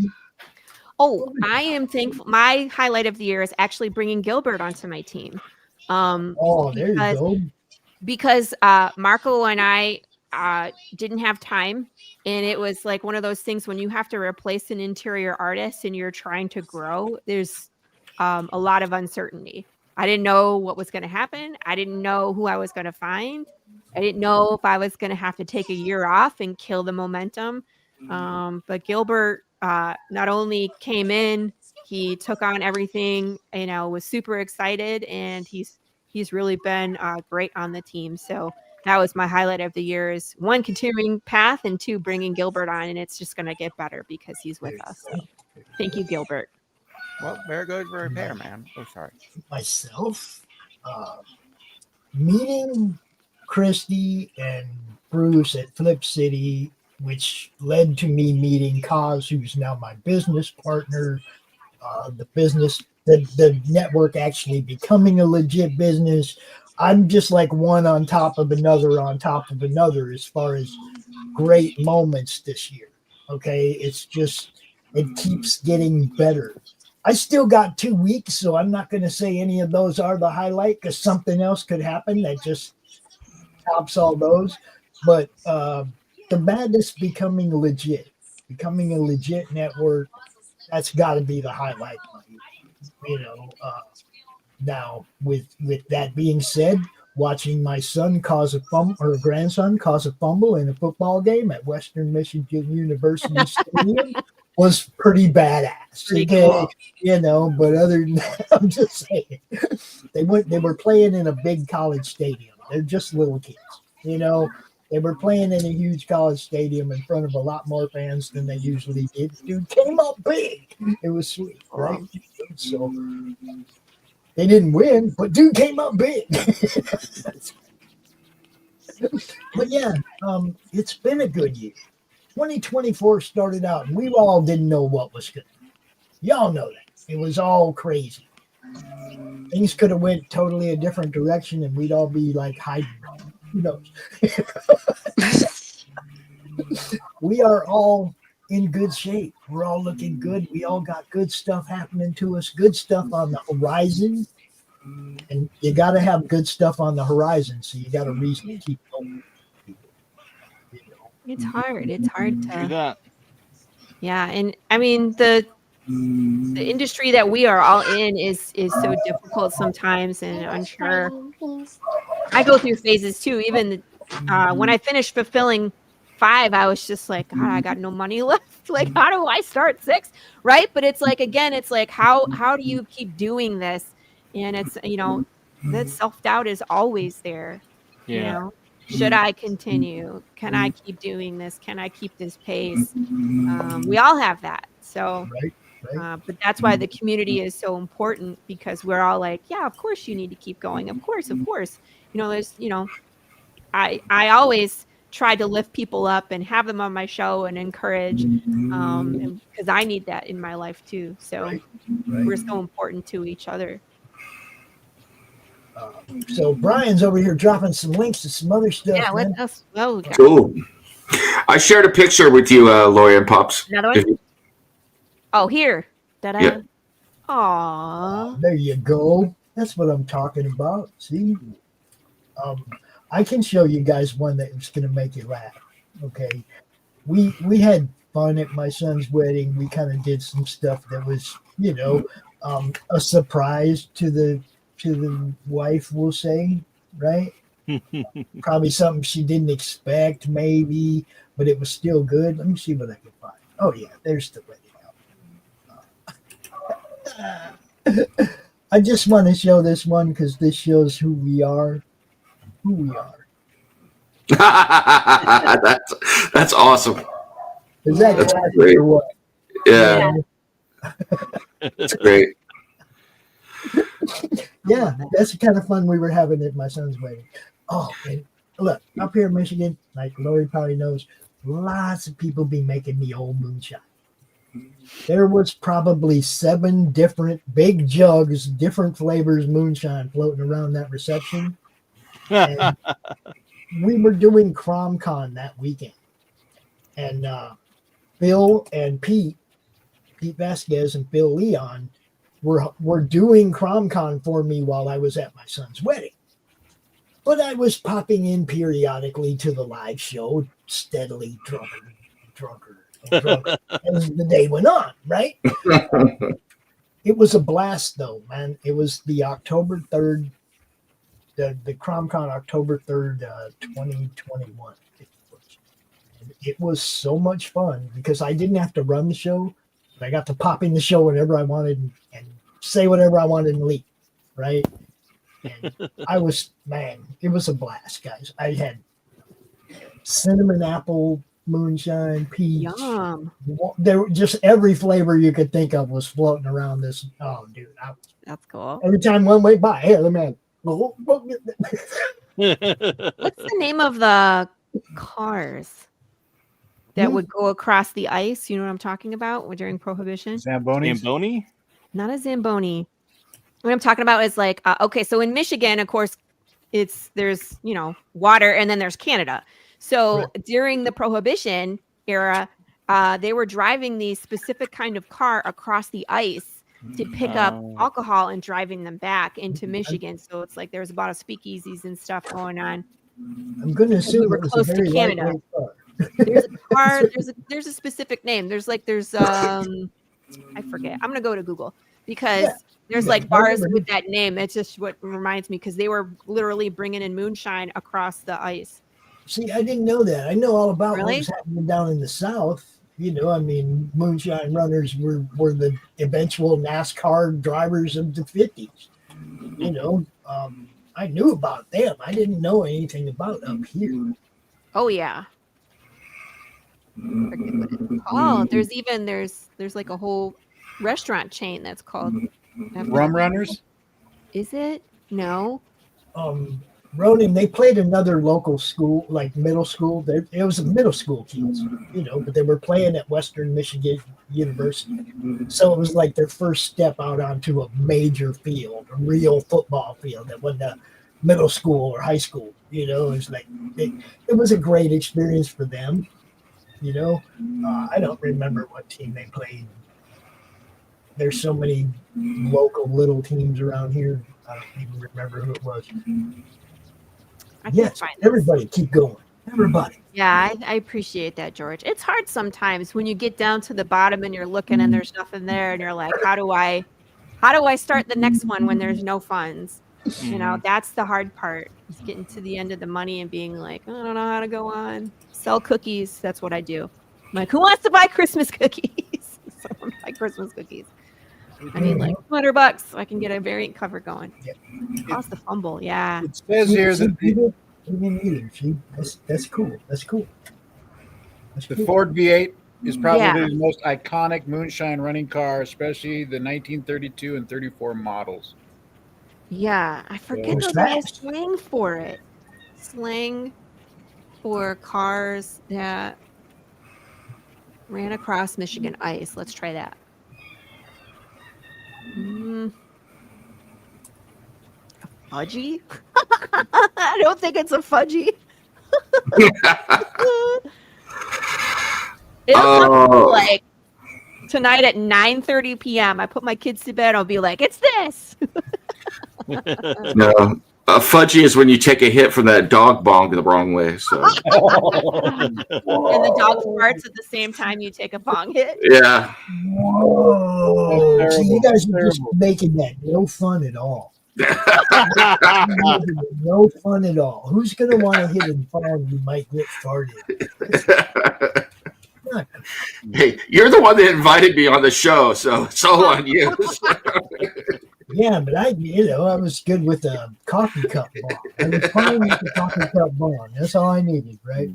Speaker 2: Oh, I am thankful. My highlight of the year is actually bringing Gilbert onto my team.
Speaker 3: There you go.
Speaker 2: Because Marco and I didn't have time, and it was like one of those things when you have to replace an interior artist and you're trying to grow. There's a lot of uncertainty. I didn't know what was going to happen. I didn't know who I was going to find. I didn't know if I was going to have to take a year off and kill the momentum. But Gilbert not only came in, he took on everything, was super excited, and he's really been great on the team. So that was my highlight of the year, is one, continuing path, and two, bringing Gilbert on, and it's just going to get better because he's with us. So thank you, Gilbert.
Speaker 11: Well, there goes the repairman. Oh, sorry.
Speaker 3: Myself, meeting Christy and Bruce at Flip City, which led to me meeting Kaz, who's now my business partner. The network actually becoming a legit business. I'm just like one on top of another as far as great moments this year. Okay. It's just, it keeps getting better. I still got 2 weeks, so I'm not going to say any of those are the highlight because something else could happen that just tops all those. But the Madness becoming a legit network, that's got to be the highlight. Now with that being said, watching my son cause a fumble or grandson cause a fumble in a football game at Western Michigan University Stadium was pretty badass.
Speaker 2: Pretty
Speaker 3: Okay,
Speaker 2: cool.
Speaker 3: but other than that, I'm just saying they were playing in a big college stadium. They're just little kids, They were playing in a huge college stadium in front of a lot more fans than they usually did. Dude came up big. It was sweet, right? So they didn't win, but dude came up big. But yeah, it's been a good year. 2024 started out, and we all didn't know what was good. Y'all know that. It was all crazy. Things could have went totally a different direction, and we'd all be like hiding. Who knows? We are all in good shape. We're all looking good. We all got good stuff happening to us, good stuff on the horizon. And you got to have good stuff on the horizon, so you got a reason to keep going.
Speaker 2: It's hard. It's hard
Speaker 5: Do
Speaker 2: to.
Speaker 5: that.
Speaker 2: Yeah, and I mean the industry that we are all in is so difficult sometimes, and I'm sure I go through phases too. Even when I finished fulfilling 5, I was just like, God, I got no money left. Like, how do I start 6? Right? But it's like, again, it's like, how do you keep doing this? And it's, that self-doubt is always there.
Speaker 5: Yeah.
Speaker 2: Should I continue? Can I keep doing this? Can I keep this pace? We all have that. So,
Speaker 3: Right.
Speaker 2: but that's why the community is so important, because we're all like, yeah, of course you need to keep going. Of course. There's, I always try to lift people up and have them on my show and encourage, because I need that in my life too. So we're so important to each other.
Speaker 3: So Brian's over here dropping some links to some other stuff.
Speaker 2: Yeah,
Speaker 3: man.
Speaker 2: what else? Oh,
Speaker 7: Cool. I shared a picture with you, Lori and Pops.
Speaker 2: Another one? Oh, here. Da-da.
Speaker 7: Yeah.
Speaker 2: Aw.
Speaker 3: There you go. That's what I'm talking about. See? I can show you guys one that was going to make you laugh. Okay. We had fun at my son's wedding. We kind of did some stuff that was, a surprise to the wife, we'll say, right? Probably something she didn't expect, maybe, but it was still good. Let me see what I can find. Oh yeah, there's the wedding album. I just want to show this one because this shows who we are.
Speaker 7: That's awesome.
Speaker 3: Is that
Speaker 7: That's
Speaker 3: classic
Speaker 7: great.
Speaker 3: or what?
Speaker 7: Yeah. That's great.
Speaker 3: Yeah, that's the kind of fun we were having at my son's wedding. Oh, and look, up here in Michigan, like Lori probably knows, lots of people be making me old moonshine. There was probably 7 different big jugs, different flavors moonshine floating around that reception. And we were doing CromCon that weekend. And Bill and Pete Vasquez and Bill Leon were doing CromCon for me while I was at my son's wedding. But I was popping in periodically to the live show, steadily drunker as the day went on, right? It was a blast, though, man. It was the October 3rd, the CromCon October 3rd, 2021. It was so much fun because I didn't have to run the show. I got to pop in the show whenever I wanted and say whatever I wanted and leave, right? And it was a blast, guys. I had cinnamon apple, moonshine, peach.
Speaker 2: Yum.
Speaker 3: There just every flavor you could think of was floating around this. Oh, dude.
Speaker 2: That's cool.
Speaker 3: Every time one went by, hey, let me have.
Speaker 2: What's the name of the cars that would go across the ice? You know what I'm talking about during Prohibition?
Speaker 5: Zamboni?
Speaker 2: Not a Zamboni. What I'm talking about is like, okay, so in Michigan, of course, there's, water, and then there's Canada. So during the Prohibition era, they were driving these specific kind of car across the ice to pick up alcohol and driving them back into Michigan. So it's like there's a lot of speakeasies and stuff going on.
Speaker 3: I'm going to assume
Speaker 2: we were
Speaker 3: it was
Speaker 2: close
Speaker 3: a
Speaker 2: to
Speaker 3: very
Speaker 2: Canada.
Speaker 3: lightweight car.
Speaker 2: There's a car. There's a specific name. There's I forget. I'm gonna go to Google because there's like bars with that name. It's just what reminds me because they were literally bringing in moonshine across the ice.
Speaker 3: See, I didn't know that. I know all about what was happening down in the South. You know, I mean, moonshine runners were the eventual NASCAR drivers of the 50s. You know, I knew about them. I didn't know anything about up here.
Speaker 2: Oh yeah. Oh, there's like a whole restaurant chain that's called
Speaker 10: Rum Runners.
Speaker 2: Is it? No.
Speaker 3: Ronan, they played another local school, like middle school. It was a middle school kids, you know, but they were playing at Western Michigan University. So it was like their first step out onto a major field, a real football field that wasn't a middle school or high school. You know, it was like it was a great experience for them. You know, I don't remember what team they played. There's so many local little teams around here. I don't even remember who it was. Yes, everybody keep going. Everybody.
Speaker 2: Yeah, I appreciate that, George. It's hard sometimes when you get down to the bottom and you're looking and there's nothing there and you're like, how do I start the next one when there's no funds? You know, that's the hard part. Is getting to the end of the money and being like, I don't know how to go on. Sell cookies. That's what I do. I'm like, who wants to buy Christmas cookies? Someone buy Christmas cookies. I need like $200 so I can get a variant cover going. Cost the fumble, yeah.
Speaker 10: It says here that
Speaker 3: that's cool. That's cool.
Speaker 10: The Ford V8 is probably the most iconic moonshine running car, especially the 1932 and 34 models.
Speaker 2: Yeah, I forget the slang for it. Slang for cars that ran across Michigan ice. Let's try that. A fudgy? I don't think it's a fudgy. It'll come like tonight at 9:30 p.m. I put my kids to bed. I'll be like, it's this.
Speaker 7: No, a fudgy is when you take a hit from that dog bong the wrong way. So,
Speaker 2: and the dog farts at the same time you take a bong hit.
Speaker 7: Yeah.
Speaker 3: Whoa. See, you guys are just making that no fun at all. No fun at all. Who's going to want to hit and fall? You might get farted.
Speaker 7: Hey, you're the one that invited me on the show, so it's all on you.
Speaker 3: Yeah, but I was good with a coffee cup bong. I was fine with the coffee cup bong. That's all I needed, right?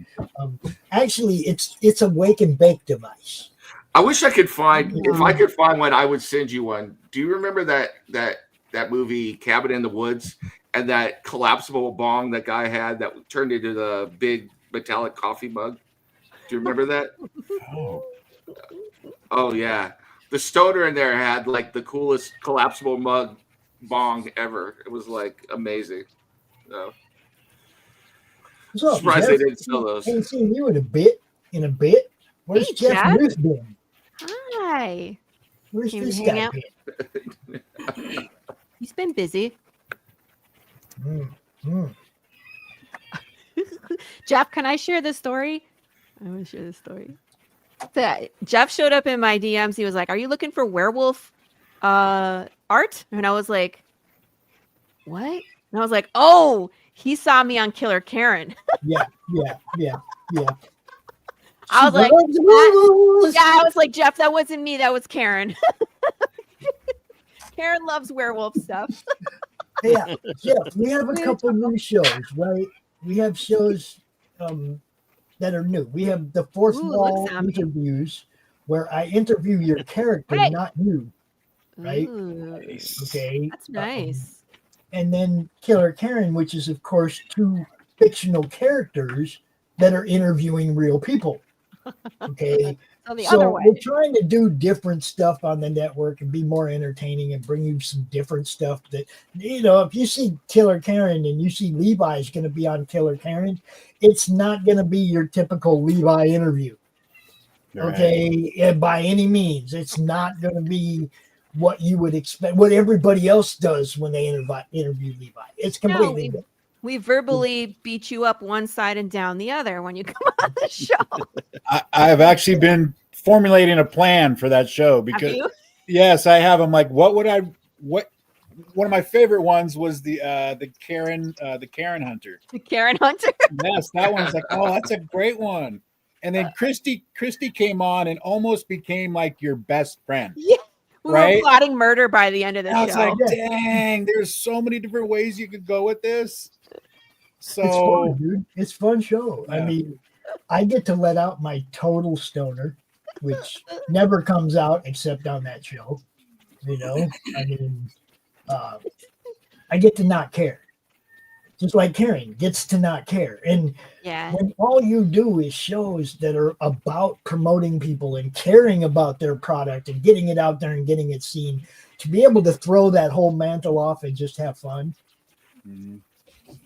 Speaker 3: Actually, it's a wake and bake device.
Speaker 7: I wish I could find. If I could find one, I would send you one. Do you remember that movie Cabin in the Woods and that collapsible bong that guy had that turned into the big metallic coffee mug? Do you remember that? Oh yeah. The stoner in there had like the coolest collapsible mug bong ever. It was like amazing. So, surprised they didn't sell those.
Speaker 3: I ain't seen you in a bit. Where's Jeff Ruth been?
Speaker 2: Hi.
Speaker 3: Where's
Speaker 2: Came
Speaker 3: this
Speaker 2: to hang
Speaker 3: guy
Speaker 2: out.
Speaker 3: been?
Speaker 2: He's been busy. Jeff, can I share this story? I want to share this story. Jeff showed up in my DMs. He was like, "Are you looking for werewolf art?" And I was like, "What?" And I was like, "Oh, he saw me on Killer Karen."
Speaker 3: Yeah.
Speaker 2: I was like, I was like, Jeff, that wasn't me. That was Karen. Karen loves werewolf stuff.
Speaker 3: Yeah, Jeff, we have a couple new shows, right? We have shows that are new. We have the Fourth Wall interviews where I interview your character, not you, right? Okay.
Speaker 2: That's nice.
Speaker 3: And then Killer Karen, which is, of course, two fictional characters that are interviewing real people. Okay. So we're trying to do different stuff on the network and be more entertaining and bring you some different stuff that, if you see Killer Karen and you see Levi's going to be on Killer Karen, it's not going to be your typical Levi interview. Okay. By any means, it's not going to be what you would expect, what everybody else does when they interview Levi. It's completely different.
Speaker 2: We verbally beat you up one side and down the other when you come on the show.
Speaker 10: I've actually been formulating a plan for that show because
Speaker 2: Have you?
Speaker 10: yes, I have. I'm like, what one of my favorite ones was the Karen Hunter.
Speaker 2: The Karen Hunter.
Speaker 10: Yes, that one's like, oh, that's a great one. And then Christy came on and almost became like your best friend.
Speaker 2: Yeah. We
Speaker 10: right?
Speaker 2: were plotting murder by the end of the
Speaker 10: I was
Speaker 2: show.
Speaker 10: like, dang, there's so many different ways you could go with this. So
Speaker 3: it's fun, dude. It's a fun show.
Speaker 10: Yeah.
Speaker 3: I mean, I get to let out my total stoner, which never comes out except on that show. You know, I mean, I get to not care. Just like Karen gets to not care. And when all you do is shows that are about promoting people and caring about their product and getting it out there and getting it seen, to be able to throw that whole mantle off and just have fun.
Speaker 10: Mm-hmm.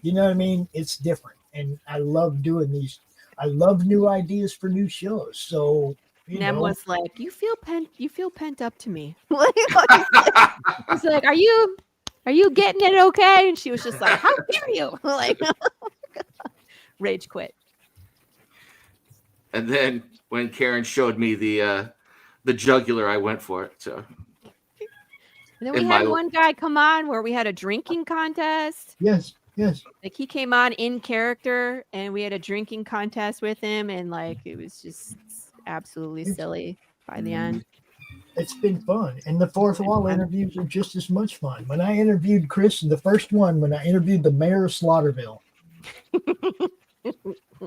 Speaker 3: You know what I mean? It's different. And I love doing these. I love new ideas for new shows. So
Speaker 2: Nem
Speaker 3: know,
Speaker 2: was like, you feel pent up to me. He's like, are you getting it okay? And she was just like, how dare you? Like, rage quit.
Speaker 7: And then when Karen showed me the jugular, I went for it. So
Speaker 2: And then we had one guy come on where we had a drinking contest.
Speaker 3: Yes.
Speaker 2: Like he came on in character and we had a drinking contest with him, and like it was just absolutely silly by the end.
Speaker 3: It's been fun. And the fourth wall interviews are just as much fun. When I interviewed Chris, the first one, when I interviewed the mayor of Slaughterville,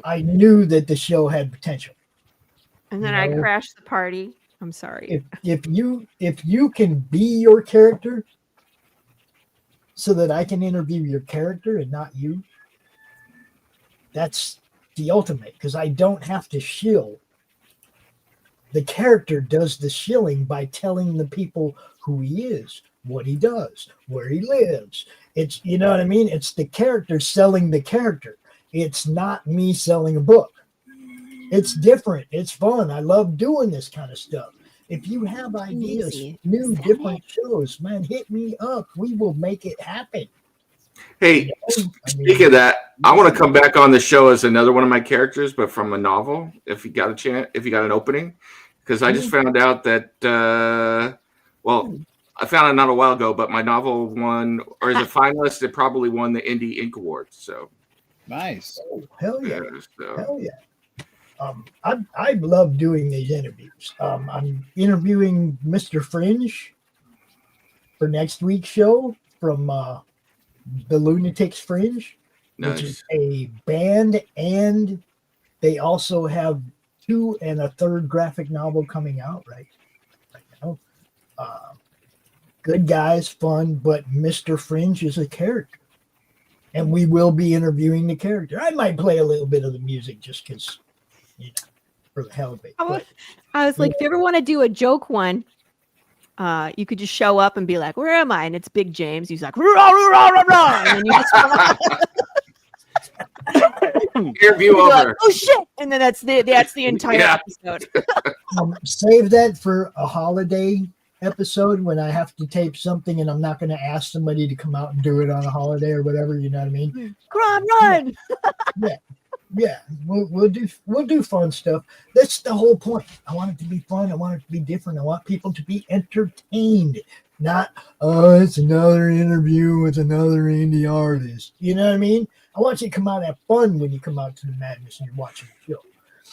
Speaker 3: I knew that the show had potential.
Speaker 2: And then I crashed the party. I'm sorry.
Speaker 3: If you can be your character so that I can interview your character and not you, that's the ultimate, because I don't have to shill. The character does the shilling by telling the people who he is, what he does, where he lives. It's, you know what I mean? It's the character selling the character. It's not me selling a book. It's different. It's fun. I love doing this kind of stuff. If you have ideas, new, different shows, man, hit me up. We will make it happen.
Speaker 7: Hey, speaking of that, I want to come back on the show as another one of my characters, but from a novel, if you got a chance, if you got an opening. Because I just found out that, I found it not a while ago, but my novel won, or as a finalist, it probably won the Indie Ink Award. So
Speaker 10: nice.
Speaker 3: Oh, hell yeah.
Speaker 7: So.
Speaker 3: Hell yeah. I love doing these interviews. I'm interviewing Mr. Fringe for next week's show from the Lunatics Fringe, which is a band, and they also have 2 and a 3rd graphic novel coming out right now. Good guys, fun, but Mr. Fringe is a character, and we will be interviewing the character. I might play a little bit of the music just because. For the hell of it.
Speaker 2: I was like, if you ever want to do a joke one, you could just show up and be like, where am I? And it's Big James. He's like, rah, rah, rah, rah, rah. And then you just
Speaker 7: interview over.
Speaker 2: Like, oh shit. And then that's the entire episode.
Speaker 3: Save that for a holiday episode when I have to tape something and I'm not going to ask somebody to come out and do it on a holiday or whatever. You know what I mean?
Speaker 2: Run.
Speaker 3: Yeah, we'll do fun stuff. That's the whole point. I want it to be fun. I want it to be different. I want people to be entertained, not it's another interview with another indie artist. You know what I mean? I want you to come out and have fun when you come out to the madness and you're watching the show.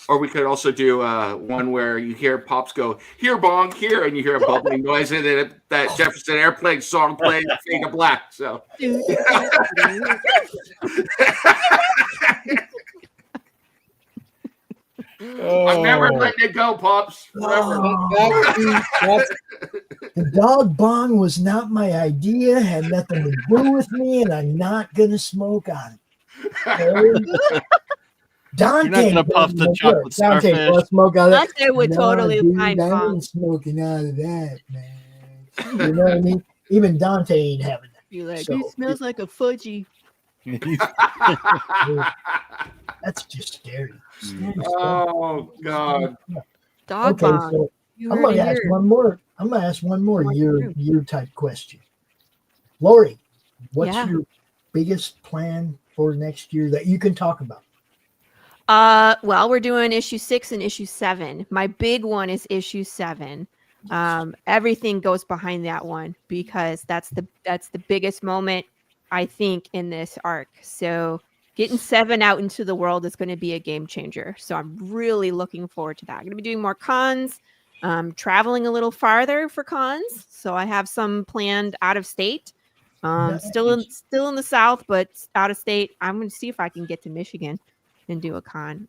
Speaker 7: Or we could also do one where you hear Pops go, here, bong, here, and you hear a bubbling noise, and then that Jefferson Airplane song plays Fade to Black. So. I'm never letting it go, Pops. Forever.
Speaker 3: The dog bong was not my idea, had nothing to do with me, and I'm not going to smoke on it. Dante,
Speaker 5: you're not gonna puff the chocolate starfish.
Speaker 3: Dante, smoke out of that.
Speaker 2: Dante would totally find
Speaker 3: I
Speaker 2: fun.
Speaker 3: ain't smoking out of that, man. You know what I mean? Even Dante ain't having that.
Speaker 2: You're like, it smells like a fudgy.
Speaker 3: That's just scary.
Speaker 7: Oh God.
Speaker 2: Dog bong.
Speaker 3: So
Speaker 2: You
Speaker 3: I'm
Speaker 2: heard
Speaker 3: gonna
Speaker 2: it
Speaker 3: ask
Speaker 2: here.
Speaker 3: one more. I'm gonna ask one more
Speaker 2: More
Speaker 3: year type question. Lori, what's
Speaker 2: Yeah.
Speaker 3: your biggest plan for next year that you can talk about?
Speaker 2: Well, we're doing issue 6 and issue 7. My big one is issue 7. Everything goes behind that one because that's the biggest moment I think in this arc. So getting 7 out into the world is going to be a game changer. So I'm really looking forward to that. I'm going to be doing more cons, traveling a little farther for cons. So I have some planned out of state. Still in the South, but out of state. I'm going to see if I can get to Michigan and do a con.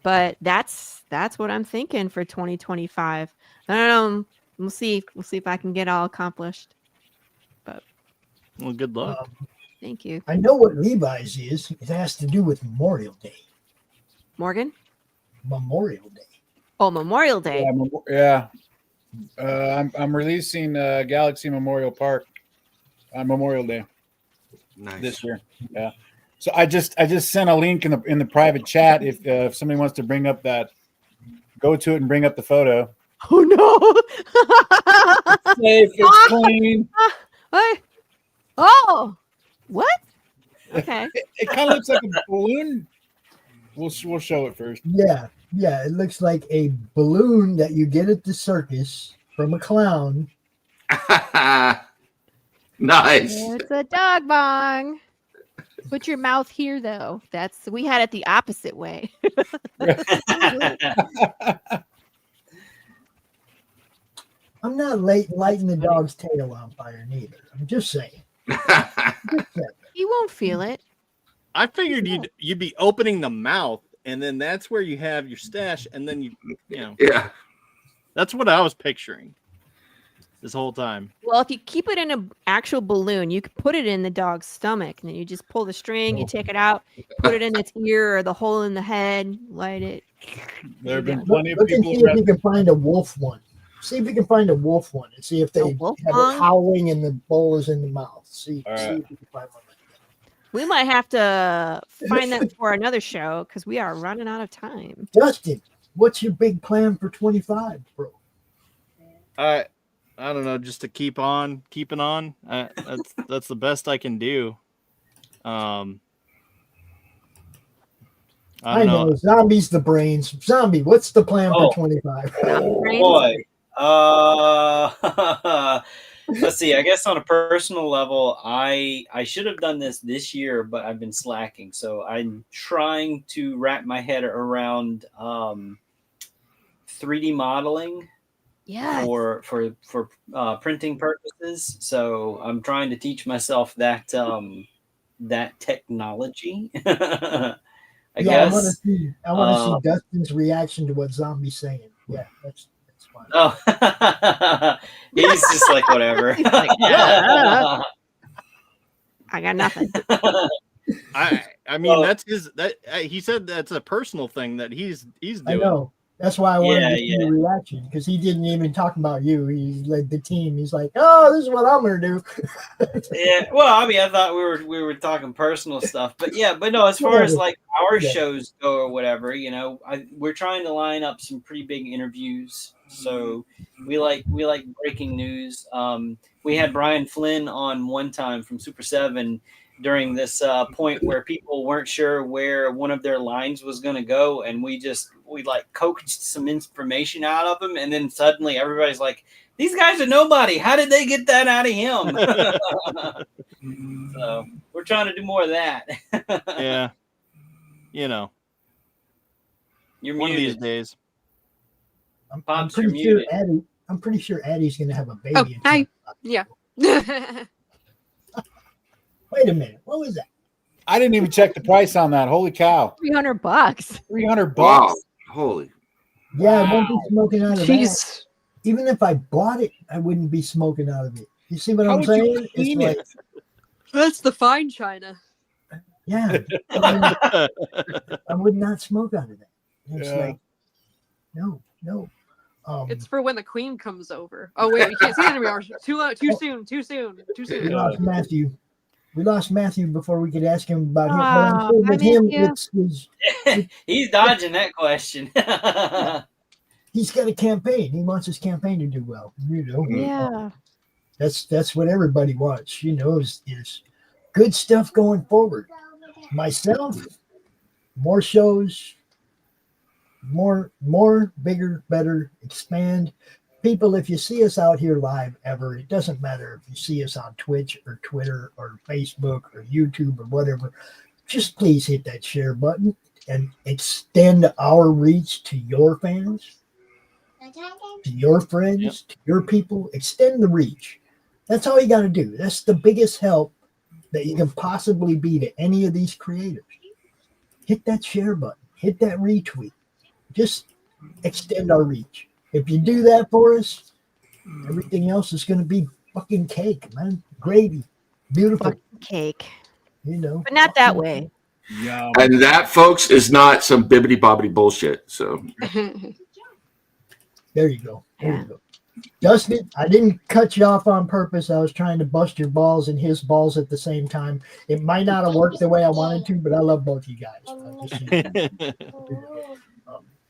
Speaker 2: But that's what I'm thinking for 2025. I don't know. We'll see. We'll see if I can get all accomplished. But
Speaker 5: Well, good luck.
Speaker 2: Thank you.
Speaker 3: I know what Levi's is. It has to do with Memorial Day.
Speaker 2: Morgan?
Speaker 3: Memorial Day.
Speaker 2: Oh, Memorial Day.
Speaker 10: Yeah. I'm releasing Galaxy Memorial Park on Memorial Day this year. Yeah. So I just sent a link in the private chat if somebody wants to bring up that, go to it and bring up the photo.
Speaker 2: Oh no!
Speaker 10: It's safe. It's clean.
Speaker 2: Oh, what? Okay.
Speaker 10: It kind of looks like a balloon. We'll show it first.
Speaker 3: Yeah. It looks like a balloon that you get at the circus from a clown.
Speaker 7: Nice.
Speaker 2: It's a dog bong. Put your mouth here, though. We had it the opposite way.
Speaker 3: I'm not lighting the dog's tail on fire neither. I'm just saying.
Speaker 2: He won't feel it.
Speaker 5: I figured you'd be opening the mouth, and then that's where you have your stash, and then you know.
Speaker 7: Yeah.
Speaker 5: That's what I was picturing this whole time.
Speaker 2: Well, if you keep it in an actual balloon, you can put it in the dog's stomach, and then you just pull the string, you take it out, put it in its ear or the hole in the head, light it.
Speaker 10: There have been plenty of
Speaker 3: Look and
Speaker 10: people.
Speaker 3: see if you can find a wolf one. See if you can find a wolf one and see if they have
Speaker 2: wolf
Speaker 3: it
Speaker 2: one?
Speaker 3: howling and the bowl is in the mouth. See
Speaker 10: All
Speaker 3: if
Speaker 10: right.
Speaker 3: you can find one.
Speaker 2: We might have to find that for another show because we are running out of time.
Speaker 3: Justin, what's your big plan for 25, bro?
Speaker 5: I don't know, just to keep on keeping on. That's the best I can do. I
Speaker 3: I
Speaker 5: don't
Speaker 3: know. Zombie's the brains. Zombie, what's the plan for 25?
Speaker 4: Boy. Let's see. I guess on a personal level, I should have done this year, but I've been slacking. So I'm trying to wrap my head around 3D modeling.
Speaker 2: Yes.
Speaker 4: For printing purposes. So I'm trying to teach myself that technology. I guess.
Speaker 3: I want to see Dustin's reaction to what Zombie's saying. Yeah, that's fine.
Speaker 4: Oh, he's just like whatever.
Speaker 2: He's like, yeah. I got nothing.
Speaker 5: I mean that's he said that's a personal thing that he's doing.
Speaker 3: I know. That's why I wanted to see your reaction because he didn't even talk about you. He's like the team. He's like, "Oh, this is what I'm gonna do."
Speaker 4: Yeah. Well, I mean, I thought we were talking personal stuff, but no. As far as like our shows go or whatever, we're trying to line up some pretty big interviews. So we like breaking news. We had Brian Flynn on one time from Super 7 during this point where people weren't sure where one of their lines was going to go, and we like coaxed some information out of him, and then suddenly everybody's like, "These guys are nobody. How did they get that out of him?" So we're trying to do more of that.
Speaker 5: Yeah,
Speaker 4: You're
Speaker 5: one
Speaker 4: muted.
Speaker 5: of these days.
Speaker 3: I'm
Speaker 4: Pops,
Speaker 3: pretty
Speaker 4: you're
Speaker 3: sure
Speaker 4: muted.
Speaker 3: I'm pretty sure Addie's gonna have a baby.
Speaker 8: Oh, hi. Yeah.
Speaker 3: Wait a minute. What was that?
Speaker 10: I didn't even check the price on that. Holy cow!
Speaker 2: $300.
Speaker 10: $300.
Speaker 7: Wow. Holy.
Speaker 3: Yeah, I won't be smoking out of that.
Speaker 8: Jeez.
Speaker 3: Even if I bought it, I wouldn't be smoking out of it. You see what
Speaker 10: How
Speaker 3: I'm
Speaker 10: would you
Speaker 3: saying? It's
Speaker 10: clean
Speaker 3: like,
Speaker 10: it?
Speaker 8: That's the fine china.
Speaker 3: yeah, I would not smoke out of that. It's
Speaker 10: Yeah.
Speaker 3: like, no.
Speaker 8: It's for when the queen comes over. Oh wait, we can't see it anymore. Too soon.
Speaker 3: We lost Matthew. We lost Matthew before we could ask him about him. But I'm
Speaker 2: Oh,
Speaker 3: sure with
Speaker 2: I
Speaker 3: him,
Speaker 2: miss you.
Speaker 3: it's
Speaker 4: He's dodging that question.
Speaker 3: He's got a campaign. He wants his campaign to do well.
Speaker 2: Yeah.
Speaker 3: That's what everybody wants. Is good stuff going forward. Myself, more shows, more, bigger, better, expand. People, if you see us out here live ever, it doesn't matter if you see us on Twitch or Twitter or Facebook or YouTube or whatever, just please hit that share button and extend our reach to your fans, to your friends, to your people. Extend the reach. That's all you got to do. That's the biggest help that you can possibly be to any of these creators. Hit that share button. Hit that retweet. Just extend our reach. If you do that for us, everything else is going to be fucking cake, man. Gravy. Beautiful.
Speaker 2: Fucking cake.
Speaker 3: But
Speaker 2: not that way.
Speaker 10: Yeah.
Speaker 7: And that, folks, is not some bibbity bobbity bullshit. So
Speaker 3: there you go. There you go. Dustin, I didn't cut you off on purpose. I was trying to bust your balls and his balls at the same time. It might not have worked the way I wanted to, but I love both you guys.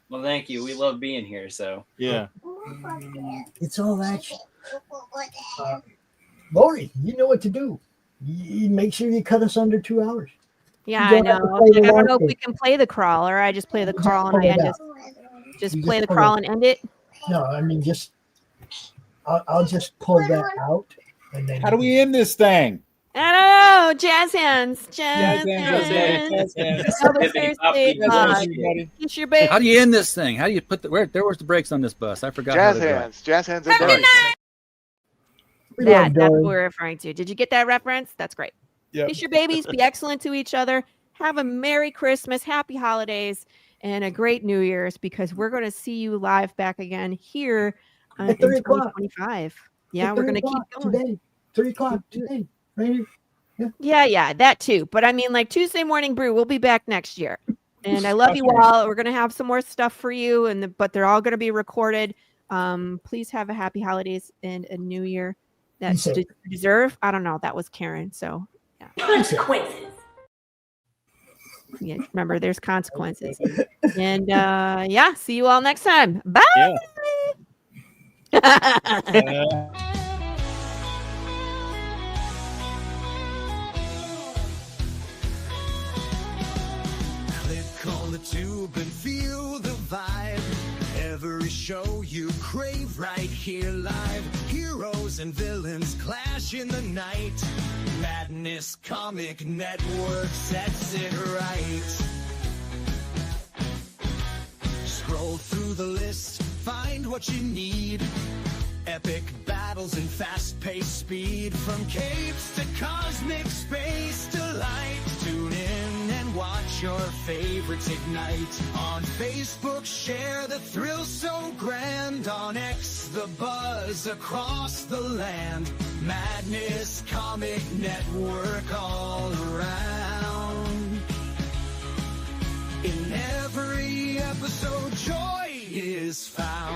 Speaker 4: Well, thank you. We love being here. So
Speaker 5: yeah,
Speaker 3: it's all action. Lori, you know what to do. You make sure you cut us under 2 hours.
Speaker 2: Yeah, I know. I don't know if we can play the crawl, or I just play the crawl and I end it. Just play the crawl and end it.
Speaker 3: No, I mean I'll just pull that out. And then
Speaker 10: how do we end this thing?
Speaker 2: I don't know. Jazz hands. Jazz hands. Kiss your baby.
Speaker 12: How do you end this thing? How do you put where's the brakes on this bus? I forgot.
Speaker 13: Jazz hands. Jazz hands. Are done.
Speaker 2: That's what we're referring to. Did you get that reference? That's great.
Speaker 10: Yep.
Speaker 2: Kiss your babies. Be excellent to each other. Have a Merry Christmas, Happy Holidays, and a great New Year's, because we're going to see you live back again here in 2025. Yeah, we're going to keep going.
Speaker 3: Today, 3 o'clock today. Right here.
Speaker 2: Yeah, that too. But I mean, like Tuesday morning brew, we'll be back next year. And I love you all. We're gonna have some more stuff for you, but they're all gonna be recorded. Please have a happy holidays and a new year that you deserve. I don't know. That was Karen. So yeah.
Speaker 14: Consequences.
Speaker 2: Yeah, remember there's consequences. And yeah, see you all next time. Bye. Yeah.
Speaker 15: On the tube and feel the vibe. Every show you crave right here live. Heroes and villains clash in the night. Madness Comic Network sets it right. Scroll through the list, find what you need. Epic battles and fast-paced speed. From capes to cosmic space delight. Tune in and watch your favorites ignite. On Facebook, share the thrill so grand. On X, the buzz across the land. Madness Comic Network all around. In every episode, joy is found.